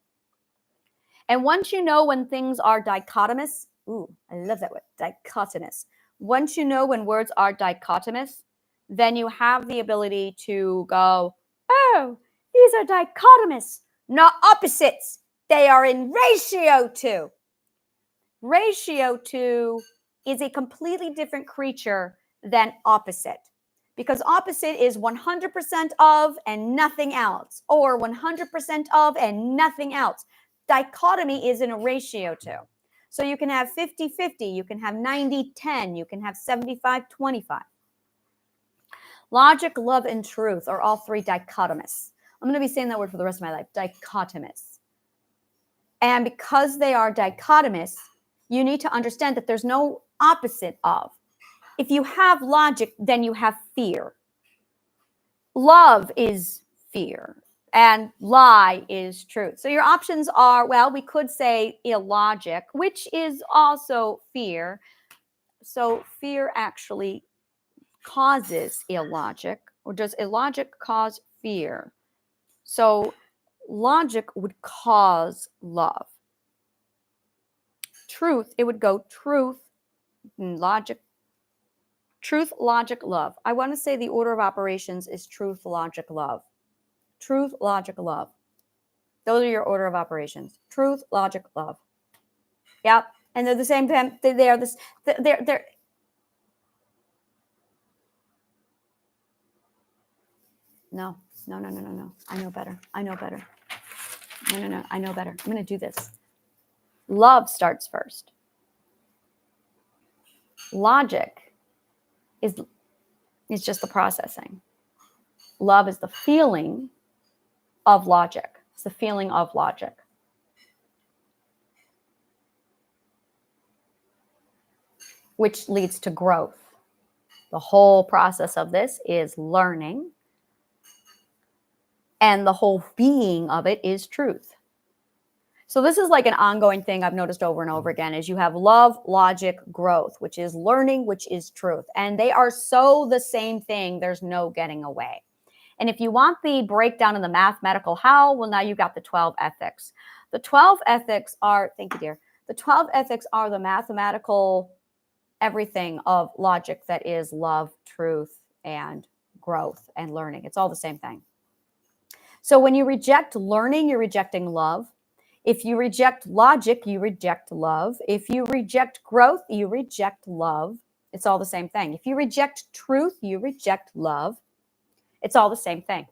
And once you know when things are dichotomous, ooh, I love that word, dichotomous. Once you know when words are dichotomous, then you have the ability to go, oh, these are dichotomous, not opposites. They are in ratio to. Ratio to is a completely different creature than opposite, because opposite is 100% of and nothing else, or 100% of and nothing else. Dichotomy is in a ratio to. So you can have 50-50, you can have 90-10, you can have 75-25. Logic, love, and truth are all 3 dichotomous. I'm going to be saying that word for the rest of my life, dichotomous. And because they are dichotomous, you need to understand that there's no opposite of. If you have logic, then you have fear. Love is fear, and lie is truth. So your options are, well, we could say illogic, which is also fear. So fear actually causes illogic, or does illogic cause fear? So logic would cause love. Truth, it would go truth, logic, truth, logic, love. I want to say the order of operations is truth, logic, love. Truth, logic, love. Those are your order of operations. Truth, logic, love. Yep. And they're the same time. They're No. I know better. No. I know better. I'm going to do this. Love starts first. Logic is just the processing. Love is the feeling of logic. It's the feeling of logic. Which leads to growth. The whole process of this is learning. And the whole being of it is truth. So this is like an ongoing thing I've noticed over and over again is you have love, logic, growth, which is learning, which is truth. And they are so the same thing. There's no getting away. And if you want the breakdown in the mathematical how, well, now you've got the 12 ethics. The 12 ethics are, thank you, dear. The 12 ethics are the mathematical everything of logic that is love, truth, and growth and learning. It's all the same thing. So when you reject learning, you're rejecting love. If you reject logic, you reject love. If you reject growth, you reject love. It's all the same thing. If you reject truth, you reject love. It's all the same thing.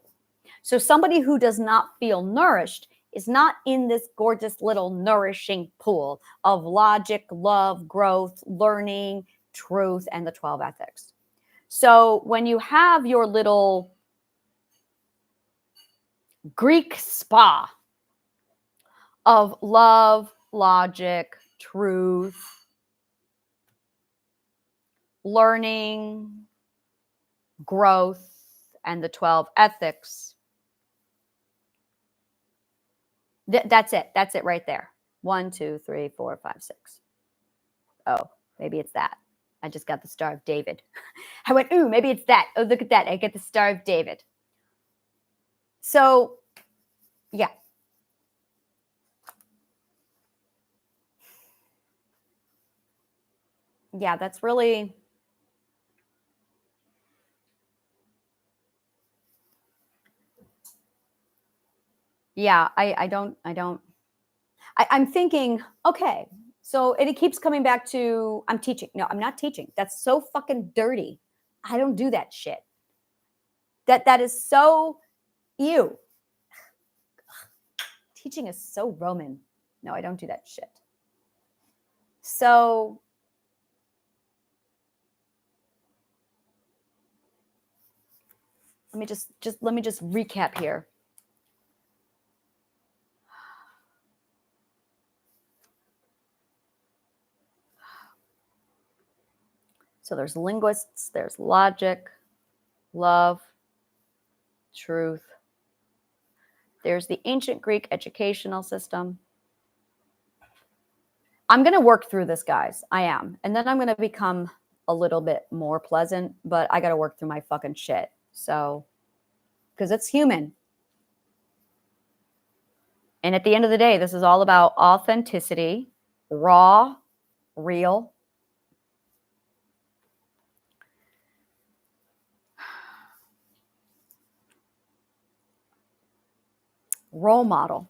So somebody who does not feel nourished is not in this gorgeous little nourishing pool of logic, love, growth, learning, truth, and the 12 ethics. So when you have your little Greek spa of love, logic, truth, learning, growth, and the 12 ethics. That's it. That's it right there. 1, 2, 3, 4, 5, 6. Oh, maybe it's that. I just got the Star of David. I went, ooh, maybe it's that. Oh, look at that. I get the Star of David. So, yeah. Yeah, that's really... Yeah, I'm thinking, okay, so and it keeps coming back to, I'm teaching. No, I'm not teaching. That's so fucking dirty. I don't do that shit. That is so ew. Teaching is so Roman. No, I don't do that shit. So let me just recap here. So there's linguists, there's logic, love, truth. There's the ancient Greek educational system. I'm going to work through this, guys. I am. And then I'm going to become a little bit more pleasant, but I got to work through my fucking shit. So, because it's human. And at the end of the day, this is all about authenticity, raw, real. Role model.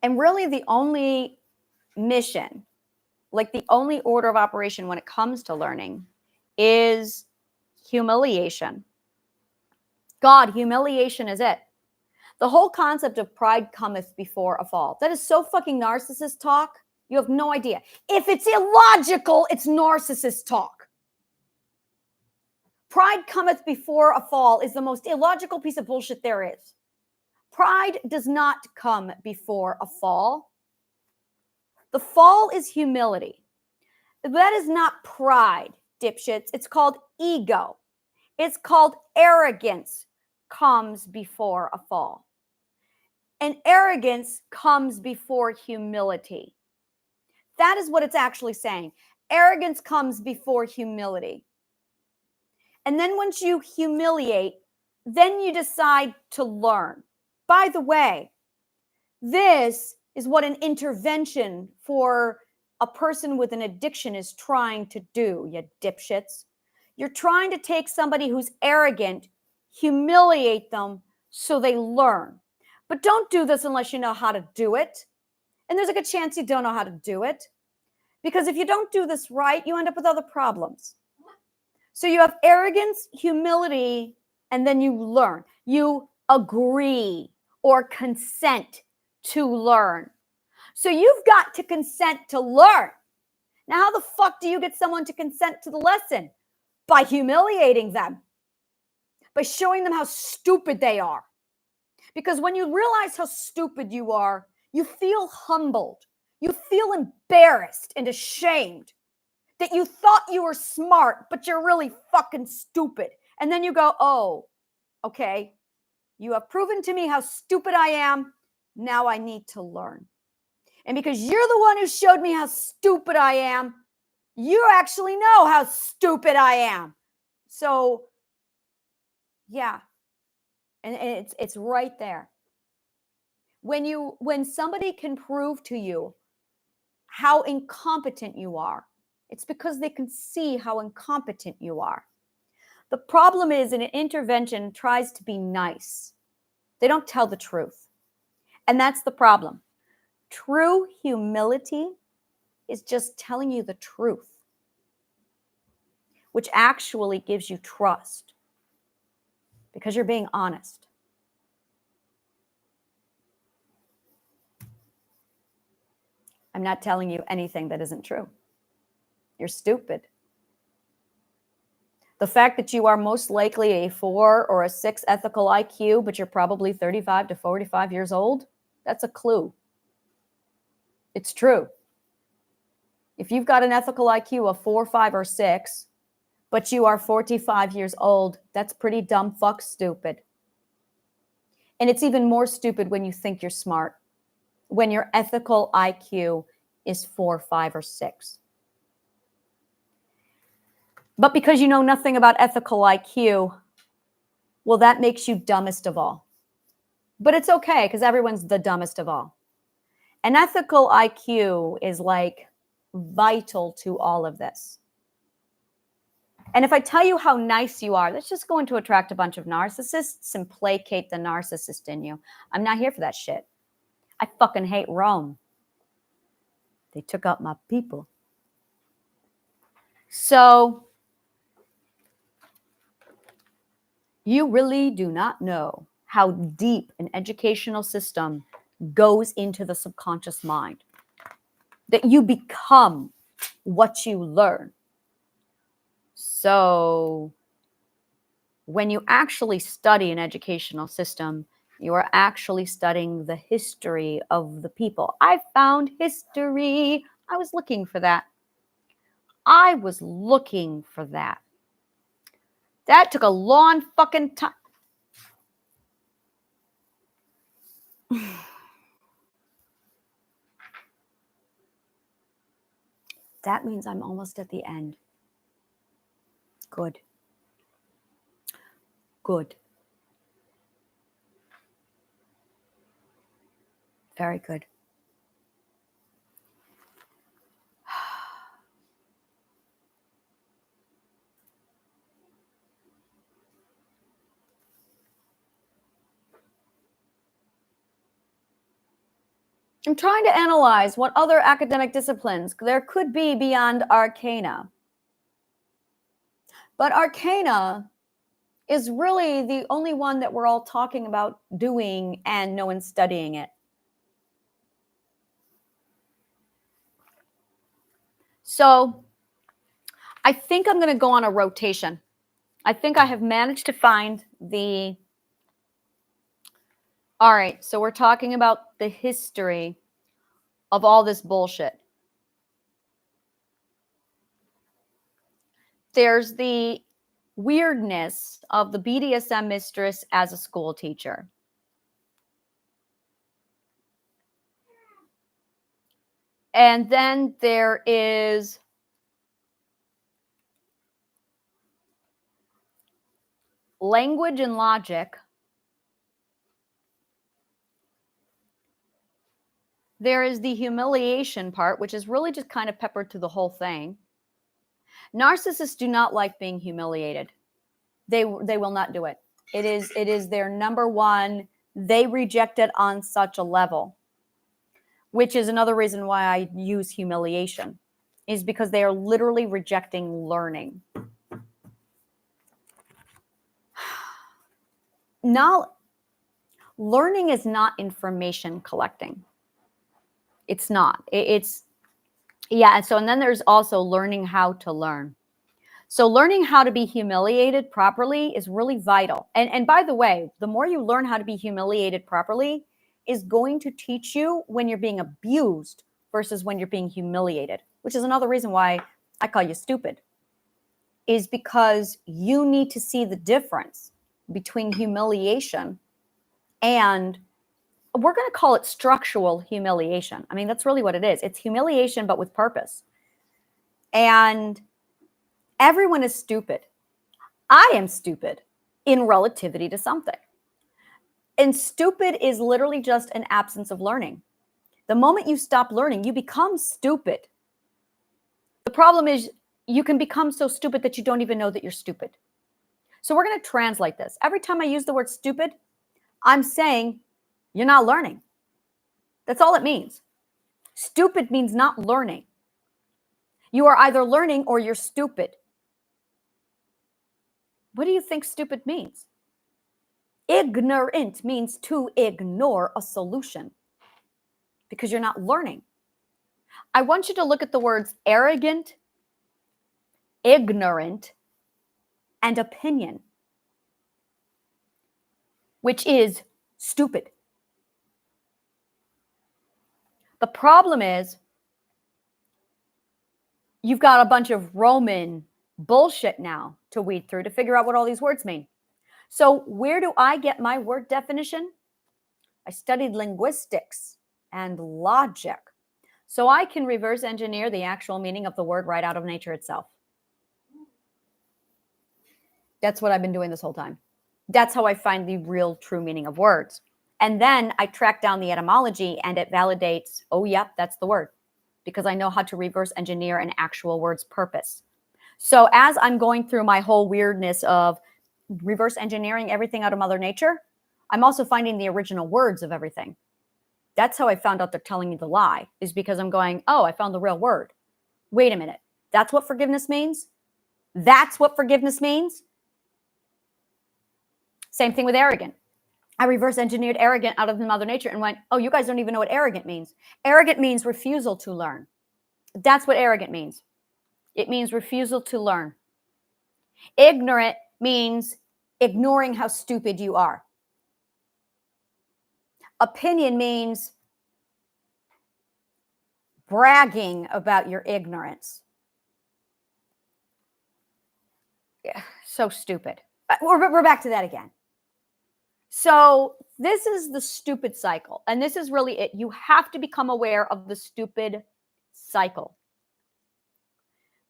And really the only mission, like the only order of operation when it comes to learning is humiliation. God, humiliation is it. The whole concept of pride cometh before a fall. That is so fucking narcissist talk. You have no idea. If it's illogical, it's narcissist talk. Pride cometh before a fall is the most illogical piece of bullshit there is. Pride does not come before a fall. The fall is humility. That is not pride, dipshits. It's called ego. It's called arrogance comes before a fall. And arrogance comes before humility. That is what it's actually saying. Arrogance comes before humility. And then once you humiliate, then you decide to learn. By the way, this is what an intervention for a person with an addiction is trying to do, you dipshits. You're trying to take somebody who's arrogant, humiliate them so they learn. But don't do this unless you know how to do it. And there's a good chance you don't know how to do it. Because if you don't do this right, you end up with other problems. So you have arrogance, humility, and then you learn. You agree or consent to learn. So you've got to consent to learn. Now, how the fuck do you get someone to consent to the lesson? By humiliating them, by showing them how stupid they are. Because when you realize how stupid you are, you feel humbled. You feel embarrassed and ashamed that you thought you were smart, but you're really fucking stupid. And then you go, oh, okay, you have proven to me how stupid I am. Now I need to learn. And because you're the one who showed me how stupid I am, you actually know how stupid I am. So, yeah. And it's right there. When somebody can prove to you how incompetent you are, it's because they can see how incompetent you are. The problem is an intervention tries to be nice. They don't tell the truth. And that's the problem. True humility is just telling you the truth, which actually gives you trust because you're being honest. I'm not telling you anything that isn't true. You're stupid. The fact that you are most likely a 4 or a 6 ethical IQ, but you're probably 35 to 45 years old, that's a clue. It's true. If you've got an ethical IQ of 4, 5, or 6, but you are 45 years old, that's pretty dumb fuck stupid. And it's even more stupid when you think you're smart, when your ethical IQ is 4, 5, or 6. But because you know nothing about ethical IQ, well, that makes you dumbest of all. But it's okay because everyone's the dumbest of all. An ethical IQ is like vital to all of this. And if I tell you how nice you are, that's just going to attract a bunch of narcissists and placate the narcissist in you. I'm not here for that shit. I fucking hate Rome. They took out my people. So you really do not know how deep an educational system goes into the subconscious mind, that you become what you learn. So when you actually study an educational system, you are actually studying the history of the people. I found history. I was looking for that. That took a long fucking time. That means I'm almost at the end. Good. Good. Very good. I'm trying to analyze what other academic disciplines there could be beyond arcana. But arcana is really the only one that we're all talking about doing and no one's studying it. So I think I'm going to go on a rotation. I think I have managed to find the... All right, so we're talking about the history of all this bullshit. There's the weirdness of the BDSM mistress as a school teacher. And then there is language and logic. There is the humiliation part, which is really just kind of peppered to the whole thing. Narcissists do not like being humiliated. They will not do it. It is their number one. They reject it on such a level, which is another reason why I use humiliation, is because they are literally rejecting learning. learning is not information collecting. It's not. Yeah. And then there's also learning how to learn. So learning how to be humiliated properly is really vital. And by the way, the more you learn how to be humiliated properly is going to teach you when you're being abused versus when you're being humiliated, which is another reason why I call you stupid, is because you need to see the difference between humiliation and, we're going to call it structural humiliation. I mean, that's really what it is. It's humiliation, but with purpose. And everyone is stupid. I am stupid in relativity to something. And stupid is literally just an absence of learning. The moment you stop learning, you become stupid. The problem is you can become so stupid that you don't even know that you're stupid. So we're going to translate this. Every time I use the word stupid, I'm saying you're not learning. That's all it means. Stupid means not learning. You are either learning or you're stupid. What do you think stupid means? Ignorant means to ignore a solution because you're not learning. I want you to look at the words arrogant, ignorant, and opinion, which is stupid. The problem is you've got a bunch of Roman bullshit now to weed through to figure out what all these words mean. So where do I get my word definition? I studied linguistics and logic, so I can reverse engineer the actual meaning of the word right out of nature itself. That's what I've been doing this whole time. That's how I find the real true meaning of words. And then I track down the etymology and it validates, oh, yep, that's the word, because I know how to reverse engineer an actual word's purpose. So as I'm going through my whole weirdness of reverse engineering everything out of Mother Nature, I'm also finding the original words of everything. That's how I found out they're telling me the lie, is because I'm going, oh, I found the real word. Wait a minute. That's what forgiveness means? That's what forgiveness means? Same thing with arrogant. I reverse engineered arrogant out of Mother Nature and went, oh, you guys don't even know what arrogant means. Arrogant means refusal to learn. That's what arrogant means. It means refusal to learn. Ignorant means ignoring how stupid you are. Opinion means bragging about your ignorance. Yeah, so stupid. We're back to that again. So this is the stupid cycle. And this is really it. You have to become aware of the stupid cycle.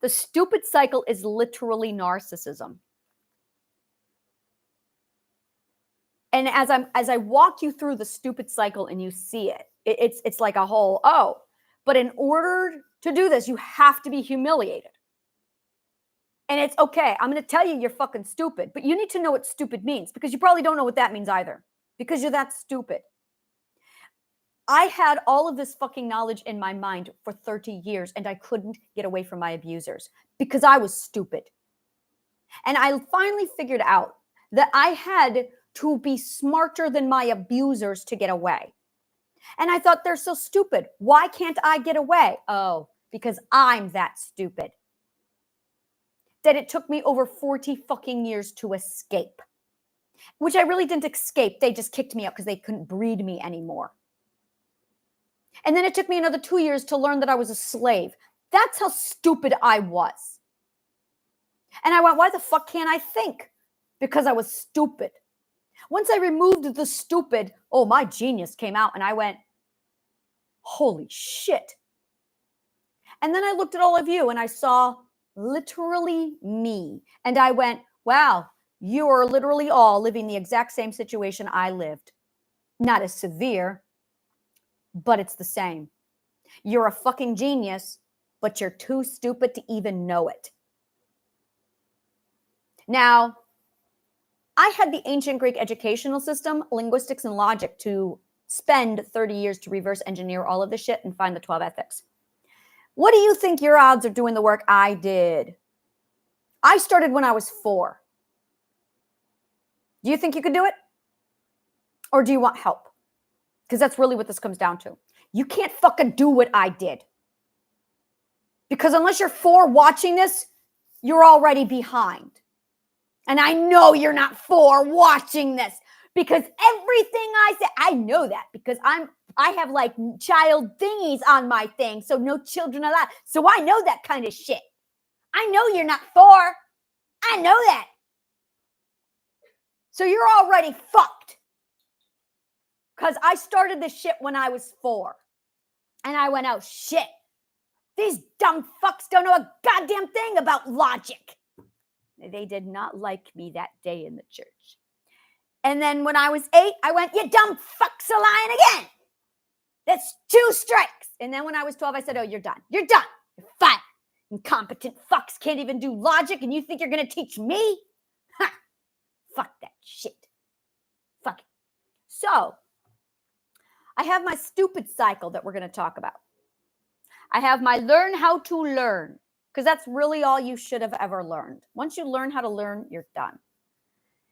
The stupid cycle is literally narcissism. And as I walk you through the stupid cycle and you see it, it's like a whole, oh, but in order to do this, you have to be humiliated. And it's okay. I'm going to tell you you're fucking stupid, but you need to know what stupid means, because you probably don't know what that means either, because you're that stupid. I had all of this fucking knowledge in my mind for 30 years and I couldn't get away from my abusers because I was stupid. And I finally figured out that I had to be smarter than my abusers to get away. And I thought, they're so stupid. Why can't I get away? Oh, because I'm that stupid. That it took me over 40 fucking years to escape, which I really didn't escape. They just kicked me out because they couldn't breed me anymore. And then it took me another 2 years to learn that I was a slave. That's how stupid I was. And I went, why the fuck can't I think? Because I was stupid. Once I removed the stupid, oh, my genius came out and I went, holy shit. And then I looked at all of you and I saw literally me. And I went, wow, you are literally all living the exact same situation I lived. Not as severe, but it's the same. You're a fucking genius, but you're too stupid to even know it. Now, I had the ancient Greek educational system, linguistics and logic, to spend 30 years to reverse engineer all of this shit and find the 12 ethics. What do you think your odds of doing the work I did? I started when I was 4. Do you think you could do it? Or do you want help? Because that's really what this comes down to. You can't fucking do what I did. Because unless you're 4 watching this, you're already behind. And I know you're not 4 watching this because everything I say, I know that because I have like child thingies on my thing. So no children allowed. So I know that kind of shit. I know you're not 4. I know that. So you're already fucked. Because I started this shit when I was 4. And I went, oh shit. These dumb fucks don't know a goddamn thing about logic. They did not like me that day in the church. And then when I was 8, I went, you dumb fucks are lying again. That's 2 strikes. And then when I was 12, I said, oh, you're done. You're done. You're fine. Incompetent fucks can't even do logic, and you think you're going to teach me? Ha! Fuck that shit. Fuck it. So, I have my stupid cycle that we're going to talk about. I have my learn how to learn, because that's really all you should have ever learned. Once you learn how to learn, you're done.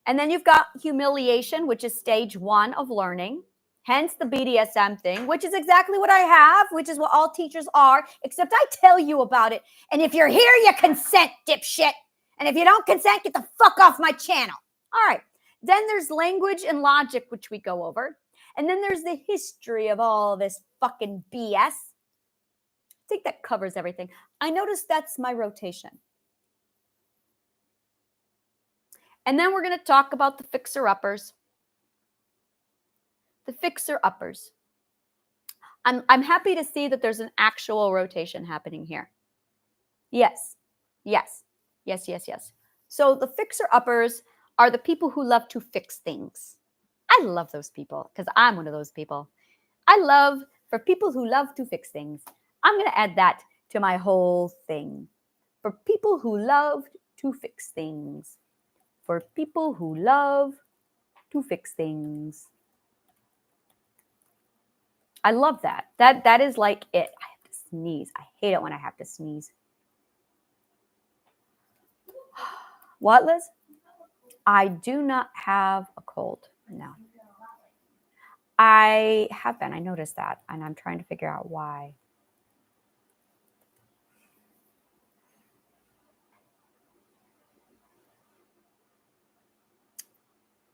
And then you've got humiliation, which is stage 1 of learning, hence the BDSM thing, which is exactly what I have, which is what all teachers are, except I tell you about it. And if you're here, you consent, dipshit. And if you don't consent, get the fuck off my channel. All right. Then there's language and logic, which we go over. And then there's the history of all this fucking BS. I think that covers everything. I noticed that's my rotation. And then we're going to talk about the fixer-uppers. The fixer-uppers. I'm happy to see that there's an actual rotation happening here. Yes. Yes. Yes, yes, yes. So the fixer-uppers are the people who love to fix things. I love those people because I'm one of those people. I love for people who love to fix things. I'm going to add that to my whole thing. For people who love to fix things. For people who love to fix things. I love that. That is like it. I have to sneeze. I hate it when I have to sneeze. What, Liz? I do not have a cold. No. I have been. I noticed that. And I'm trying to figure out why.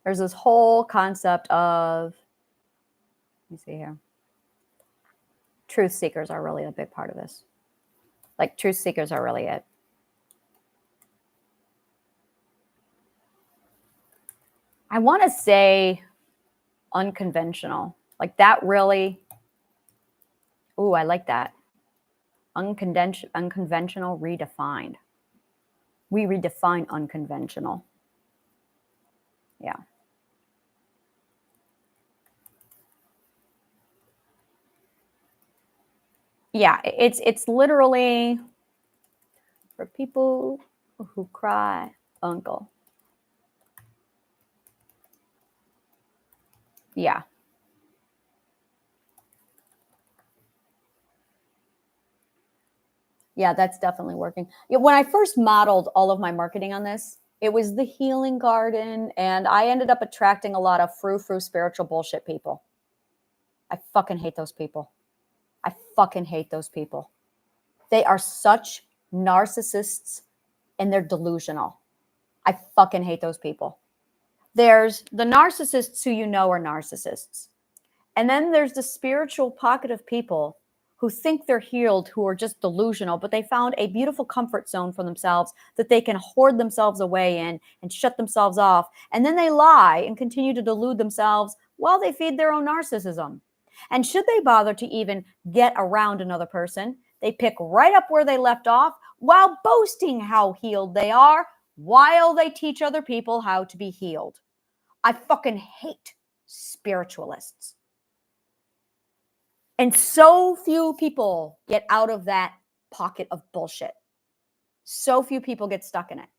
There's this whole concept of, let me see here. Truth seekers are really a big part of this. Like, truth seekers are really it. I want to say unconventional. Like that really. Ooh, I like that. Unconventional redefined. We redefine unconventional. Yeah. Yeah, it's literally for people who cry uncle. Yeah. Yeah, that's definitely working. Yeah, when I first modeled all of my marketing on this, it was the healing garden, and I ended up attracting a lot of frou-frou spiritual bullshit people. I fucking hate those people. I fucking hate those people. They are such narcissists, and they're delusional. I fucking hate those people. There's the narcissists who you know are narcissists. And then there's the spiritual pocket of people who think they're healed, who are just delusional, but they found a beautiful comfort zone for themselves that they can hoard themselves away in and shut themselves off. And then they lie and continue to delude themselves while they feed their own narcissism. And should they bother to even get around another person, they pick right up where they left off while boasting how healed they are, while they teach other people how to be healed. I fucking hate spiritualists. And so few people get out of that pocket of bullshit. So few people get stuck in it.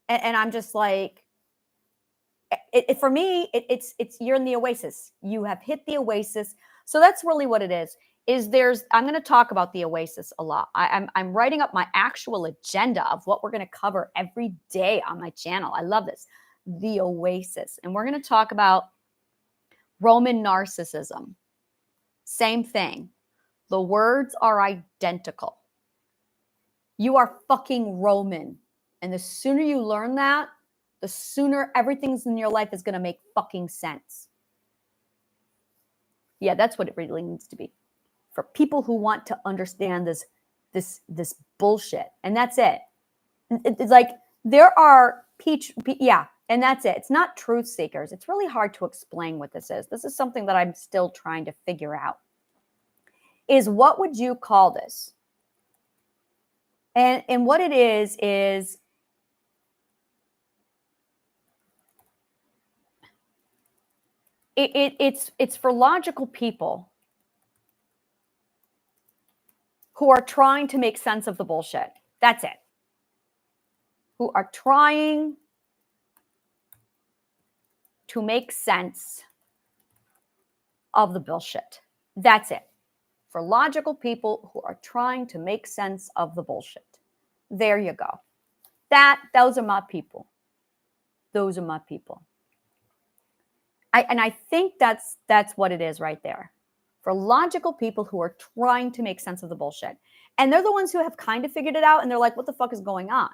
And I'm just like, for me, it's you're in the oasis. You have hit the oasis. So that's really what it is I'm going to talk about the oasis a lot. I'm writing up my actual agenda of what we're going to cover every day on my channel. I love this. The oasis. And we're going to talk about Roman narcissism. Same thing. The words are identical. You are fucking Roman. And the sooner you learn that, the sooner everything in your life is going to make fucking sense. Yeah, that's what it really needs to be. For people who want to understand this bullshit. And that's it. It's like there are and that's it. It's not truth seekers. It's really hard to explain what this is. This is something that I'm still trying to figure out. Is what would you call this? And what it is it's for logical people who are trying to make sense of the bullshit. That's it. Who are trying to make sense of the bullshit. That's it. For logical people who are trying to make sense of the bullshit. There you go. Those are my people. Those are my people. I think that's what it is right there. For logical people who are trying to make sense of the bullshit. And they're the ones who have kind of figured it out and they're like, what the fuck is going on?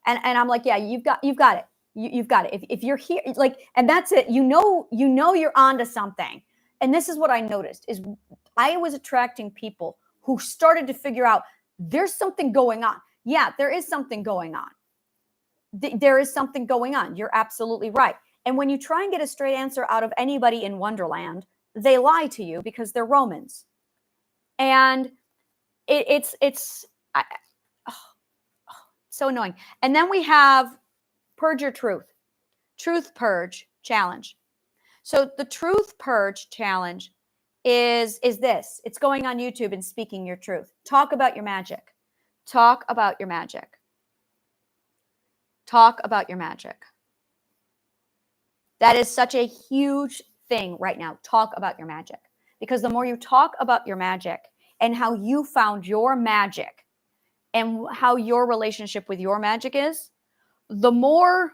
And I'm like, yeah, you've got it. You've got it. If you're here, like, and that's it. You know you're onto something. And this is what I noticed is I was attracting people who started to figure out there's something going on. Yeah, there is something going on. There is something going on. You're absolutely right. And when you try and get a straight answer out of anybody in Wonderland, they lie to you because they're Romans. And it's so annoying. And then we have purge your truth. Truth purge challenge. So the truth purge challenge is this. It's going on YouTube and speaking your truth. Talk about your magic. Talk about your magic. Talk about your magic. That is such a huge thing right now. Talk about your magic. Because the more you talk about your magic and how you found your magic and how your relationship with your magic is, the more,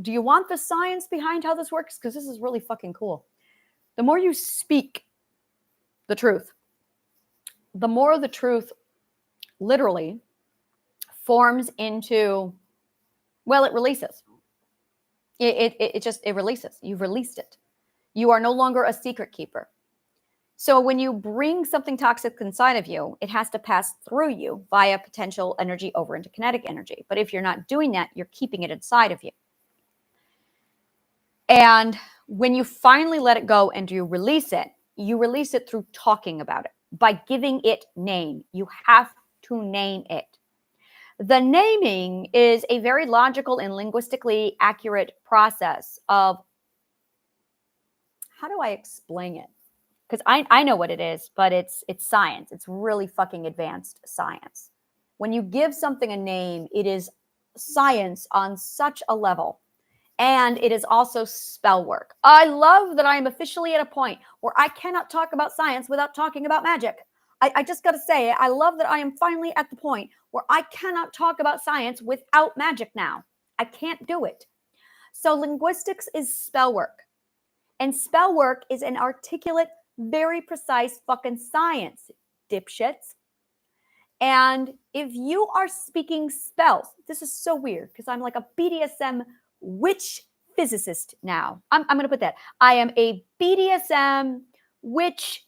do you want the science behind how this works? Because this is really fucking cool. The more you speak the truth, the more the truth literally forms into, well, it releases. It releases. You've released it. You are no longer a secret keeper. So when you bring something toxic inside of you, it has to pass through you via potential energy over into kinetic energy. But if you're not doing that, you're keeping it inside of you. And when you finally let it go and you release it through talking about it, by giving it name. You have to name it. The naming is a very logical and linguistically accurate process of, how do I explain it? Because I know what it is, but it's science. It's really fucking advanced science. When you give something a name, it is science on such a level. And it is also spell work. I love that I am officially at a point where I cannot talk about science without talking about magic. I just got to say, I love that I am finally at the point where I cannot talk about science without magic now. I can't do it. So linguistics is spell work. And spell work is an articulate, very precise fucking science, dipshits. And if you are speaking spells, this is so weird because I'm like a BDSM witch physicist now. I'm going to put that. I am a BDSM witch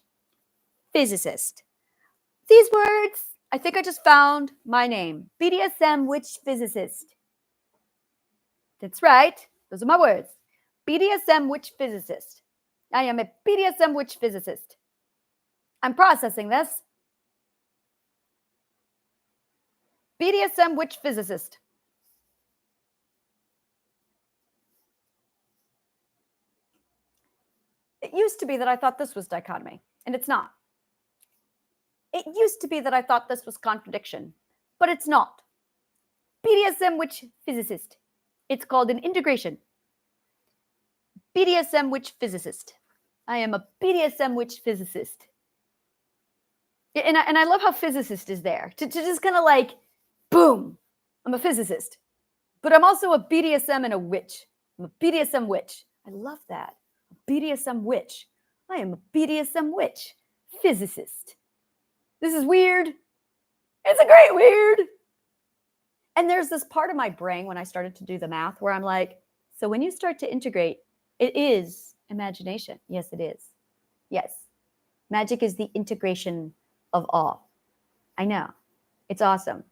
physicist. These words, I think I just found my name. BDSM witch physicist. That's right. Those are my words. BDSM witch physicist. I am a BDSM witch physicist. I'm processing this. BDSM witch physicist. It used to be that I thought this was dichotomy, and it's not. It used to be that I thought this was contradiction, but it's not. BDSM witch physicist. It's called an integration. BDSM witch physicist. I am a BDSM witch physicist. And I love how physicist is there. To just kind of like, boom, I'm a physicist. But I'm also a BDSM and a witch. I'm a BDSM witch. I love that. A BDSM witch. I am a BDSM witch physicist. This is weird. It's a great weird. And there's this part of my brain when I started to do the math where I'm like, so when you start to integrate, it is imagination. Yes, it is. Yes. Magic is the integration of all. I know. It's awesome.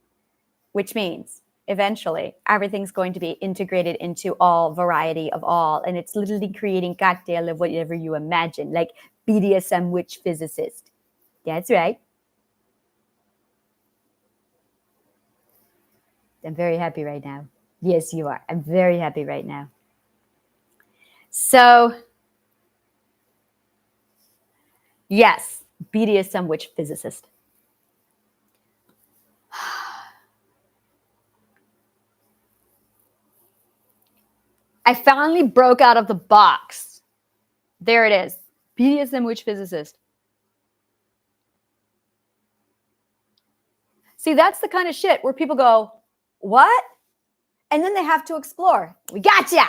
Which means eventually everything's going to be integrated into all variety of all. And it's literally creating cocktail of whatever you imagine, like BDSM witch physicist. That's right. I'm very happy right now. Yes, you are. I'm very happy right now. So, yes, BDSM witch physicist. I finally broke out of the box. There it is. BDSM witch physicist. See, that's the kind of shit where people go, what? And then they have to explore. We gotcha.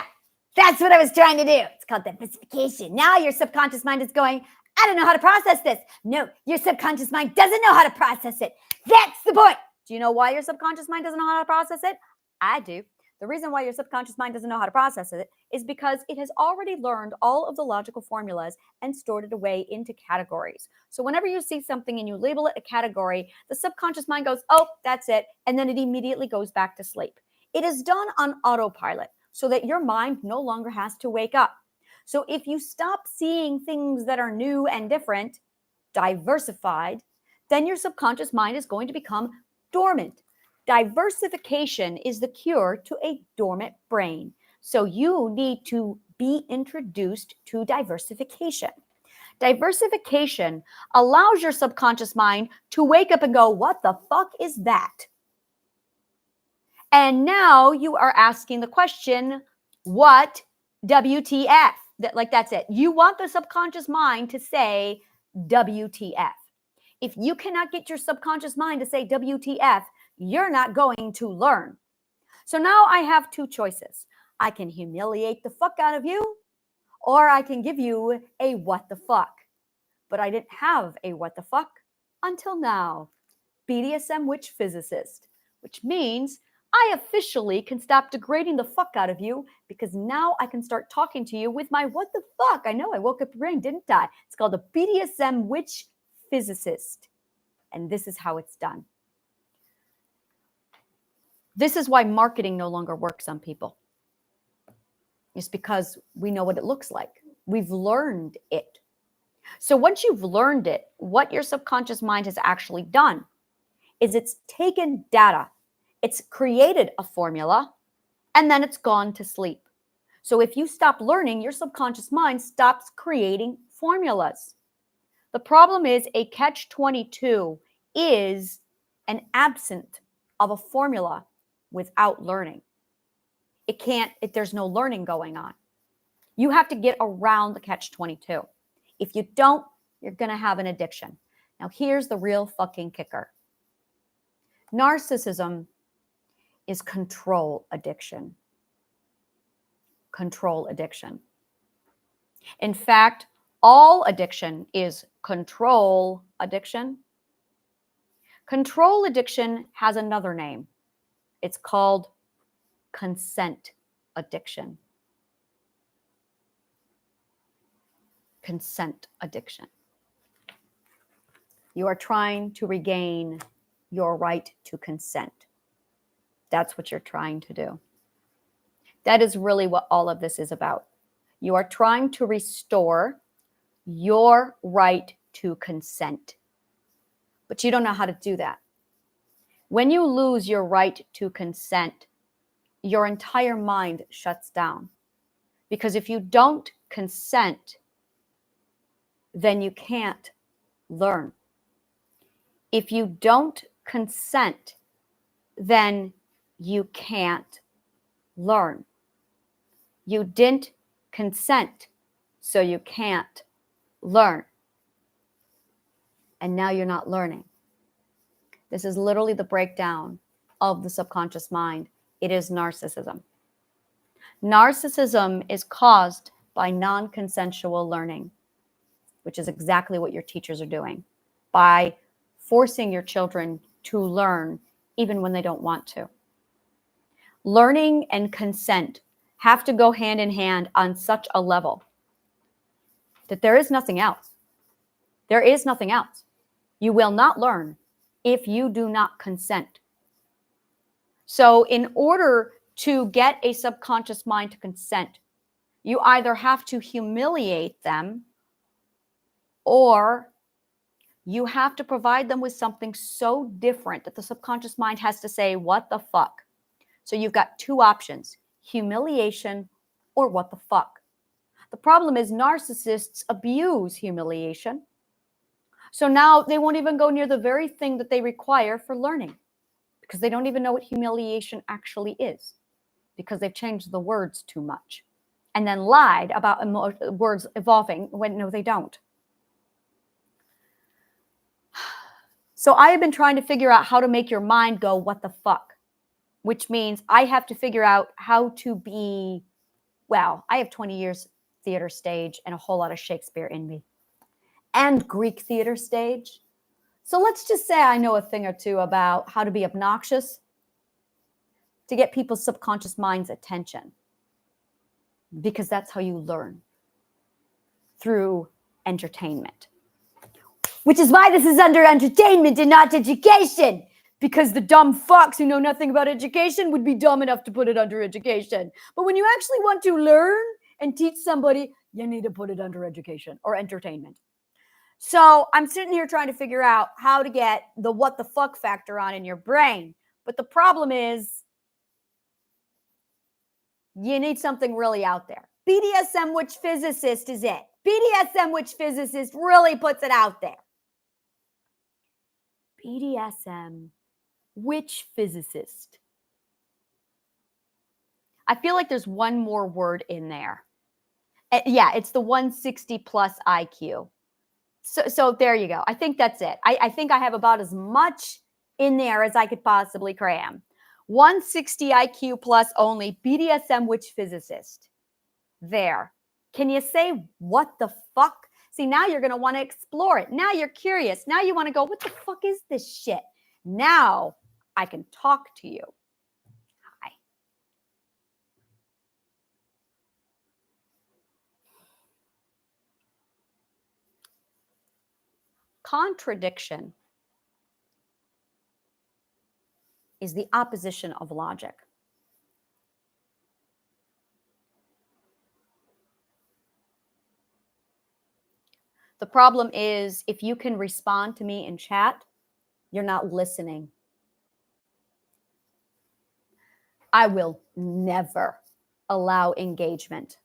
That's what I was trying to do. It's called diversification. Now your subconscious mind is going, I don't know how to process this. No, your subconscious mind doesn't know how to process it. That's the point. Do you know why your subconscious mind doesn't know how to process it? I do. The reason why your subconscious mind doesn't know how to process it is because it has already learned all of the logical formulas and stored it away into categories. So whenever you see something and you label it a category, the subconscious mind goes, oh, that's it. And then it immediately goes back to sleep. It is done on autopilot so that your mind no longer has to wake up. So if you stop seeing things that are new and different, diversified, then your subconscious mind is going to become dormant. Diversification is the cure to a dormant brain. So you need to be introduced to diversification. Diversification allows your subconscious mind to wake up and go, what the fuck is that? And now you are asking the question, what WTF? That's it. You want the subconscious mind to say WTF. If you cannot get your subconscious mind to say WTF, you're not going to learn. So now I have two choices. I can humiliate the fuck out of you, or I can give you a what the fuck. But I didn't have a what the fuck until now. BDSM witch physicist, which means I officially can stop degrading the fuck out of you because now I can start talking to you with my what the fuck. I know I woke up your brain, didn't I? It's called a BDSM witch physicist. And this is how it's done. This is why marketing no longer works on people. It's because we know what it looks like. We've learned it. So once you've learned it, what your subconscious mind has actually done is it's taken data, it's created a formula, and then it's gone to sleep. So if you stop learning, your subconscious mind stops creating formulas. The problem is a catch-22 is an absence of a formula without learning. There's no learning going on. You have to get around the catch-22. If you don't, you're going to have an addiction. Now, here's the real fucking kicker. Narcissism is control addiction. Control addiction. In fact, all addiction is control addiction. Control addiction has another name. It's called consent addiction. Consent addiction. You are trying to regain your right to consent. That's what you're trying to do. That is really what all of this is about. You are trying to restore your right to consent, but you don't know how to do that. When you lose your right to consent, your entire mind shuts down. Because if you don't consent, then you can't learn. If you don't consent, then you can't learn. You didn't consent, so you can't learn. And now you're not learning. This is literally the breakdown of the subconscious mind. It is narcissism. Narcissism is caused by non-consensual learning, which is exactly what your teachers are doing, by forcing your children to learn even when they don't want to. Learning and consent have to go hand in hand on such a level that there is nothing else. There is nothing else. You will not learn if you do not consent. So in order to get a subconscious mind to consent, you either have to humiliate them or you have to provide them with something so different that the subconscious mind has to say, what the fuck? So you've got two options, humiliation or what the fuck. The problem is narcissists abuse humiliation. So now they won't even go near the very thing that they require for learning because they don't even know what humiliation actually is because they've changed the words too much and then lied about words evolving when no, they don't. So I have been trying to figure out how to make your mind go, what the fuck? Which means I have to figure out how to be, well, I have 20 years theater stage and a whole lot of Shakespeare in me and Greek theater stage. So let's just say I know a thing or two about how to be obnoxious to get people's subconscious mind's attention, because that's how you learn, through entertainment. Which is why this is under entertainment and not education, because the dumb fucks who know nothing about education would be dumb enough to put it under education. But when you actually want to learn and teach somebody, you need to put it under education or entertainment. So I'm sitting here trying to figure out how to get the what the fuck factor on in your brain. But the problem is you need something really out there. BDSM, which physicist is it? BDSM, which physicist really puts it out there? BDSM, which physicist? I feel like there's one more word in there. Yeah, it's the 160 plus IQ. So there you go. I think that's it. I think I have about as much in there as I could possibly cram. 160 IQ plus only, BDSM, which physicist? There. Can you say what the fuck? See, now you're going to want to explore it. Now you're curious. Now you want to go, what the fuck is this shit? Now I can talk to you. Hi. Contradiction is the opposition of logic. The problem is if you can respond to me in chat, you're not listening. I will never allow engagement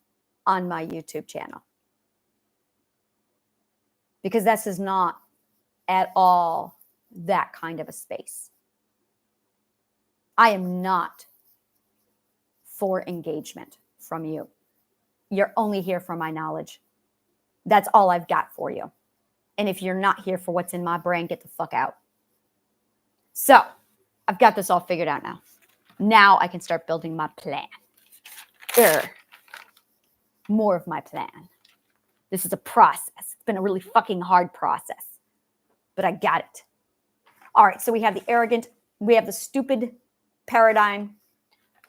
on my YouTube channel because this is not at all that kind of a space. I am not for engagement from you. You're only here for my knowledge. That's all I've got for you. And if you're not here for what's in my brain, get the fuck out. So I've got this all figured out now. Now I can start building my plan. More of my plan. This is a process. It's been a really fucking hard process, but I got it. All right, so we have the arrogant, we have the stupid paradigm.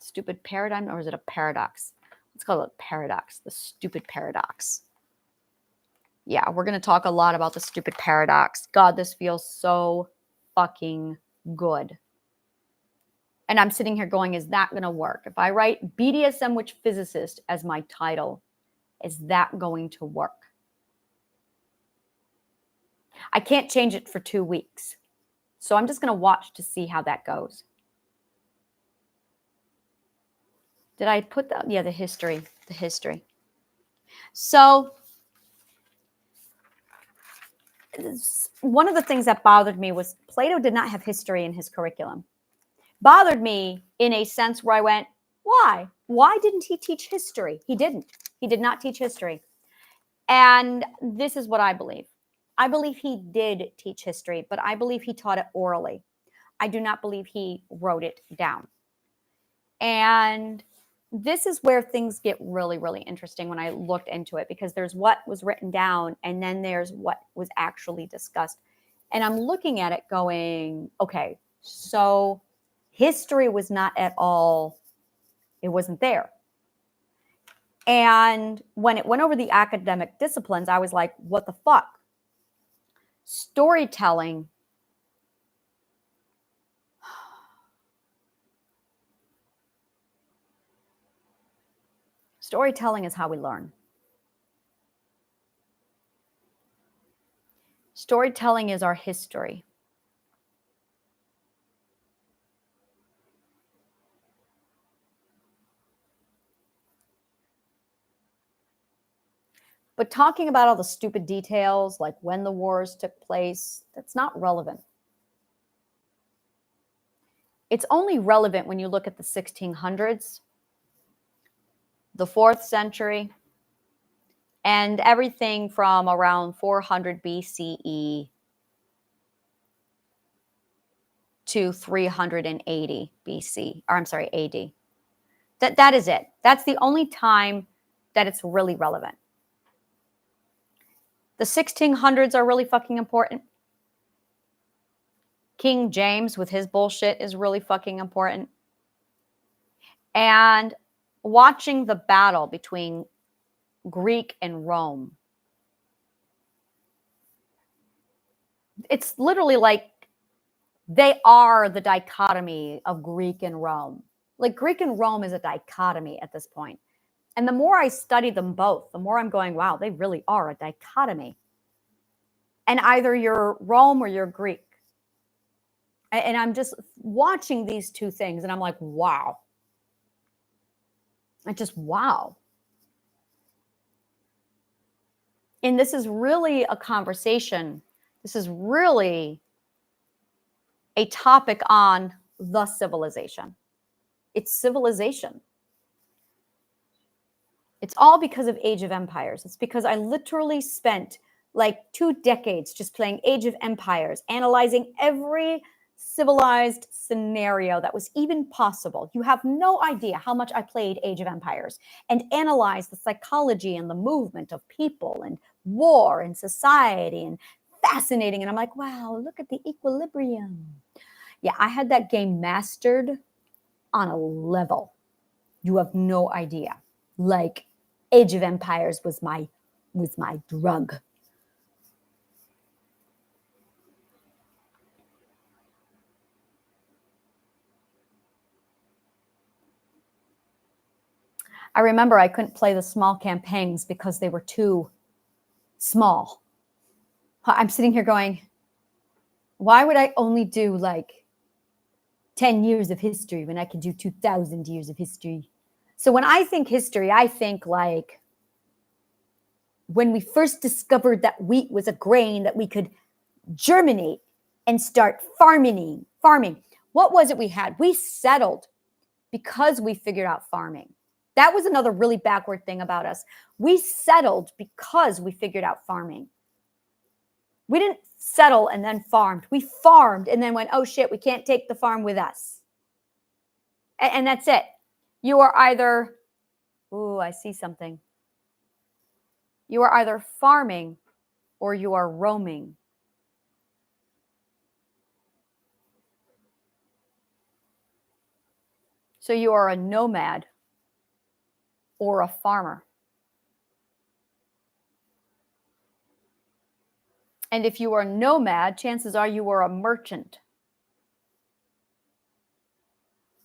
Stupid paradigm, or is it a paradox? Let's call it a paradox, the stupid paradox. Yeah, we're going to talk a lot about the stupid paradox. God, this feels so fucking good. And I'm sitting here going, is that going to work? If I write BDSM, which physicist as my title, is that going to work? I can't change it for 2 weeks. So I'm just going to watch to see how that goes. Did I put that? Yeah, the history. So one of the things that bothered me was Plato did not have history in his curriculum. Bothered me in a sense where I went, why? Why didn't he teach history? He didn't. He did not teach history. And this is what I believe. I believe he did teach history, but I believe he taught it orally. I do not believe he wrote it down. And this is where things get really, really interesting when I looked into it, because there's what was written down and then there's what was actually discussed. And I'm looking at it going, okay, so history was not at all, it wasn't there. And when it went over the academic disciplines, I was like, what the fuck? Storytelling is how we learn. Storytelling is our history. But talking about all the stupid details, like when the wars took place, that's not relevant. It's only relevant when you look at the 1600s, the 4th century, and everything from around 400 BCE to 380 BC, or I'm sorry, AD. That is it. That's the only time that it's really relevant. The 1600s are really fucking important. King James with his bullshit is really fucking important. And watching the battle between Greek and Rome, it's literally like they are the dichotomy of Greek and Rome. Like Greek and Rome is a dichotomy at this point. And the more I study them both, the more I'm going, wow, they really are a dichotomy. And either you're Rome or you're Greek. And I'm just watching these two things and I'm like, wow. I just, wow. And this is really a conversation. This is really a topic on the civilization. It's civilization. It's all because of Age of Empires. It's because I literally spent like 2 decades just playing Age of Empires, analyzing every civilized scenario that was even possible. You have no idea how much I played Age of Empires and analyzed the psychology and the movement of people and war and society, and fascinating. And I'm like, wow, look at the equilibrium. Yeah, I had that game mastered on a level. You have no idea. Like Age of Empires was my drug. I remember I couldn't play the small campaigns because they were too small. I'm sitting here going, why would I only do like 10 years of history when I could do 2,000 years of history? So when I think history, I think like when we first discovered that wheat was a grain that we could germinate and start farming. What was it we had? We settled because we figured out farming. That was another really backward thing about us. We settled because we figured out farming. We didn't settle and then farmed. We farmed and then went, oh shit, we can't take the farm with us. And that's it. You are either, ooh, I see something. You are either farming or you are roaming. So you are a nomad or a farmer. And if you are a nomad, chances are you are a merchant.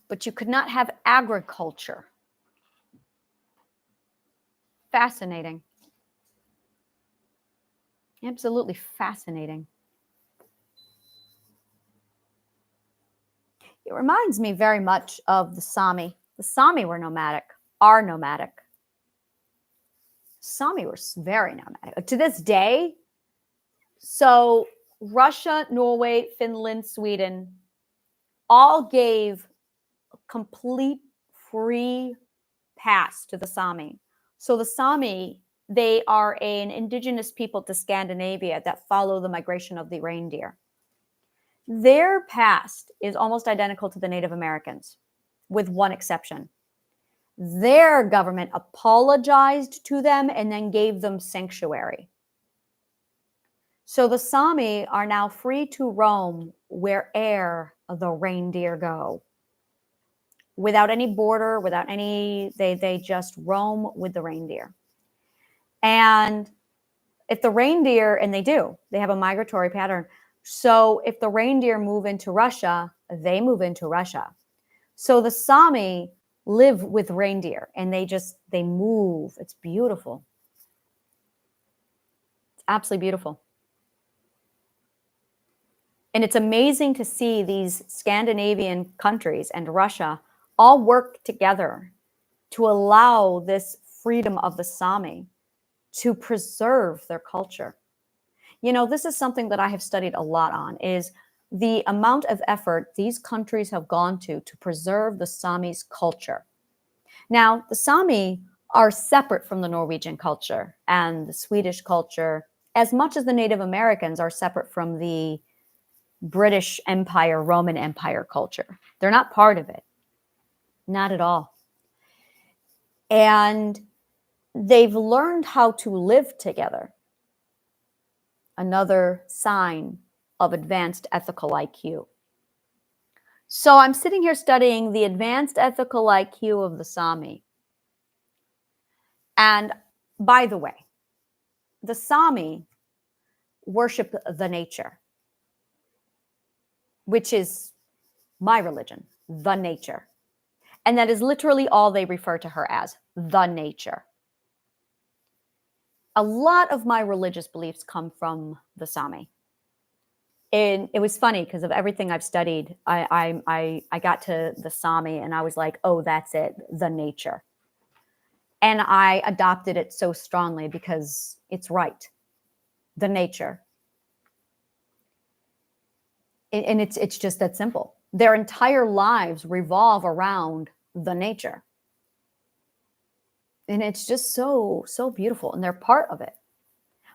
But you could not have agriculture. Fascinating. Absolutely fascinating. It reminds me very much of the Sami. The Sami were nomadic, are nomadic. Sami were very nomadic. To this day, so Russia, Norway, Finland, Sweden all gave complete free pass to the Sami. So the Sami, they are an indigenous people to Scandinavia that follow the migration of the reindeer. Their past is almost identical to the Native Americans, with one exception. Their government apologized to them and then gave them sanctuary. So the Sami are now free to roam where'er the reindeer go. Without any border, without any, they just roam with the reindeer. And if the reindeer, and they have a migratory pattern. So if the reindeer move into Russia, they move into Russia. So the Sami live with reindeer and they move. It's beautiful. It's absolutely beautiful. And it's amazing to see these Scandinavian countries and Russia all work together to allow this freedom of the Sami to preserve their culture. You know, this is something that I have studied a lot on, is the amount of effort these countries have gone to preserve the Sami's culture. Now, the Sami are separate from the Norwegian culture and the Swedish culture, as much as the Native Americans are separate from the British Empire, Roman Empire culture. They're not part of it. Not at all. And they've learned how to live together. Another sign of advanced ethical IQ. So I'm sitting here studying the advanced ethical IQ of the Sami. And by the way, the Sami worship the nature, which is my religion, the nature. And that is literally all they refer to her as, the nature. A lot of my religious beliefs come from the Sami. And it was funny because of everything I've studied, I got to the Sami and I was like, oh, that's it, the nature. And I adopted it so strongly because it's right, the nature. And it's just that simple. Their entire lives revolve around the nature. And it's just so beautiful. And they're part of it.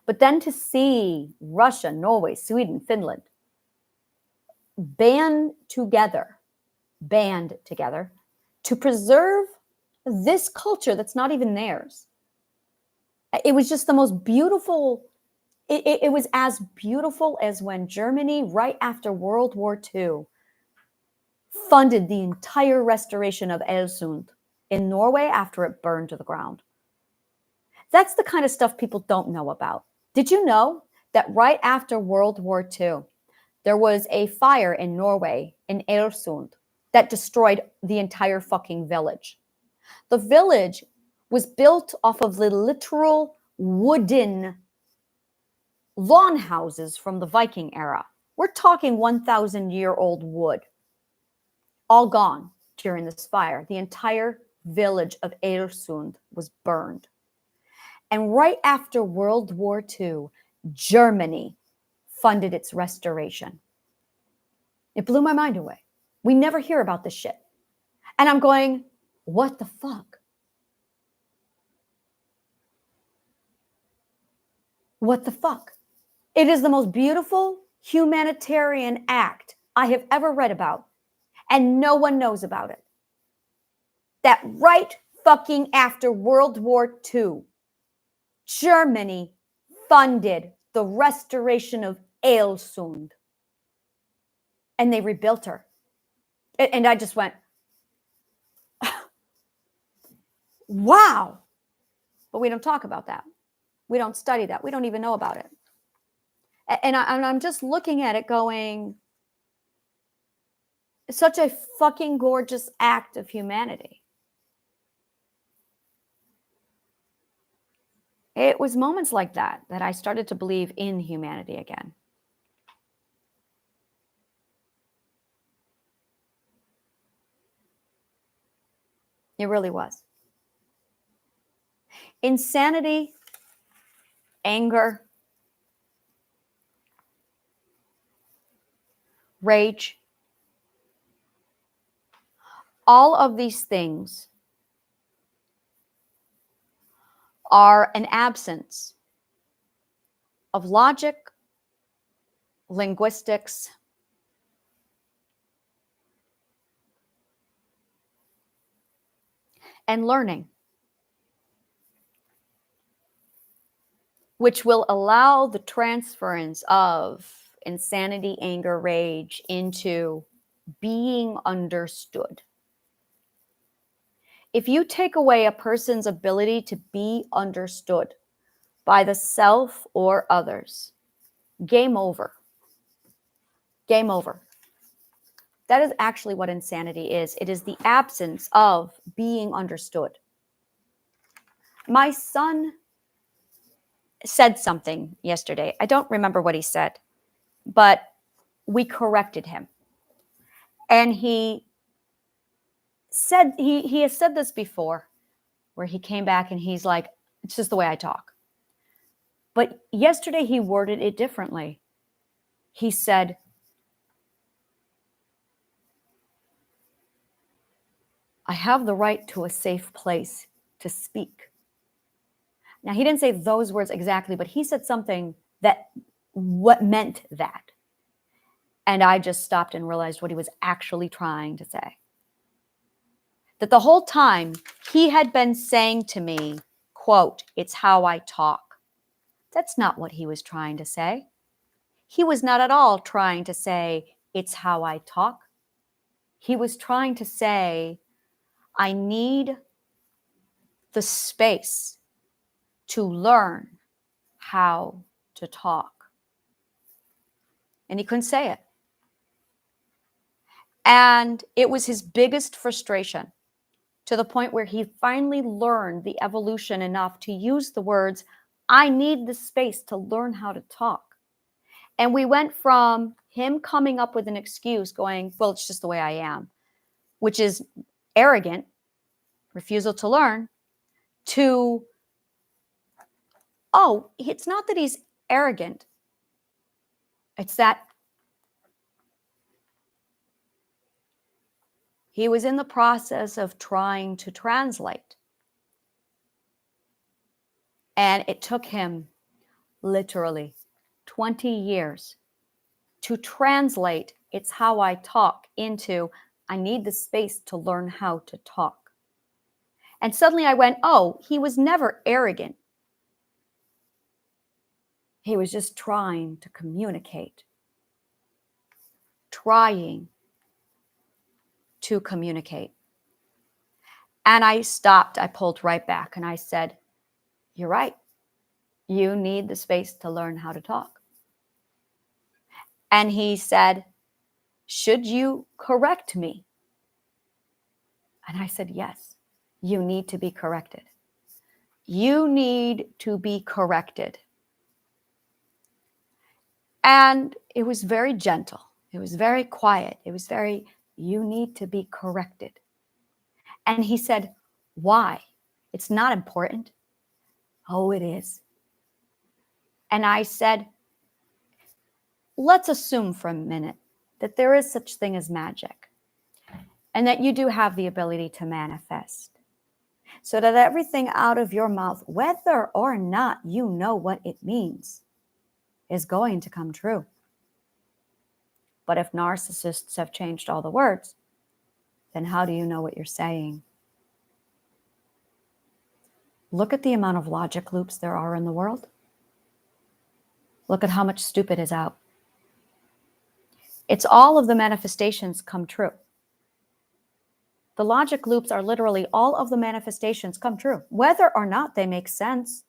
But then to see Russia, Norway, Sweden, Finland band together to preserve this culture that's not even theirs. It was just the most beautiful. It was as beautiful as when Germany, right after World War II, funded the entire restoration of Ålesund in Norway after it burned to the ground. That's the kind of stuff people don't know about. Did you know that right after World War II, there was a fire in Norway, in Ålesund, that destroyed the entire fucking village? The village was built off of the literal wooden lawn houses from the Viking era. We're talking 1,000-year-old wood. All gone during this fire. The entire village of Ålesund was burned. And right after World War II, Germany funded its restoration. It blew my mind away. We never hear about this shit. And I'm going, what the fuck? What the fuck? It is the most beautiful humanitarian act I have ever read about, and no one knows about it. That right fucking after World War II, Germany funded the restoration of Ålesund, and they rebuilt her. And I just went, wow. But we don't talk about that. We don't study that. We don't even know about it. And I'm just looking at it going, it's such a fucking gorgeous act of humanity. It was moments like that that I started to believe in humanity again. It really was. Insanity, anger, rage, all of these things are an absence of logic, linguistics, and learning, which will allow the transference of insanity, anger, rage into being understood. If you take away a person's ability to be understood by the self or others, game over. Game over. That is actually what insanity is. It is the absence of being understood. My son said something yesterday. I don't remember what he said, but we corrected him. And he said, he has said this before, where he came back and he's like, it's just the way I talk. But yesterday he worded it differently. He said, I have the right to a safe place to speak. Now, he didn't say those words exactly, but he said something that what meant that. And I just stopped and realized what he was actually trying to say. That the whole time he had been saying to me, quote, it's how I talk. That's not what he was trying to say. He was not at all trying to say, it's how I talk. He was trying to say, I need the space to learn how to talk. And he couldn't say it. And it was his biggest frustration, to the point where he finally learned the evolution enough to use the words, I need the space to learn how to talk. And we went from him coming up with an excuse going, well, it's just the way I am, which is arrogant, refusal to learn, to, oh, it's not that he's arrogant. It's that he was in the process of trying to translate. And it took him literally 20 years to translate it's how I talk into I need the space to learn how to talk. And suddenly I went, oh, he was never arrogant. He was just trying to communicate. Trying to communicate. And I stopped. I pulled right back and I said, you're right. You need the space to learn how to talk. And he said, should you correct me? And I said, yes, you need to be corrected. You need to be corrected. And it was very gentle. It was very quiet. It was very, you need to be corrected. And he said, why? It's not important. Oh, it is. And I said, let's assume for a minute that there is such thing as magic and that you do have the ability to manifest so that everything out of your mouth, whether or not you know what it means, is going to come true. But if narcissists have changed all the words, then how do you know what you're saying? Look at the amount of logic loops there are in the world. Look at how much stupid is out. It's all of the manifestations come true. The logic loops are literally all of the manifestations come true, whether or not they make sense.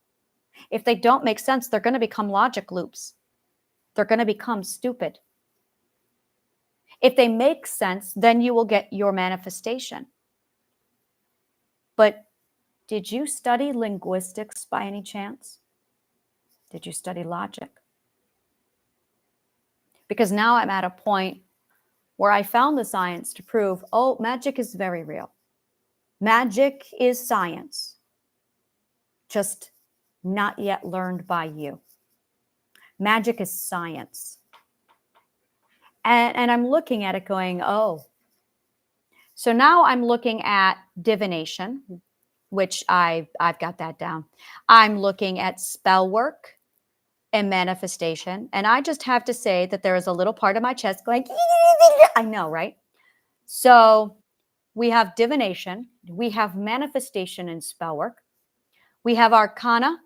If they don't make sense, they're going to become logic loops. They're going to become stupid. If they make sense, then you will get your manifestation. But did you study linguistics by any chance? Did you study logic? Because now I'm at a point where I found the science to prove, oh, magic is very real. Magic is science, just not yet learned by you. Magic is science. And I'm looking at it going, oh. So now I'm looking at divination, which I've got that down. I'm looking at spell work and manifestation. And I just have to say that there is a little part of my chest going, I know, right? So we have divination, we have manifestation and spell work, we have arcana.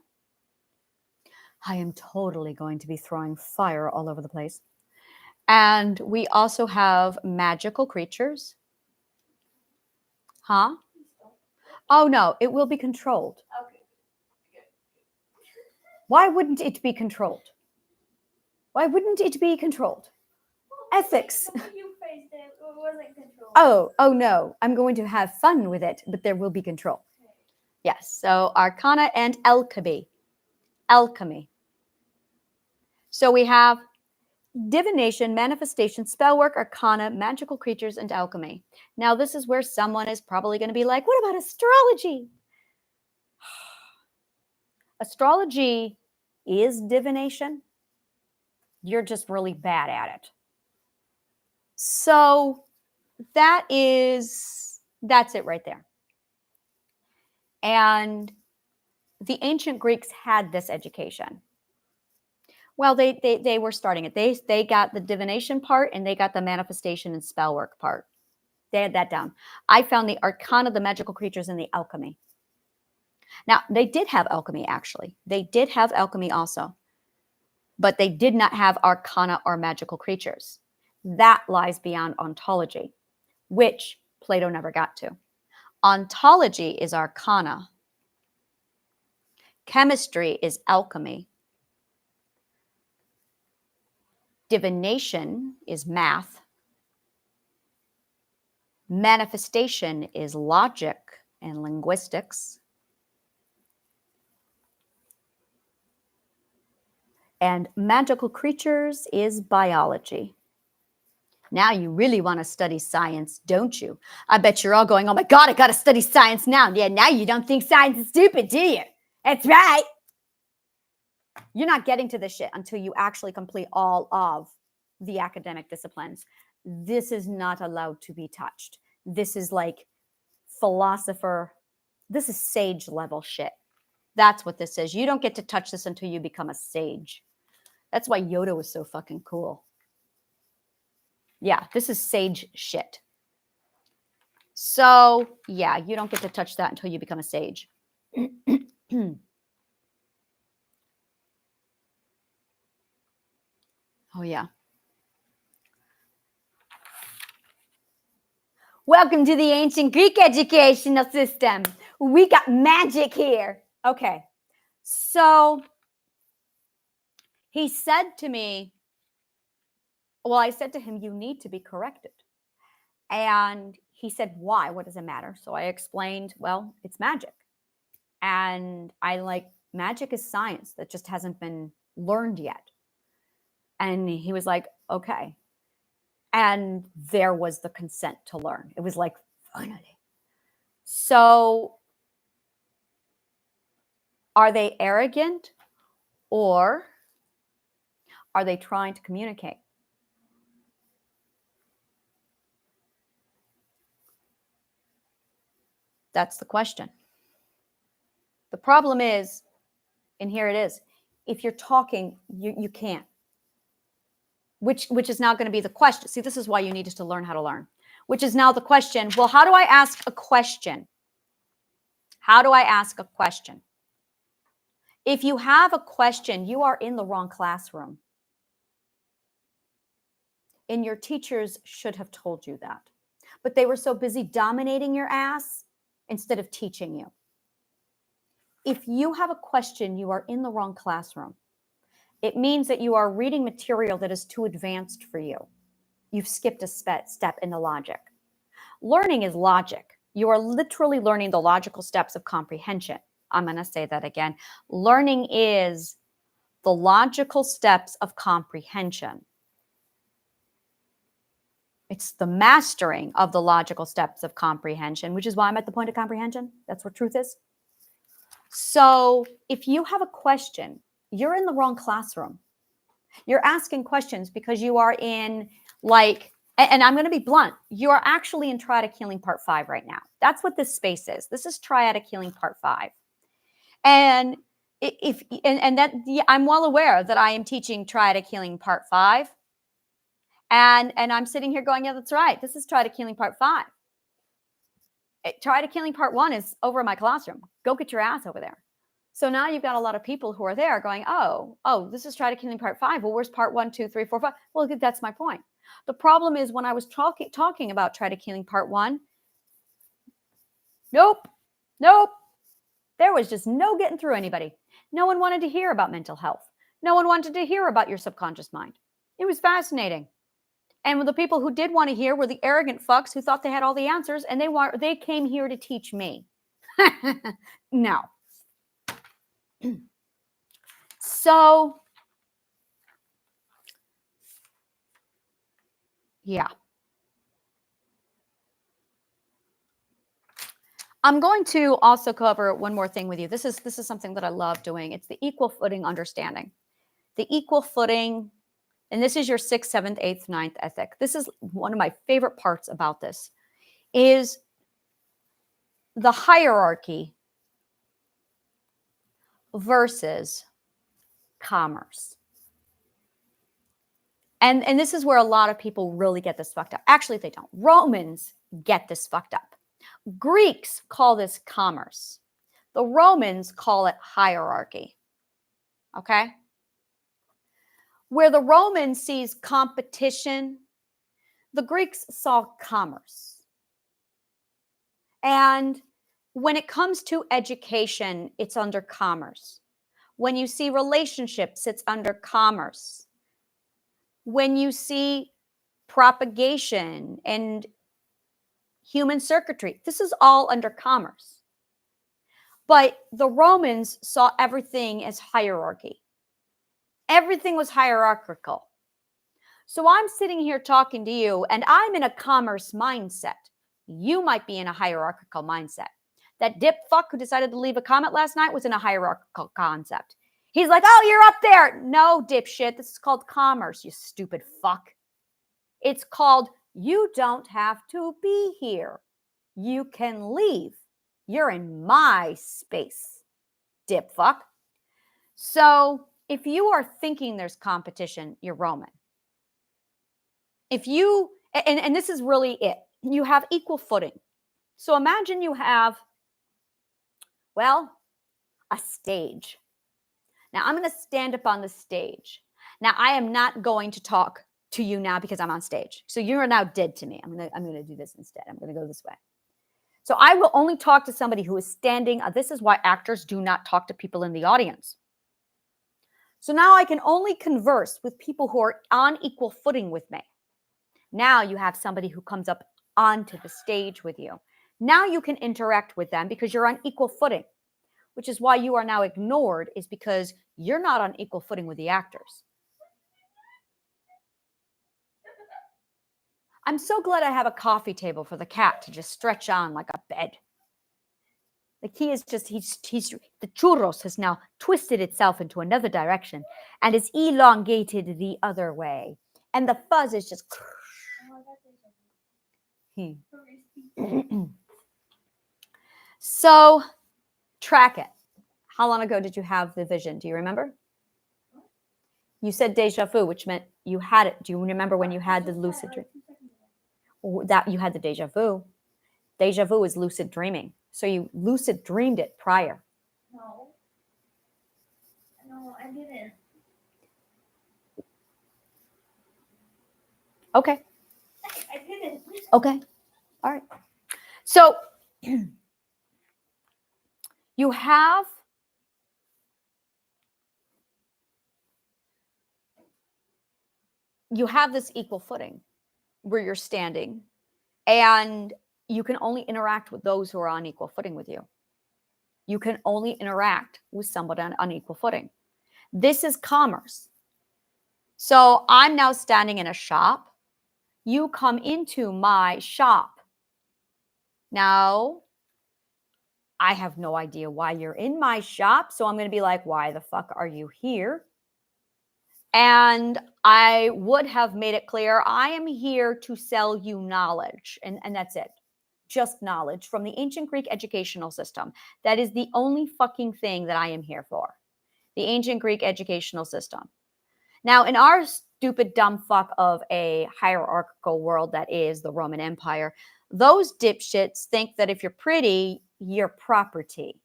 I am totally going to be throwing fire all over the place. And we also have magical creatures. Huh? Oh, no, it will be controlled. Okay. Why wouldn't it be controlled? Why wouldn't it be controlled? Ethics. The way you phrased it wasn't controlled. Oh no, I'm going to have fun with it, but there will be control. Yes, so arcana and alchemy. Alchemy. So we have divination, manifestation, spell work, arcana, magical creatures, and alchemy. Now, this is where someone is probably going to be like, what about astrology? Astrology is divination. You're just really bad at it. So that's it right there. And the ancient Greeks had this education. Well, they were starting it. They got the divination part and they got the manifestation and spell work part. They had that down. I found the arcana, the magical creatures, and the alchemy. Now, they did have alchemy, actually. They did have alchemy also. But they did not have arcana or magical creatures. That lies beyond ontology, which Plato never got to. Ontology is arcana. Chemistry is alchemy. Divination is math. Manifestation is logic and linguistics. And magical creatures is biology. Now you really want to study science, don't you? I bet you're all going, oh my God, I got to study science now. Yeah, now you don't think science is stupid, do you? That's right. You're not getting to this shit until you actually complete all of the academic disciplines. This is not allowed to be touched. This is like philosopher. This is sage level shit. That's what this is. You don't get to touch this until you become a sage. That's why Yoda was so fucking cool. Yeah, this is sage shit. So, yeah, you don't get to touch that until you become a sage. Oh, yeah. Welcome to the ancient Greek educational system. We got magic here. Okay. So he said to me, well, I said to him, you need to be corrected. And he said, why? What does it matter? So I explained, well, it's magic. And I like, magic is science that just hasn't been learned yet. And he was like, okay. And there was the consent to learn. It was like, finally. So are they arrogant or are they trying to communicate? That's the question. The problem is, and here it is, if you're talking, you can't. Which is now going to be the question. See, this is why you need to learn how to learn. Which is now the question, well, how do I ask a question? How do I ask a question? If you have a question, you are in the wrong classroom. And your teachers should have told you that. But they were so busy dominating your ass instead of teaching you. If you have a question, you are in the wrong classroom. It means that you are reading material that is too advanced for you. You've skipped a step in the logic. Learning is logic. You are literally learning the logical steps of comprehension. I'm going to say that again. Learning is the logical steps of comprehension. It's the mastering of the logical steps of comprehension, which is why I'm at the point of comprehension. That's what truth is. So if you have a question, you're in the wrong classroom. You're asking questions because you are in like, and I'm going to be blunt, you are actually in Triadic Healing Part 5 right now. That's what this space is. This is Triadic Healing Part 5. And I'm well aware that I am teaching Triadic Healing Part 5. And I'm sitting here going, yeah, that's right. This is Triadic Healing Part 5. Try to Killing Part 1 is over in my classroom. Go get your ass over there. So now you've got a lot of people who are there going, oh, this is Try to Killing Part 5. Well, where's Part 1, 2, 3, 4, 5? Well, that's my point. The problem is when I was talking about Try to Killing Part 1, nope. There was just no getting through anybody. No one wanted to hear about mental health. No one wanted to hear about your subconscious mind. It was fascinating. And the people who did want to hear were the arrogant fucks who thought they had all the answers, and they came here to teach me. No. So, yeah. I'm going to also cover one more thing with you. This is something that I love doing. It's the equal footing understanding. The equal footing, and this is your 6th, 7th, 8th, 9th ethic. This is one of my favorite parts about this, is the hierarchy versus commerce. And this is where a lot of people really get this fucked up. Actually, they don't. Romans get this fucked up. Greeks call this commerce. The Romans call it hierarchy. Okay? Where the Romans sees competition, the Greeks saw commerce. And when it comes to education, it's under commerce. When you see relationships, it's under commerce. When you see propagation and human circuitry, this is all under commerce. But the Romans saw everything as hierarchy. Everything was hierarchical. So I'm sitting here talking to you, and I'm in a commerce mindset. You might be in a hierarchical mindset. That dip fuck who decided to leave a comment last night was in a hierarchical concept. He's like, oh, you're up there. No, dipshit. This is called commerce, you stupid fuck. It's called, you don't have to be here. You can leave. You're in my space, dip fuck. So if you are thinking there's competition, you're Roman. If you, and this is really it, you have equal footing. So imagine you have, well, a stage. Now I'm going to stand up on the stage. Now I am not going to talk to you now because I'm on stage. So you are now dead to me. I'm going to do this instead. I'm going to go this way. So I will only talk to somebody who is standing. This is why actors do not talk to people in the audience. So now I can only converse with people who are on equal footing with me. Now you have somebody who comes up onto the stage with you. Now you can interact with them because you're on equal footing, which is why you are now ignored, is because you're not on equal footing with the actors. I'm so glad I have a coffee table for the cat to just stretch on like a bed. Like he is just, the churros has now twisted itself into another direction and is elongated the other way. And the fuzz is just. So track it. How long ago did you have the vision? Do you remember? You said deja vu, which meant you had it. Do you remember when you had the lucid dream? That you had the deja vu. Deja vu is lucid dreaming. So you lucid dreamed it prior. No, I didn't. Okay. I didn't. Okay. All right. So you have this equal footing where you're standing, and you can only interact with those who are on equal footing with you. You can only interact with somebody on unequal footing. This is commerce. So I'm now standing in a shop. You come into my shop. Now, I have no idea why you're in my shop. So I'm going to be like, why the fuck are you here? And I would have made it clear, I am here to sell you knowledge. And that's it. Just knowledge from the ancient Greek educational system. That is the only fucking thing that I am here for. The ancient Greek educational system. Now, in our stupid dumb fuck of a hierarchical world that is the Roman Empire, those dipshits think that if you're pretty, you're property.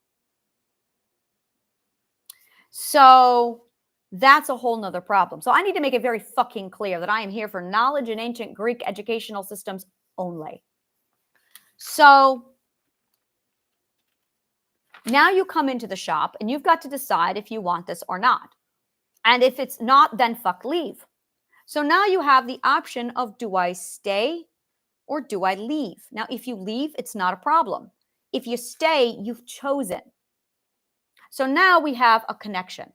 So that's a whole nother problem. So I need to make it very fucking clear that I am here for knowledge in ancient Greek educational systems only. So now you come into the shop and you've got to decide if you want this or not. And if it's not, then fuck leave. So now you have the option of, do I stay or do I leave? Now, if you leave, it's not a problem. If you stay, you've chosen. So now we have a connection.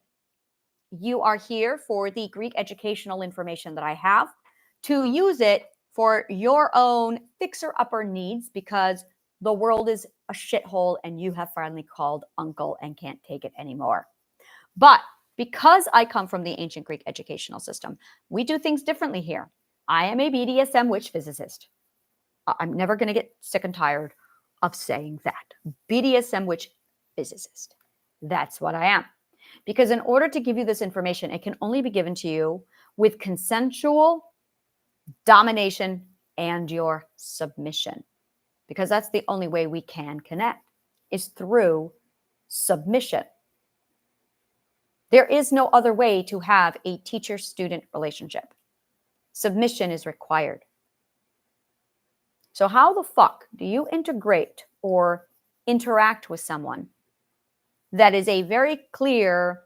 You are here for the Greek educational information that I have to use it for your own fixer-upper needs because the world is a shithole and you have finally called uncle and can't take it anymore. But because I come from the ancient Greek educational system, we do things differently here. I am a BDSM witch physicist. I'm never going to get sick and tired of saying that. BDSM witch physicist. That's what I am. Because in order to give you this information, it can only be given to you with consensual domination and your submission. Because that's the only way we can connect, is through submission. There is no other way to have a teacher-student relationship. Submission is required. So how the fuck do you integrate or interact with someone that is a very clear,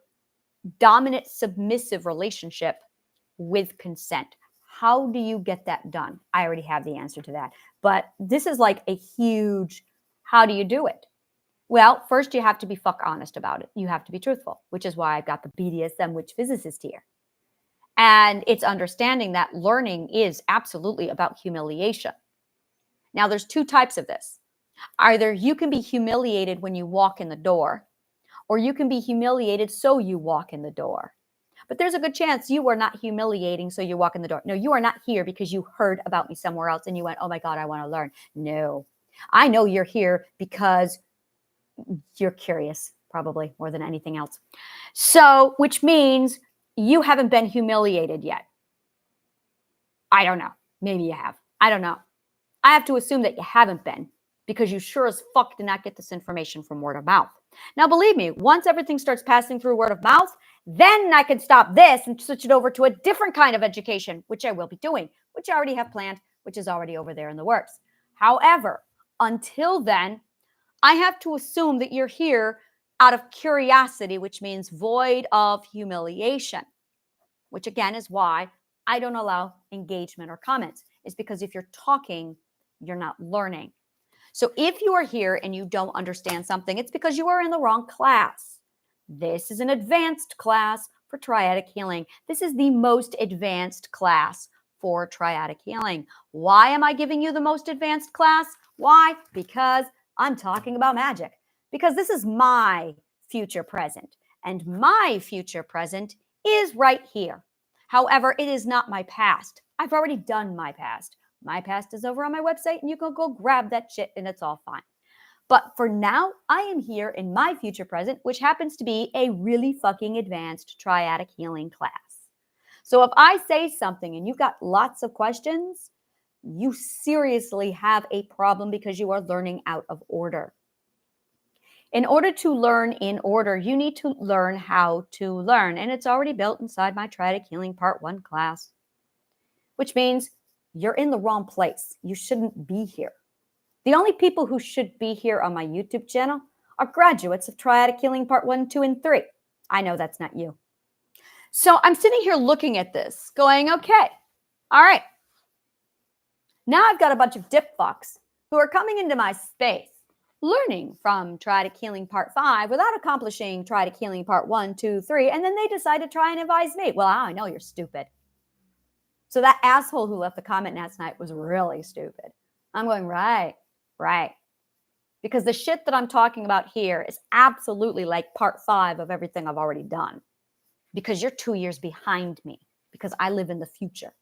dominant, submissive relationship with consent? How do you get that done? I already have the answer to that. But this is like a huge, how do you do it? Well, first you have to be fuck honest about it. You have to be truthful, which is why I've got the BDSM witch physicist here. And it's understanding that learning is absolutely about humiliation. Now, there's two types of this. Either you can be humiliated when you walk in the door, or you can be humiliated so you walk in the door. But there's a good chance you are not humiliating so you walk in the door. No, you are not here because you heard about me somewhere else and you went, oh my God, I want to learn. No, I know you're here because you're curious, probably more than anything else. So, which means you haven't been humiliated yet. I don't know. Maybe you have. I don't know. I have to assume that you haven't been because you sure as fuck did not get this information from word of mouth. Now, believe me, once everything starts passing through word of mouth, then I can stop this and switch it over to a different kind of education, which I will be doing, which I already have planned, which is already over there in the works. However, until then, I have to assume that you're here out of curiosity, which means void of humiliation, which again is why I don't allow engagement or comments. It's because if you're talking, you're not learning. So if you are here and you don't understand something, it's because you are in the wrong class. This is an advanced class for triadic healing. This is the most advanced class for triadic healing. Why am I giving you the most advanced class? Why? Because I'm talking about magic. Because this is my future present. And my future present is right here. However, it is not my past. I've already done my past. My past is over on my website and you can go grab that shit and it's all fine. But for now, I am here in my future present, which happens to be a really fucking advanced triadic healing class. So if I say something and you've got lots of questions, you seriously have a problem because you are learning out of order. In order to learn in order, you need to learn how to learn. And it's already built inside my Triadic Healing Part 1 class, which means you're in the wrong place. You shouldn't be here. The only people who should be here on my YouTube channel are graduates of Triadic Healing Part 1, 2, and 3. I know that's not you. So I'm sitting here looking at this going, okay, all right. Now I've got a bunch of dip fucks who are coming into my space, learning from Triadic Healing Part 5 without accomplishing Triadic Healing Part 1, 2, 3, and then they decide to try and advise me. Well, I know you're stupid. So that asshole who left the comment last night was really stupid. I'm going, right. Because the shit that I'm talking about here is absolutely like Part 5 of everything I've already done. Because you're 2 years behind me. Because I live in the future.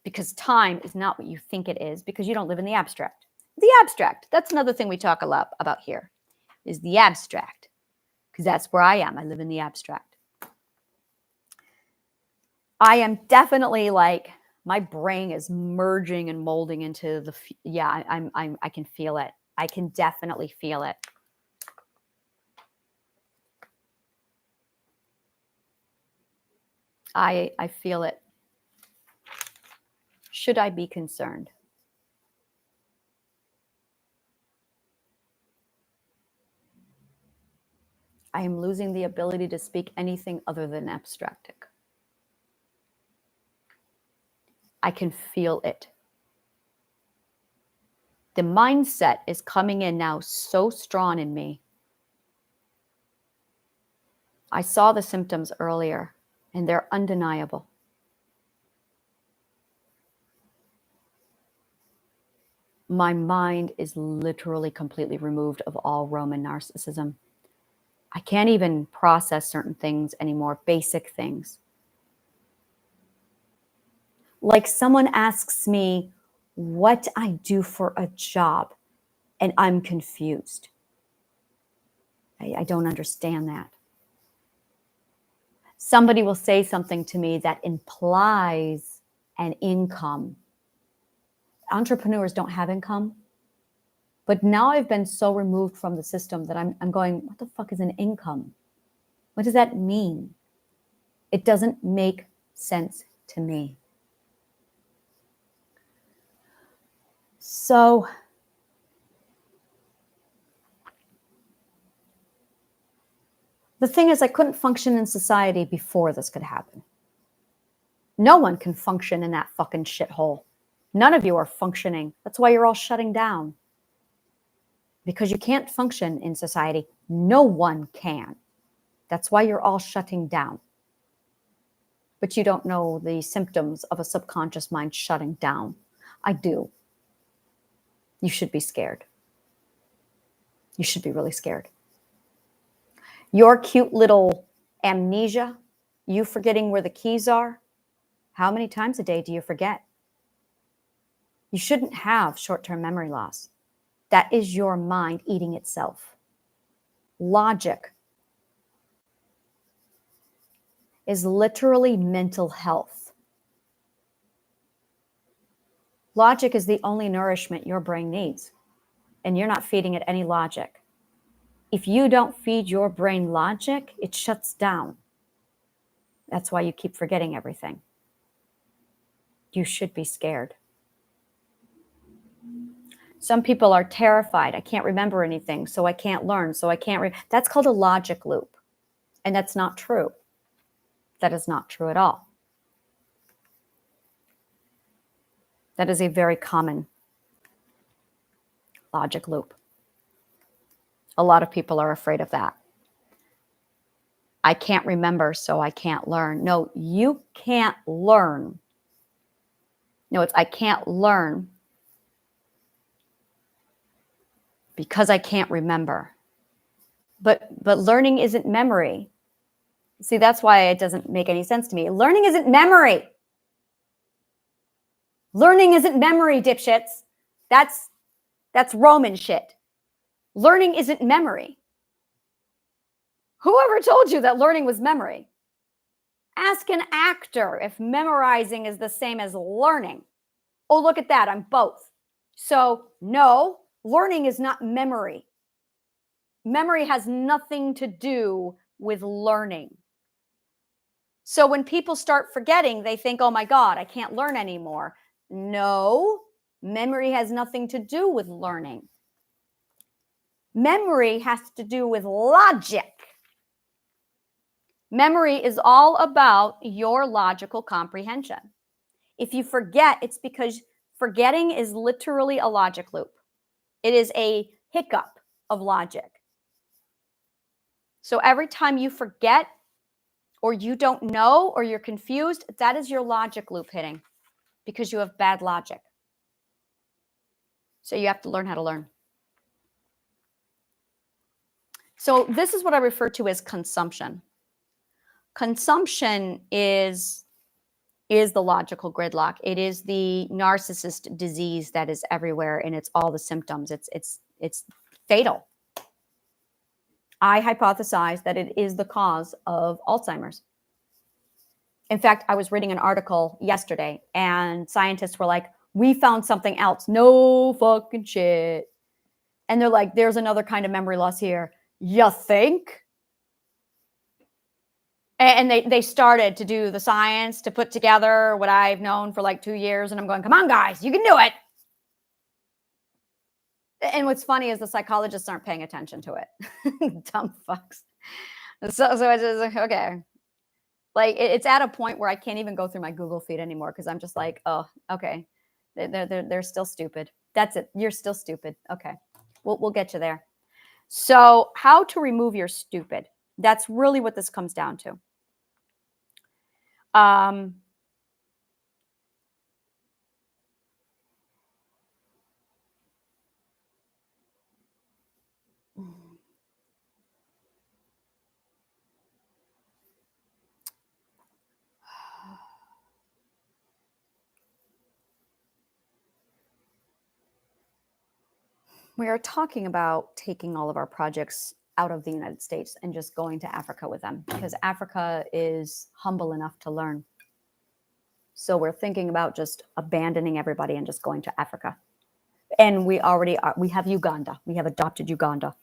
Because time is not what you think it is. Because you don't live in the abstract. The abstract, that's another thing we talk a lot about here, is the abstract. Because that's where I am. I live in the abstract. I am definitely like My brain is merging and molding into I can feel it. I can definitely feel it. I feel it. Should I be concerned? I am losing the ability to speak anything other than abstractic. I can feel it. The mindset is coming in now so strong in me. I saw the symptoms earlier, and they're undeniable. My mind is literally completely removed of all Roman narcissism. I can't even process certain things anymore, basic things. Like someone asks me what I do for a job, and I'm confused. I don't understand that. Somebody will say something to me that implies an income. Entrepreneurs don't have income. But now I've been so removed from the system that I'm going, what the fuck is an income? What does that mean? It doesn't make sense to me. So the thing is, I couldn't function in society before this could happen. No one can function in that fucking shithole. None of you are functioning. That's why you're all shutting down. Because you can't function in society. No one can. That's why you're all shutting down. But you don't know the symptoms of a subconscious mind shutting down. I do. You should be scared. You should be really scared. Your cute little amnesia, you forgetting where the keys are, how many times a day do you forget? You shouldn't have short-term memory loss. That is your mind eating itself. Logic is literally mental health. Logic is the only nourishment your brain needs, and you're not feeding it any logic. If you don't feed your brain logic, it shuts down. That's why you keep forgetting everything. You should be scared. Some people are terrified. I can't remember anything, so I can't learn, so I can't. That's called a logic loop. And that's not true. That is not true at all. That is a very common logic loop. A lot of people are afraid of that. I can't remember, so I can't learn. No, you can't learn. No, it's I can't learn because I can't remember. But learning isn't memory. See, that's why it doesn't make any sense to me. Learning isn't memory. Learning isn't memory, dipshits. That's Roman shit. Learning isn't memory. Whoever told you that learning was memory? Ask an actor if memorizing is the same as learning. Oh, look at that. I'm both. So, no, learning is not memory. Memory has nothing to do with learning. So when people start forgetting, they think, oh my God, I can't learn anymore. No, memory has nothing to do with learning. Memory has to do with logic. Memory is all about your logical comprehension. If you forget, it's because forgetting is literally a logic loop. It is a hiccup of logic. So every time you forget, or you don't know, or you're confused, that is your logic loop hitting because you have bad logic. So you have to learn how to learn. So this is what I refer to as consumption. Consumption is the logical gridlock. It is the narcissist disease that is everywhere, and it's all the symptoms. It's fatal. I hypothesize that it is the cause of Alzheimer's. In fact, I was reading an article yesterday and scientists were like, we found something else. No fucking shit. And they're like, there's another kind of memory loss here. You think? And they started to do the science to put together what I've known for like 2 years. And I'm going, come on, guys, you can do it. And what's funny is the psychologists aren't paying attention to it. Dumb fucks. So it's like, okay. Like it's at a point where I can't even go through my Google feed anymore because I'm just like, oh, okay. They're still stupid. That's it. You're still stupid. Okay. We'll get you there. So how to remove your stupid. That's really what this comes down to. We are talking about taking all of our projects out of the United States and just going to Africa with them because Africa is humble enough to learn. So we're thinking about just abandoning everybody and just going to Africa. And we already are. We have Uganda. We have adopted Uganda.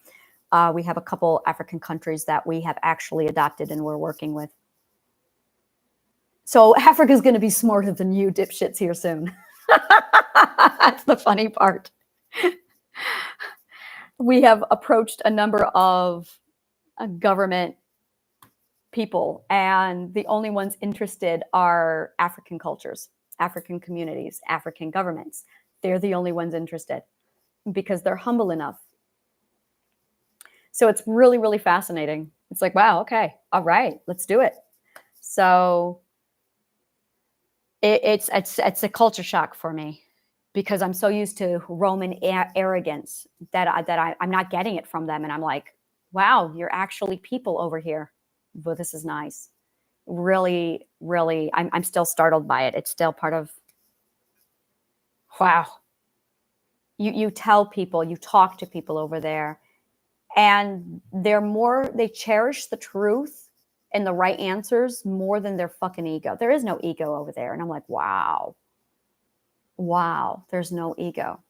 We have a couple African countries that we have actually adopted and we're working with. So Africa is going to be smarter than you dipshits here soon. That's the funny part. We have approached a number of government people, and the only ones interested are African cultures, African communities, African governments. They're the only ones interested because they're humble enough. So it's really, really fascinating. It's like, wow, okay, all right, let's do it. So it's a culture shock for me because I'm so used to Roman arrogance that I'm not getting it from them. And I'm like, wow, you're actually people over here. But this is nice. Really, really, I'm still startled by it. It's still part of, wow. You tell people, you talk to people over there, and they cherish the truth and the right answers more than their fucking ego. There is no ego over there. And I'm like, wow, there's no ego.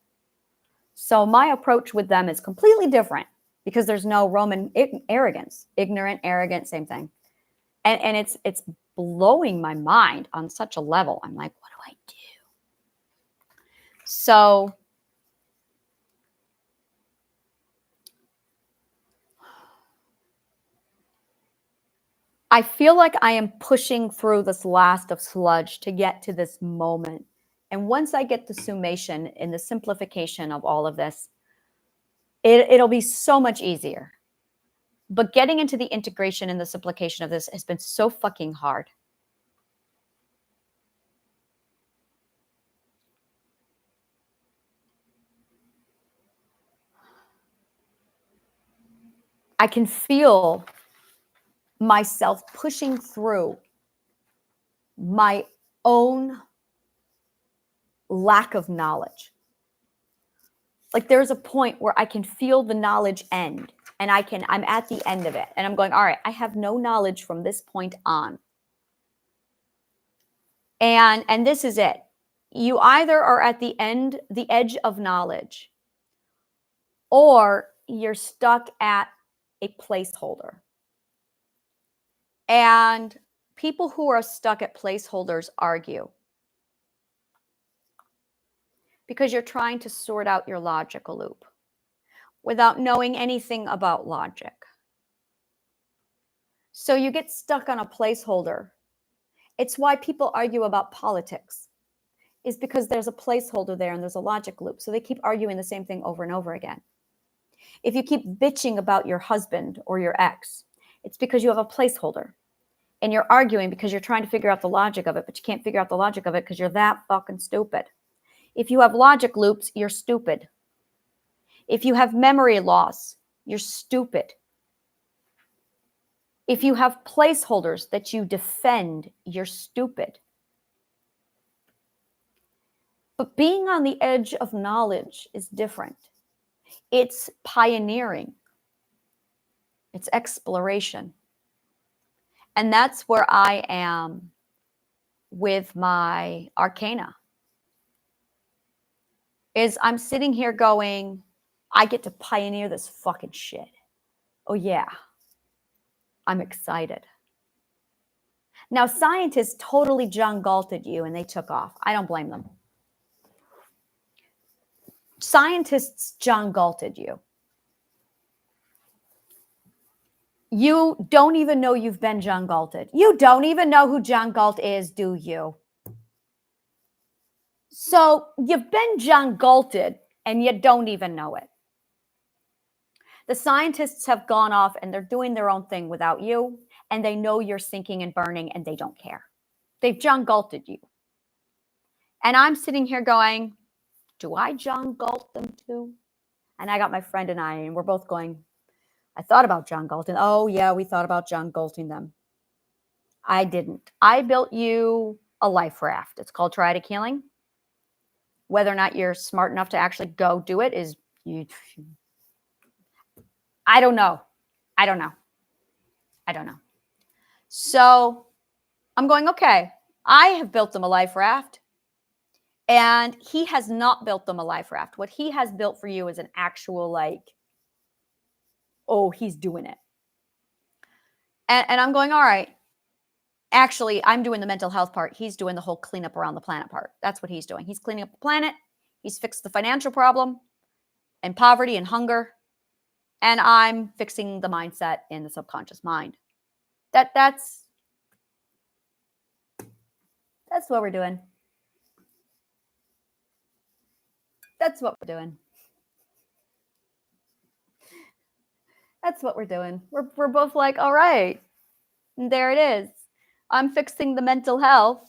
So my approach with them is completely different because there's no Roman arrogance, ignorant, arrogant, same thing. And it's blowing my mind on such a level. I'm like, what do I do? So I feel like I am pushing through this last of sludge to get to this moment. And once I get the summation and the simplification of all of this, it'll be so much easier. But getting into the integration and the simplification of this has been so fucking hard. I can feel myself pushing through my own lack of knowledge. Like there's a point where I can feel the knowledge end and I'm at the end of it and I'm going, all right, I have no knowledge from this point on. And this is it. You either are at the end, the edge of knowledge, or you're stuck at a placeholder. And people who are stuck at placeholders argue because you're trying to sort out your logical loop without knowing anything about logic. So you get stuck on a placeholder. It's why people argue about politics, is because there's a placeholder there and there's a logic loop. So they keep arguing the same thing over and over again. If you keep bitching about your husband or your ex, it's because you have a placeholder and you're arguing because you're trying to figure out the logic of it, but you can't figure out the logic of it because you're that fucking stupid. If you have logic loops, you're stupid. If you have memory loss, you're stupid. If you have placeholders that you defend, you're stupid. But being on the edge of knowledge is different. It's pioneering. It's exploration. And that's where I am with my arcana is I'm sitting here going, I get to pioneer this fucking shit. Oh yeah, I'm excited. Now, scientists totally John Galted you and they took off. I don't blame them. Scientists John Galted you. You don't even know you've been John Galted. You don't even know who John Galt is, do you? So you've been John Galted and you don't even know it. The scientists have gone off and they're doing their own thing without you, and they know you're sinking and burning and they don't care. They've John Galted you. And I'm sitting here going, do I John Galt them too? And I got my friend and we're both going, I thought about John Galting. Oh, yeah, we thought about John Galting them. I didn't. I built you a life raft. It's called Triadic Healing. Whether or not you're smart enough to actually go do it is you. I don't know. I don't know. I don't know. So I'm going, okay, I have built them a life raft. And he has not built them a life raft. What he has built for you is an actual, like, oh, he's doing it. And I'm going, all right. Actually, I'm doing the mental health part. He's doing the whole cleanup around the planet part. That's what he's doing. He's cleaning up the planet. He's fixed the financial problem and poverty and hunger. And I'm fixing the mindset in the subconscious mind. That's what we're doing. That's what we're doing. That's what we're doing. We're both like, all right, there it is. I'm fixing the mental health,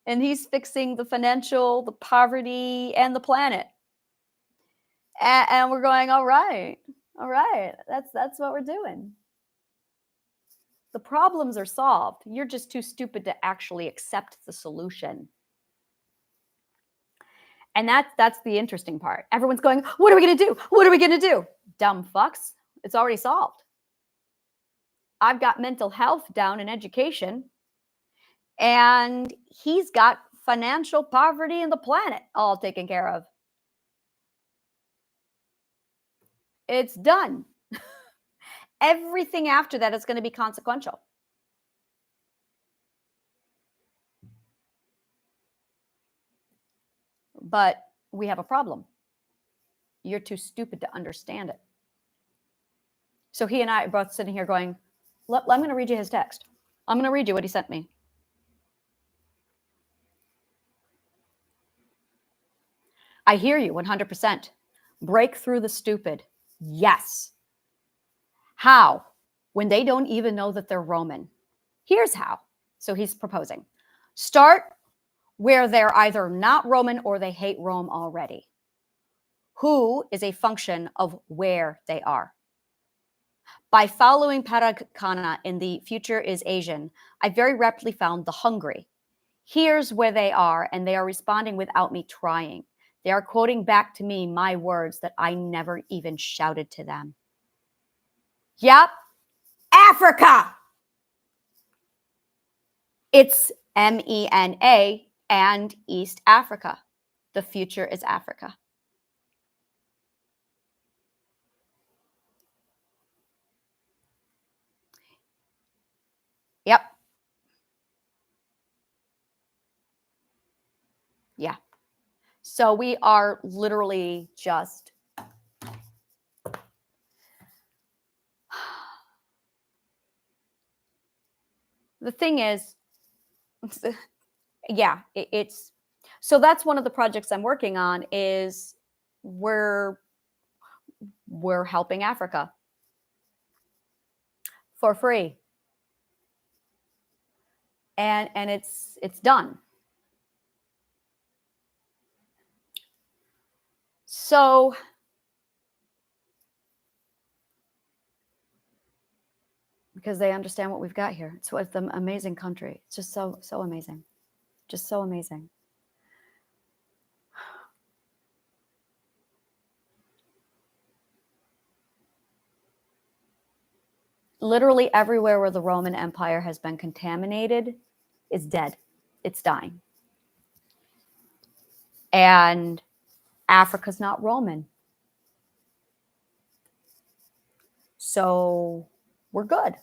and he's fixing the financial, the poverty, and the planet. And we're going, all right. That's what we're doing. The problems are solved. You're just too stupid to actually accept the solution. And that's the interesting part. Everyone's going, what are we going to do? What are we going to do? Dumb fucks. It's already solved. I've got mental health down in education, and he's got financial poverty and the planet all taken care of. It's done. Everything after that is going to be consequential. But we have a problem. You're too stupid to understand it. So he and I are both sitting here going, I'm going to read you his text. I'm going to read you what he sent me. I hear you 100%. Break through the stupid. Yes. How? When they don't even know that they're Roman. Here's how. So he's proposing. Start where they're either not Roman or they hate Rome already. Who is a function of where they are. By following Paragkana in the future is Asian, I very rapidly found the hungry. Here's where they are, and they are responding without me trying. They are quoting back to me my words that I never even shouted to them. Yep, Africa. It's MENA and East Africa. The future is Africa. Yep. Yeah. So we are literally just the thing is, yeah, it's so that's one of the projects I'm working on is we're helping Africa for free. And it's done. So because they understand what we've got here. It's an amazing country. It's just so amazing. Just so amazing. Literally everywhere where the Roman Empire has been contaminated is dead. It's dying. And Africa's not Roman. So we're good.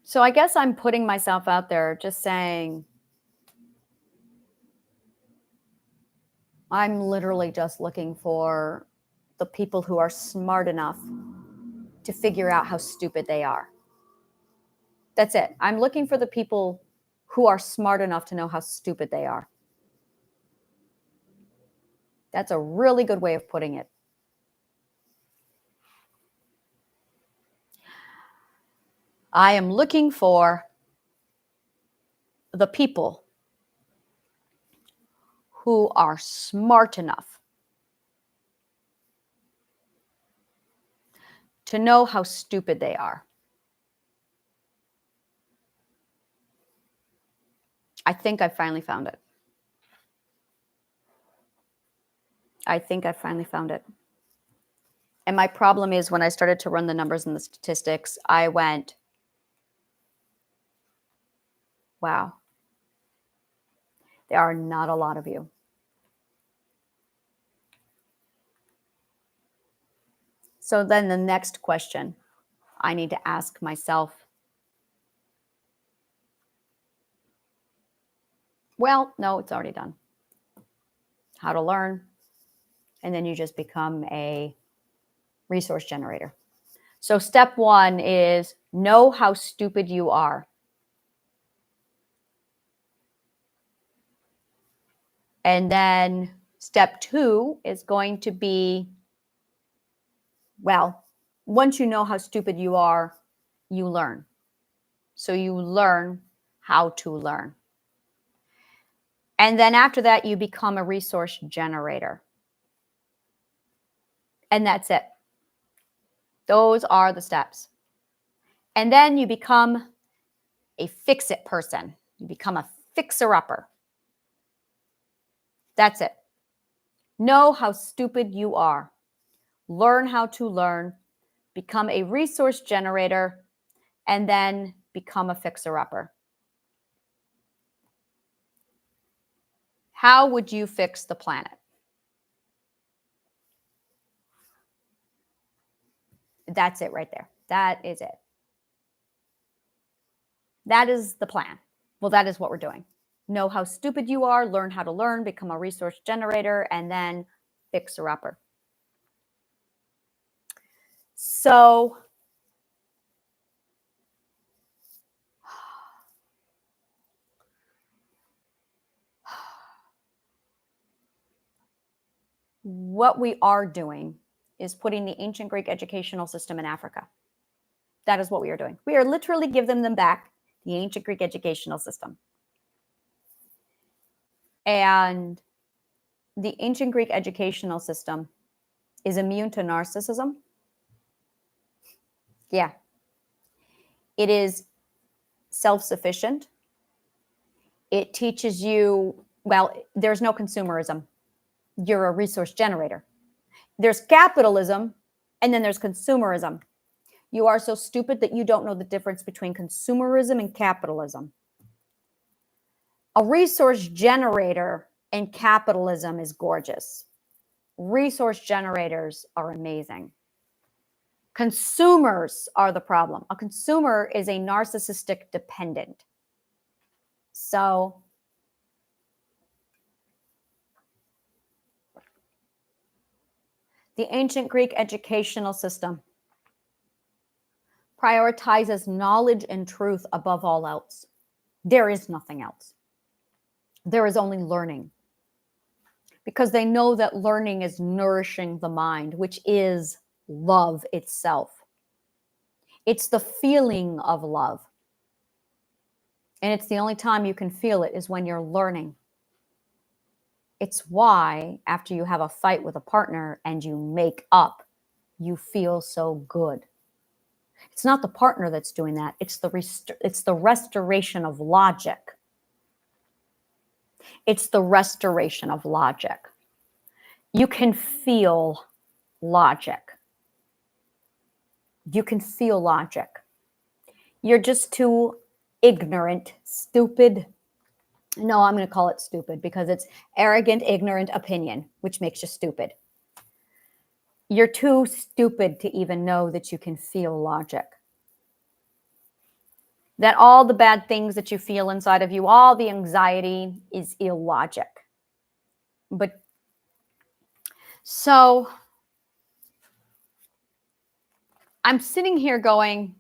So I guess I'm putting myself out there just saying, I'm literally just looking for the people who are smart enough to figure out how stupid they are. That's it. I'm looking for the people who are smart enough to know how stupid they are. That's a really good way of putting it. I am looking for the people who are smart enough to know how stupid they are. I think I finally found it. I think I finally found it. And my problem is when I started to run the numbers and the statistics, I went, wow, there are not a lot of you. So then the next question I need to ask myself, well, no, it's already done. How to learn. And then you just become a resource generator. So step one is know how stupid you are. And then step two is going to be, well, once you know how stupid you are, you learn. So you learn how to learn. And then after that, you become a resource generator. And that's it. Those are the steps. And then you become a fix-it person. You become a fixer-upper. That's it. Know how stupid you are. Learn how to learn. Become a resource generator. And then become a fixer-upper. How would you fix the planet? That's it right there. That is it. That is the plan. Well, that is what we're doing. Know how stupid you are, learn how to learn, become a resource generator, and then fixer-upper. So what we are doing is putting the ancient Greek educational system in Africa. That is what we are doing. We are literally giving them back the ancient Greek educational system. And the ancient Greek educational system is immune to narcissism. Yeah. It is self-sufficient. It teaches you, well, there's no consumerism. You're a resource generator. There's capitalism, and then there's consumerism. You are so stupid that you don't know the difference between consumerism and capitalism. A resource generator and capitalism is gorgeous. Resource generators are amazing. Consumers are the problem. A consumer is a narcissistic dependent. So the ancient Greek educational system prioritizes knowledge and truth above all else. There is nothing else. There is only learning. Because they know that learning is nourishing the mind, which is love itself. It's the feeling of love. And it's the only time you can feel it is when you're learning. It's why after you have a fight with a partner and you make up, you feel so good. It's not the partner that's doing that. It's the restoration of logic. It's the restoration of logic. You can feel logic. You can feel logic. You're just too ignorant, stupid. No, I'm going to call it stupid because it's arrogant, ignorant opinion, which makes you stupid. You're too stupid to even know that you can feel logic. That all the bad things that you feel inside of you, all the anxiety is illogic. But so I'm sitting here going,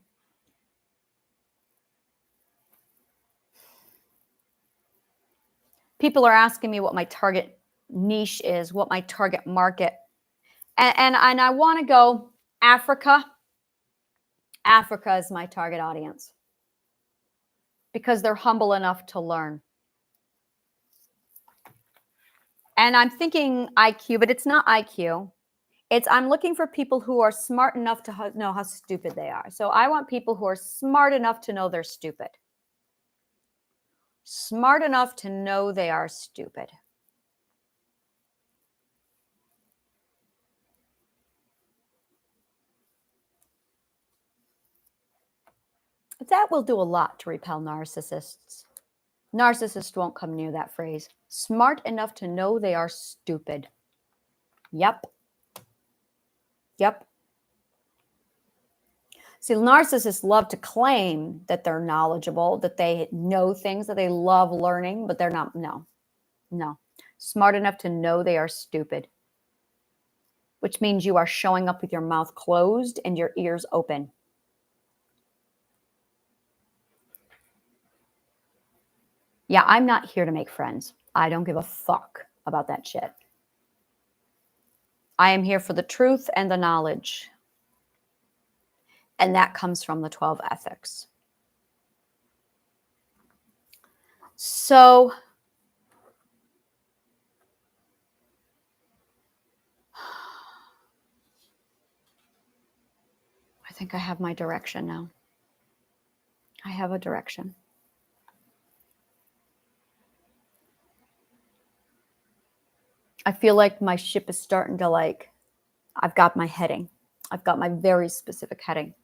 people are asking me what my target niche is, what my target market. And I want to go Africa. Africa is my target audience because they're humble enough to learn. And I'm thinking IQ, but it's not IQ. I'm looking for people who are smart enough to know how stupid they are. So I want people who are smart enough to know they're stupid. Smart enough to know they are stupid. That will do a lot to repel narcissists. Narcissists won't come near that phrase. Smart enough to know they are stupid. Yep. Yep. See, narcissists love to claim that they're knowledgeable, that they know things, that they love learning, but they're not. No. Smart enough to know they are stupid, which means you are showing up with your mouth closed and your ears open. Yeah, I'm not here to make friends. I don't give a fuck about that shit. I am here for the truth and the knowledge. And that comes from the 12 ethics. So I think I have my direction now. I have a direction. I feel like my ship is starting to I've got my heading. I've got my very specific heading.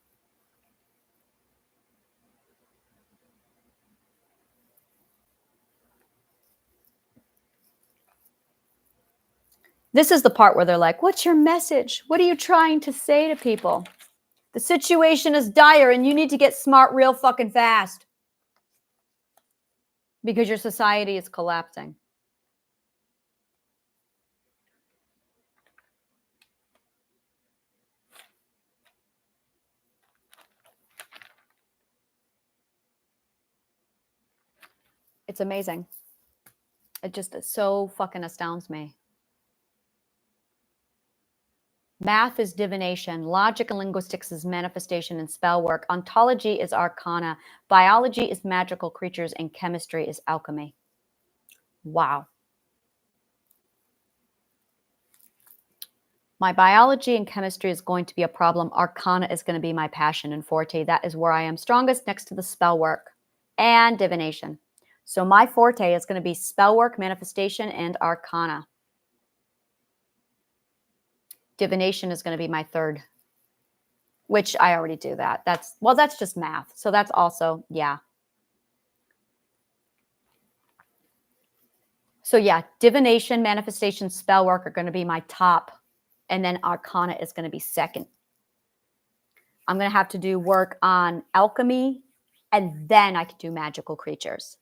This is the part where they're like, what's your message? What are you trying to say to people? The situation is dire and you need to get smart real fucking fast because your society is collapsing. It's amazing. It just so fucking astounds me. Math is divination. Logic and linguistics is manifestation and spell work. Ontology is arcana. Biology is magical creatures. And chemistry is alchemy. Wow. My biology and chemistry is going to be a problem. Arcana is going to be my passion and forte. That is where I am strongest, next to the spell work and divination. So my forte is going to be spell work, manifestation, and arcana. Divination is going to be my third, which I already do that. That's just math. So that's also, yeah. So yeah, divination, manifestation, spell work are going to be my top. And then arcana is going to be second. I'm going to have to do work on alchemy, and then I can do magical creatures.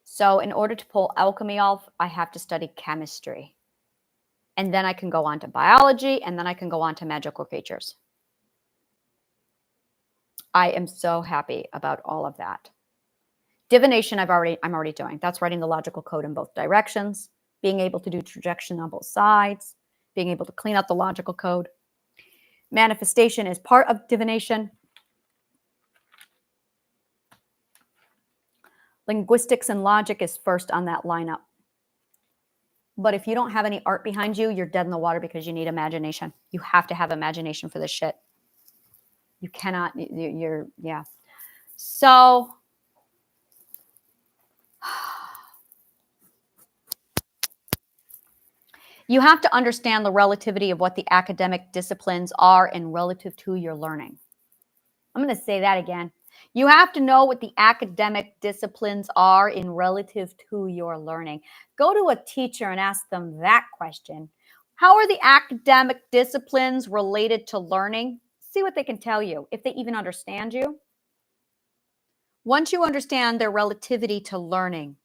So in order to pull alchemy off, I have to study chemistry. And then I can go on to biology, and then I can go on to magical creatures. I am so happy about all of that. Divination, I'm already doing. That's writing the logical code in both directions, being able to do projection on both sides, being able to clean up the logical code. Manifestation is part of divination. Linguistics and logic is first on that lineup. But if you don't have any art behind you, you're dead in the water because you need imagination. You have to have imagination for this shit. You cannot, yeah. So, You have to understand the relativity of what the academic disciplines are and relative to your learning. I'm going to say that again. You have to know what the academic disciplines are in relative to your learning. Go to a teacher and ask them that question. How are the academic disciplines related to learning? See what they can tell you, if they even understand you. Once you understand their relativity to learning,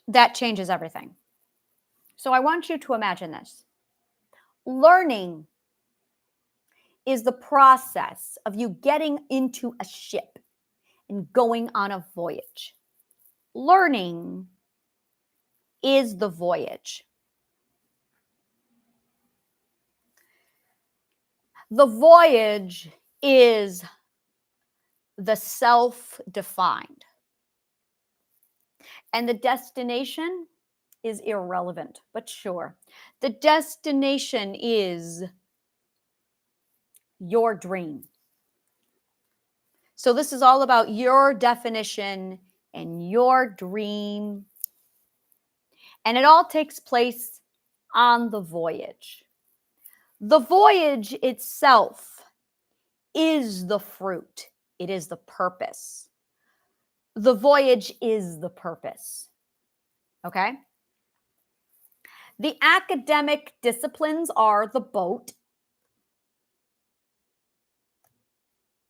that changes everything. So I want you to imagine this. Learning is the process of you getting into a ship and going on a voyage. Learning is the voyage. The voyage is the self-defined. And the destination is irrelevant, but sure. The destination is your dream. So this is all about your definition and your dream. And it all takes place on the voyage. The voyage itself is the fruit. It is the purpose. The voyage is the purpose. Okay? The academic disciplines are the boat.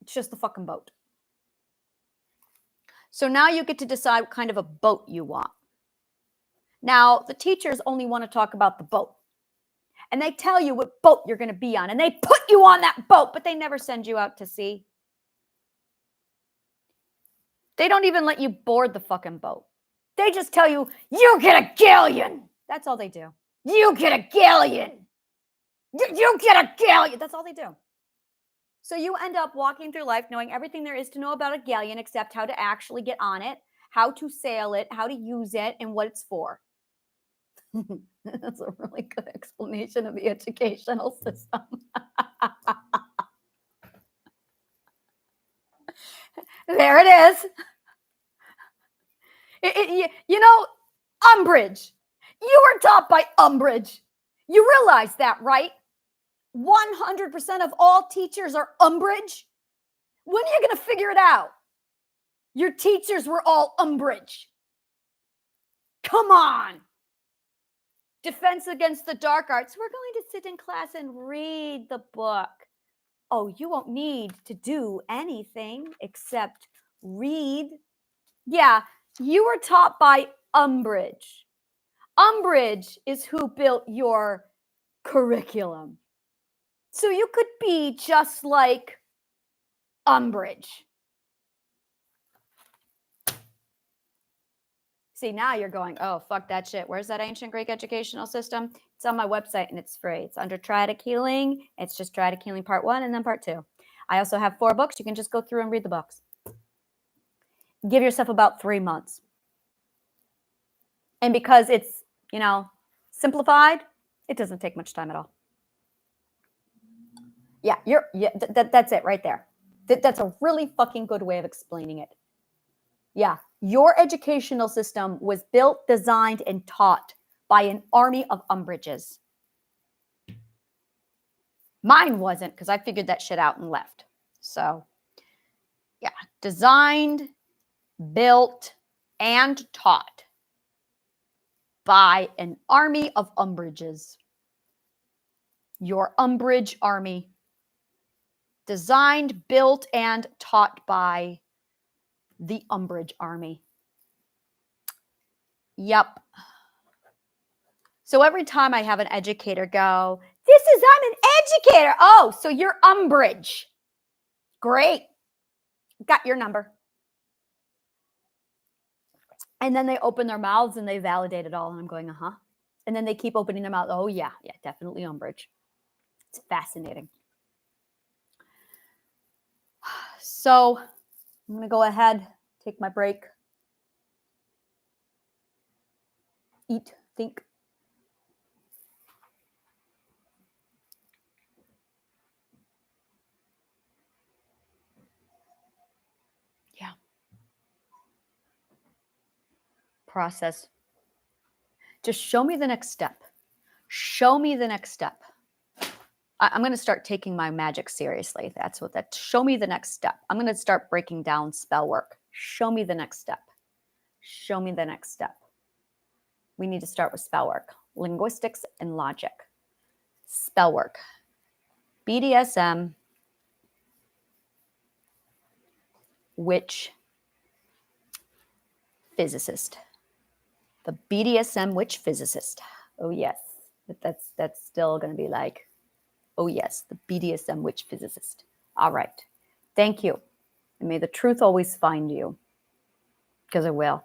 It's just the fucking boat. So now you get to decide what kind of a boat you want. Now, the teachers only want to talk about the boat. And they tell you what boat you're going to be on. And they put you on that boat, but they never send you out to sea. They don't even let you board the fucking boat. They just tell you, you get a galleon. That's all they do. You get a galleon. You get a galleon. That's all they do. So you end up walking through life knowing everything there is to know about a galleon except how to actually get on it, how to sail it, how to use it, and what it's for. That's a really good explanation of the educational system. There it is. You know, Umbridge. You were taught by Umbridge. You realize that, right? 100% of all teachers are Umbridge. When are you going to figure it out? Your teachers were all Umbridge. Come on. Defense Against the Dark Arts. We're going to sit in class and read the book. Oh, you won't need to do anything except read. Yeah, you were taught by Umbridge. Umbridge is who built your curriculum. So you could be just like Umbridge. See, now you're going, oh, fuck that shit. Where's that ancient Greek educational system? It's on my website and it's free. It's under Triadic Healing. It's just Triadic Healing Part 1 and then Part 2. I also have 4 books. You can just go through and read the books. Give yourself about 3 months. And because it's, simplified, it doesn't take much time at all. Yeah, that's it right there. That's a really fucking good way of explaining it. Yeah, your educational system was built, designed, and taught by an army of Umbridges. Mine wasn't, because I figured that shit out and left. So, yeah, designed, built, and taught by an army of Umbridges. Your Umbridge army. Designed, built, and taught by the Umbridge army. Yep. So every time I have an educator go, I'm an educator. Oh, so you're Umbridge. Great. Got your number. And then they open their mouths and they validate it all. And I'm going, uh-huh. And then they keep opening their mouth. Oh, yeah, definitely Umbridge. It's fascinating. So I'm going to go ahead, take my break, eat, think. Yeah. Process. Just show me the next step. Show me the next step. I'm going to start taking my magic seriously. That's what that. Show me the next step. I'm going to start breaking down spell work. Show me the next step. Show me the next step. We need to start with spell work, linguistics and logic. Spell work. BDSM, witch, physicist. The BDSM witch physicist. Oh yes, but that's still going to be like, oh yes, the BDSM witch physicist. All right. Thank you. And may the truth always find you, because it will.